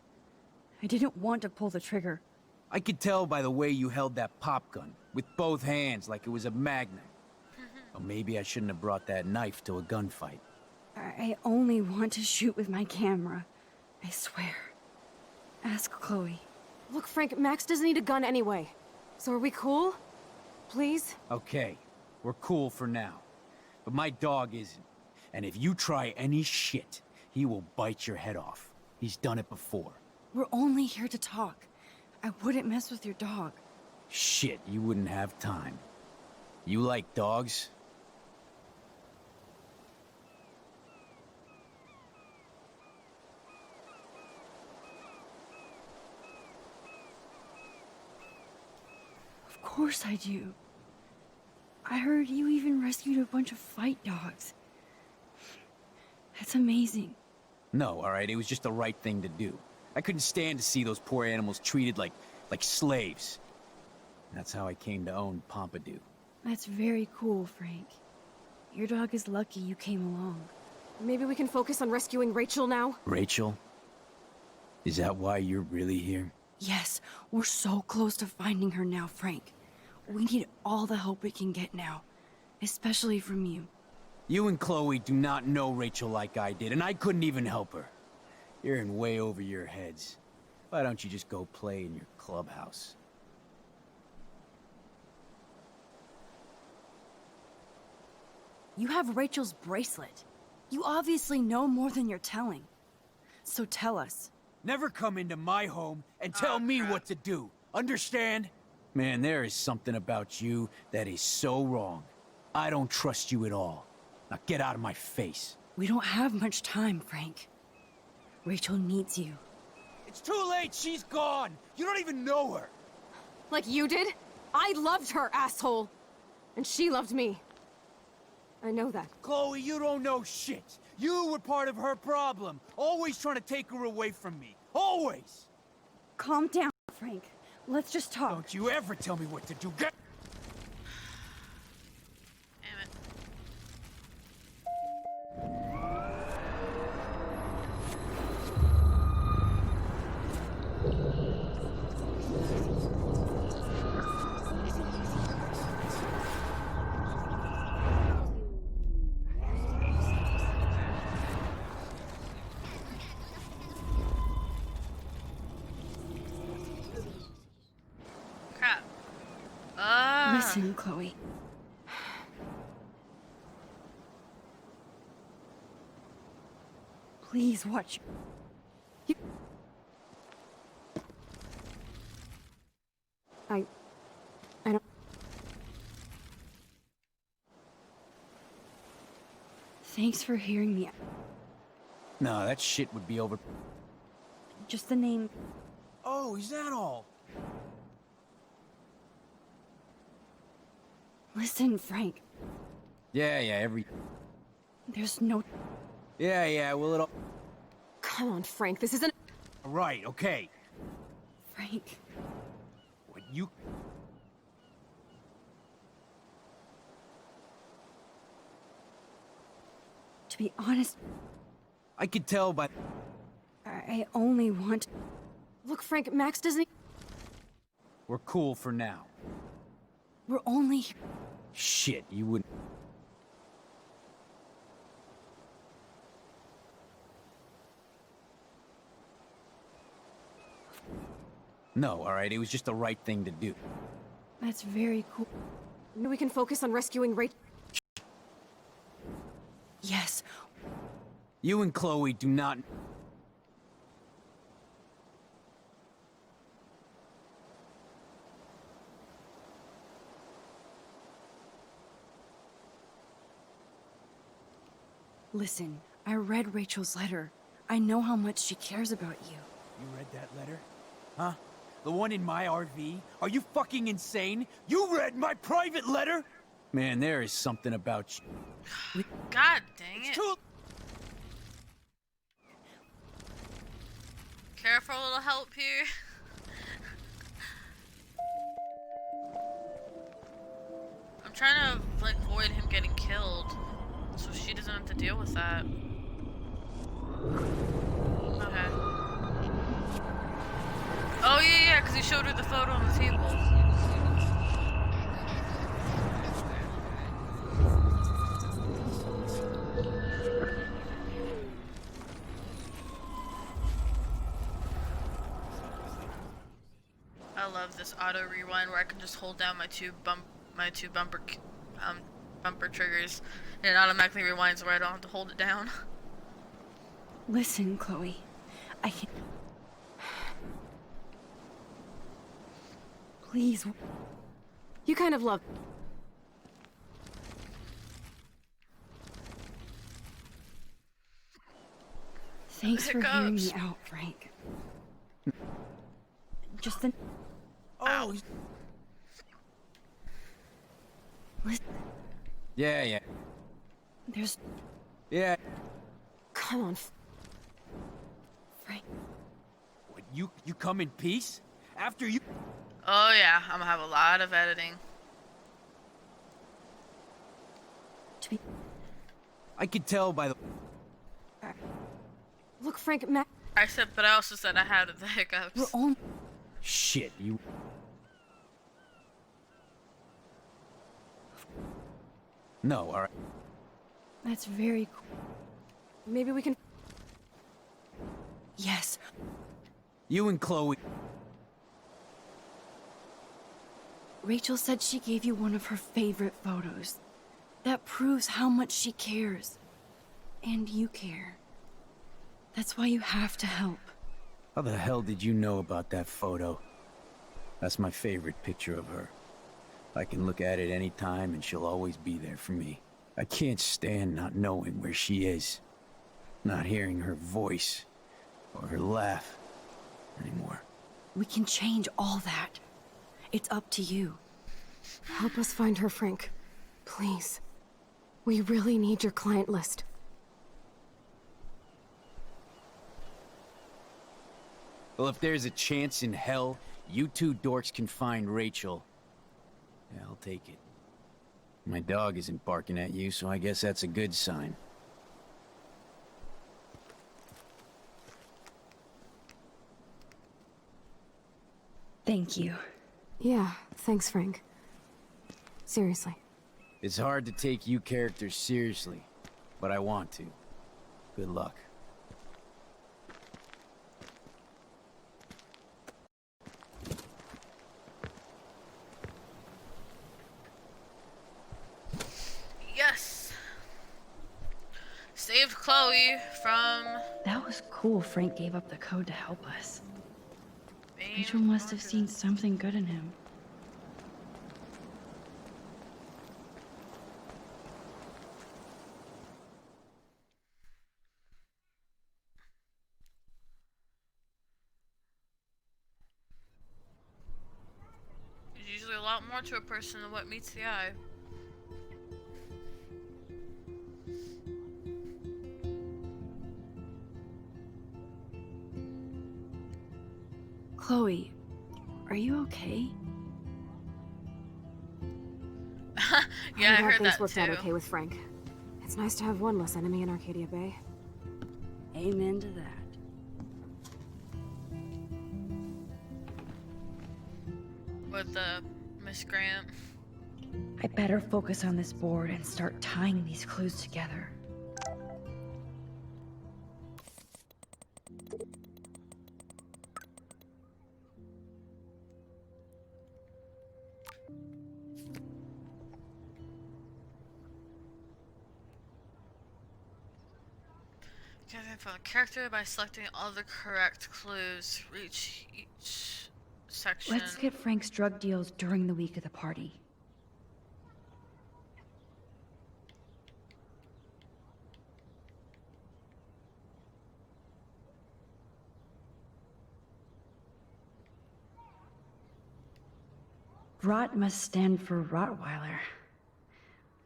I didn't want to pull the trigger. I could tell by the way you held that pop gun, with both hands like it was a magnet. Or maybe I shouldn't have brought that knife to a gunfight. I only want to shoot with my camera. I swear. Ask Chloe. Look, Frank, Max doesn't need a gun anyway. So are we cool? Please? Okay, we're cool for now. But my dog isn't. And if you try any shit, he will bite your head off. He's done it before. We're only here to talk. I wouldn't mess with your dog. Shit, you wouldn't have time. You like dogs? Of course I do. I heard you even rescued a bunch of fight dogs. That's amazing. No, alright, it was just the right thing to do. I couldn't stand to see those poor animals treated like slaves. That's how I came to own Pompidou. That's very cool, Frank. Your dog is lucky you came along. Maybe we can focus on rescuing Rachel now? Rachel? Is that why you're really here? Yes, we're so close to finding her now, Frank. We need all the help we can get now, especially from you. You and Chloe do not know Rachel like I did, and I couldn't even help her. You're in way over your heads. Why don't you just go play in your clubhouse? You have Rachel's bracelet. You obviously know more than you're telling. So tell us. Never come into my home and tell me what to do. Understand? Man, there is something about you that is so wrong. I don't trust you at all. Now get out of my face. We don't have much time, Frank. Rachel needs you. It's too late. She's gone. You don't even know her. Like you did? I loved her, asshole. And she loved me. I know that. Chloe, you don't know shit. You were part of her problem. Always trying to take her away from me. Always! Calm down, Frank. Let's just talk. Don't you ever tell me what to do. Get... Damn it. Crap. Listen, Chloe. Please watch. I don't... Thanks for hearing me. No, that shit would be over. Just the name. Oh, is that all? Listen, Frank. Yeah, There's no... Yeah, well, it'll... Come on, Frank, this isn't... Right, okay. Frank. What you... To be honest, I could tell by... I only want... Look, Frank, Max doesn't... We're cool for now. We're only... Shit, you wouldn't... No, alright, it was just the right thing to do. That's very cool. We can focus on rescuing Rachel. Yes. You and Chloe do not... Listen, I read Rachel's letter. I know how much she cares about you. You read that letter? Huh? The one in my RV? Are you fucking insane? You read my private letter? Man, there is something about you. God dang it. Careful, a little help here. I'm trying to like avoid him getting killed, so she doesn't have to deal with that. Okay. Oh yeah, because he showed her the photo on the table. I love this auto rewind where I can just hold down my two bumper triggers and it automatically rewinds where I don't have to hold it down. Listen, Chloe. I can't... Please. You kind of love... Thanks for hearing me out, Frank. Just the... Oh. Listen. Yeah. There's... Yeah. Come on. Frank. What, you come in peace? After you... Oh yeah, I'm gonna have a lot of editing. I could tell by the... Look, Frank, Max. I said, but I also said I had the hiccups. We're on. Shit, you... No, alright. That's very cool. Maybe we can. Yes. You and Chloe... Rachel said she gave you one of her favorite photos. That proves how much she cares. And you care. That's why you have to help. How the hell did you know about that photo? That's my favorite picture of her. I can look at it any time and she'll always be there for me. I can't stand not knowing where she is. Not hearing her voice or her laugh anymore. We can change all that. It's up to you. Help us find her, Frank. Please. We really need your client list. Well, if there's a chance in hell, you two dorks can find Rachel. Yeah, I'll take it. My dog isn't barking at you, so I guess that's a good sign. Thank you. Yeah, thanks, Frank. Seriously. It's hard to take you characters seriously, but I want to. Good luck. Yes. Saved Chloe from... That was cool Frank gave up the code to help us. being Rachel must have seen something good in him. There's usually a lot more to a person than what meets the eye. Chloe, are you okay? Yeah, I I'm glad heard things that worked out too. okay with Frank. It's nice to have one less enemy in Arcadia Bay. Amen to that. With Miss Grant. I better focus on this board and start tying these clues together. From a character by selecting all the correct clues for each section. Let's get Frank's drug deals during the week of the party. Rot must stand for Rottweiler.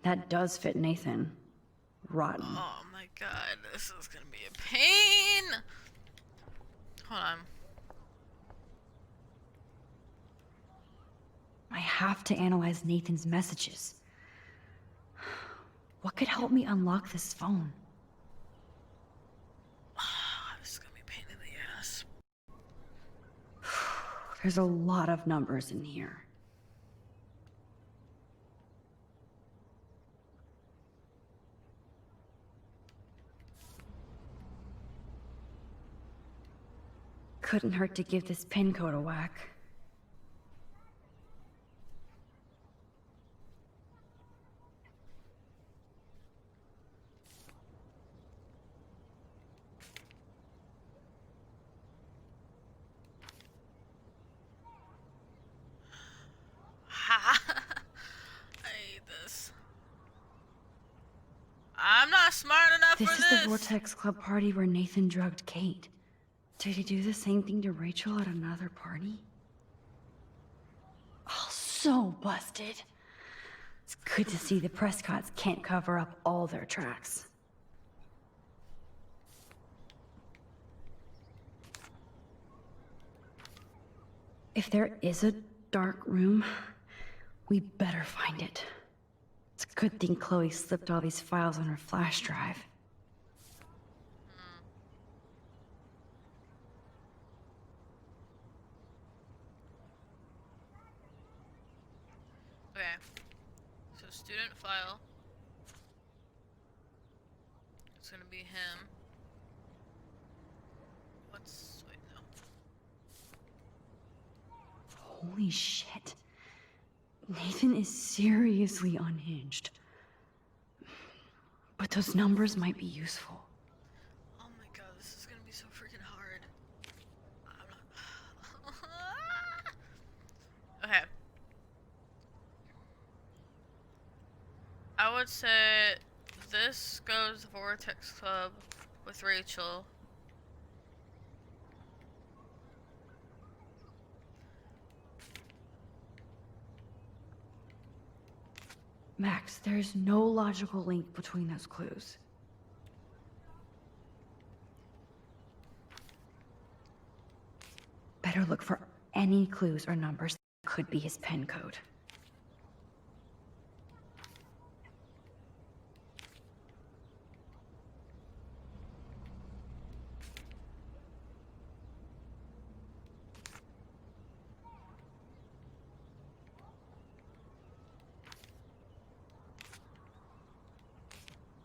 That does fit Nathan. Rotten. Oh my god, this is gonna be a pain! Hold on. I have to analyze Nathan's messages. What could help me unlock this phone? This is gonna be a pain in the ass. There's a lot of numbers in here. Couldn't hurt to give this pin code a whack. I hate this. I'm not smart enough This for is this. the Vortex Club party where Nathan drugged Kate. Did he do the same thing to Rachel at another party? Oh, so busted. It's good to see the Prescotts can't cover up all their tracks. If there is a dark room, we better find it. It's a good thing Chloe slipped all these files on her flash drive. Okay. So student file. It's gonna be him. Wait, no. Holy shit. Nathan is seriously unhinged. But those numbers might be useful. Oh my god, this is gonna be so freaking hard. Okay. I would say this goes Vortex Club with Rachel. Max, there's no logical link between those clues. Better look for any clues or numbers that could be his pen code.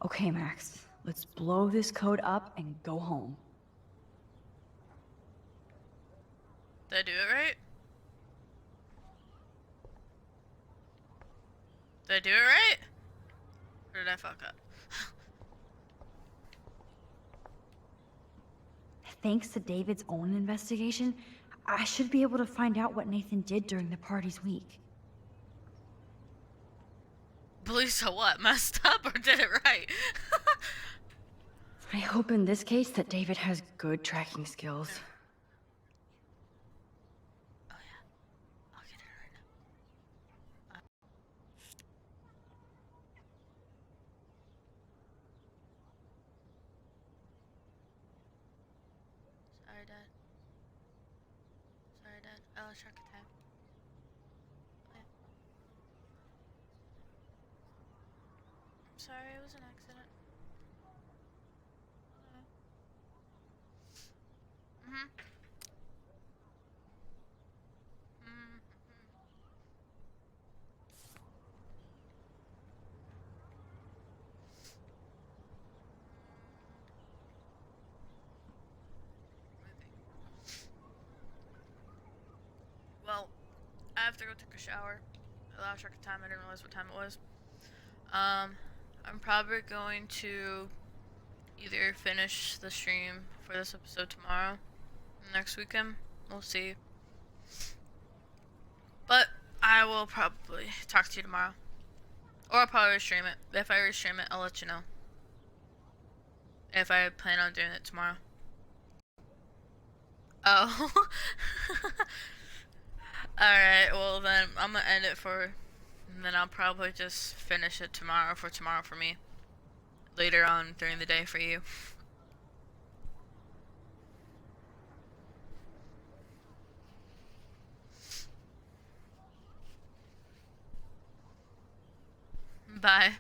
Okay, Max, let's blow this code up and go home. Did I do it right? Did I do it right? Or did I fuck up? Thanks to David's own investigation, I should be able to find out what Nathan did during the party's week. Belisa what? Messed up or did it right? I hope in this case that David has good tracking skills. Oh yeah. I'll get it right now. Sorry, Dad. Sorry, Dad. I lost track of time. Okay. I'm sorry, it was an accident. Mm-hmm. Well, I have to go take a shower. I lost track of time. I didn't realize what time it was. I'm probably going to either finish the stream for this episode tomorrow, next weekend. We'll see. But I will probably talk to you tomorrow. Or I'll probably restream it. If I restream it, I'll let you know. If I plan on doing it tomorrow. Oh. Alright, well then I'm gonna end it and then I'll probably just finish it tomorrow for me. Later on during the day for you. Bye.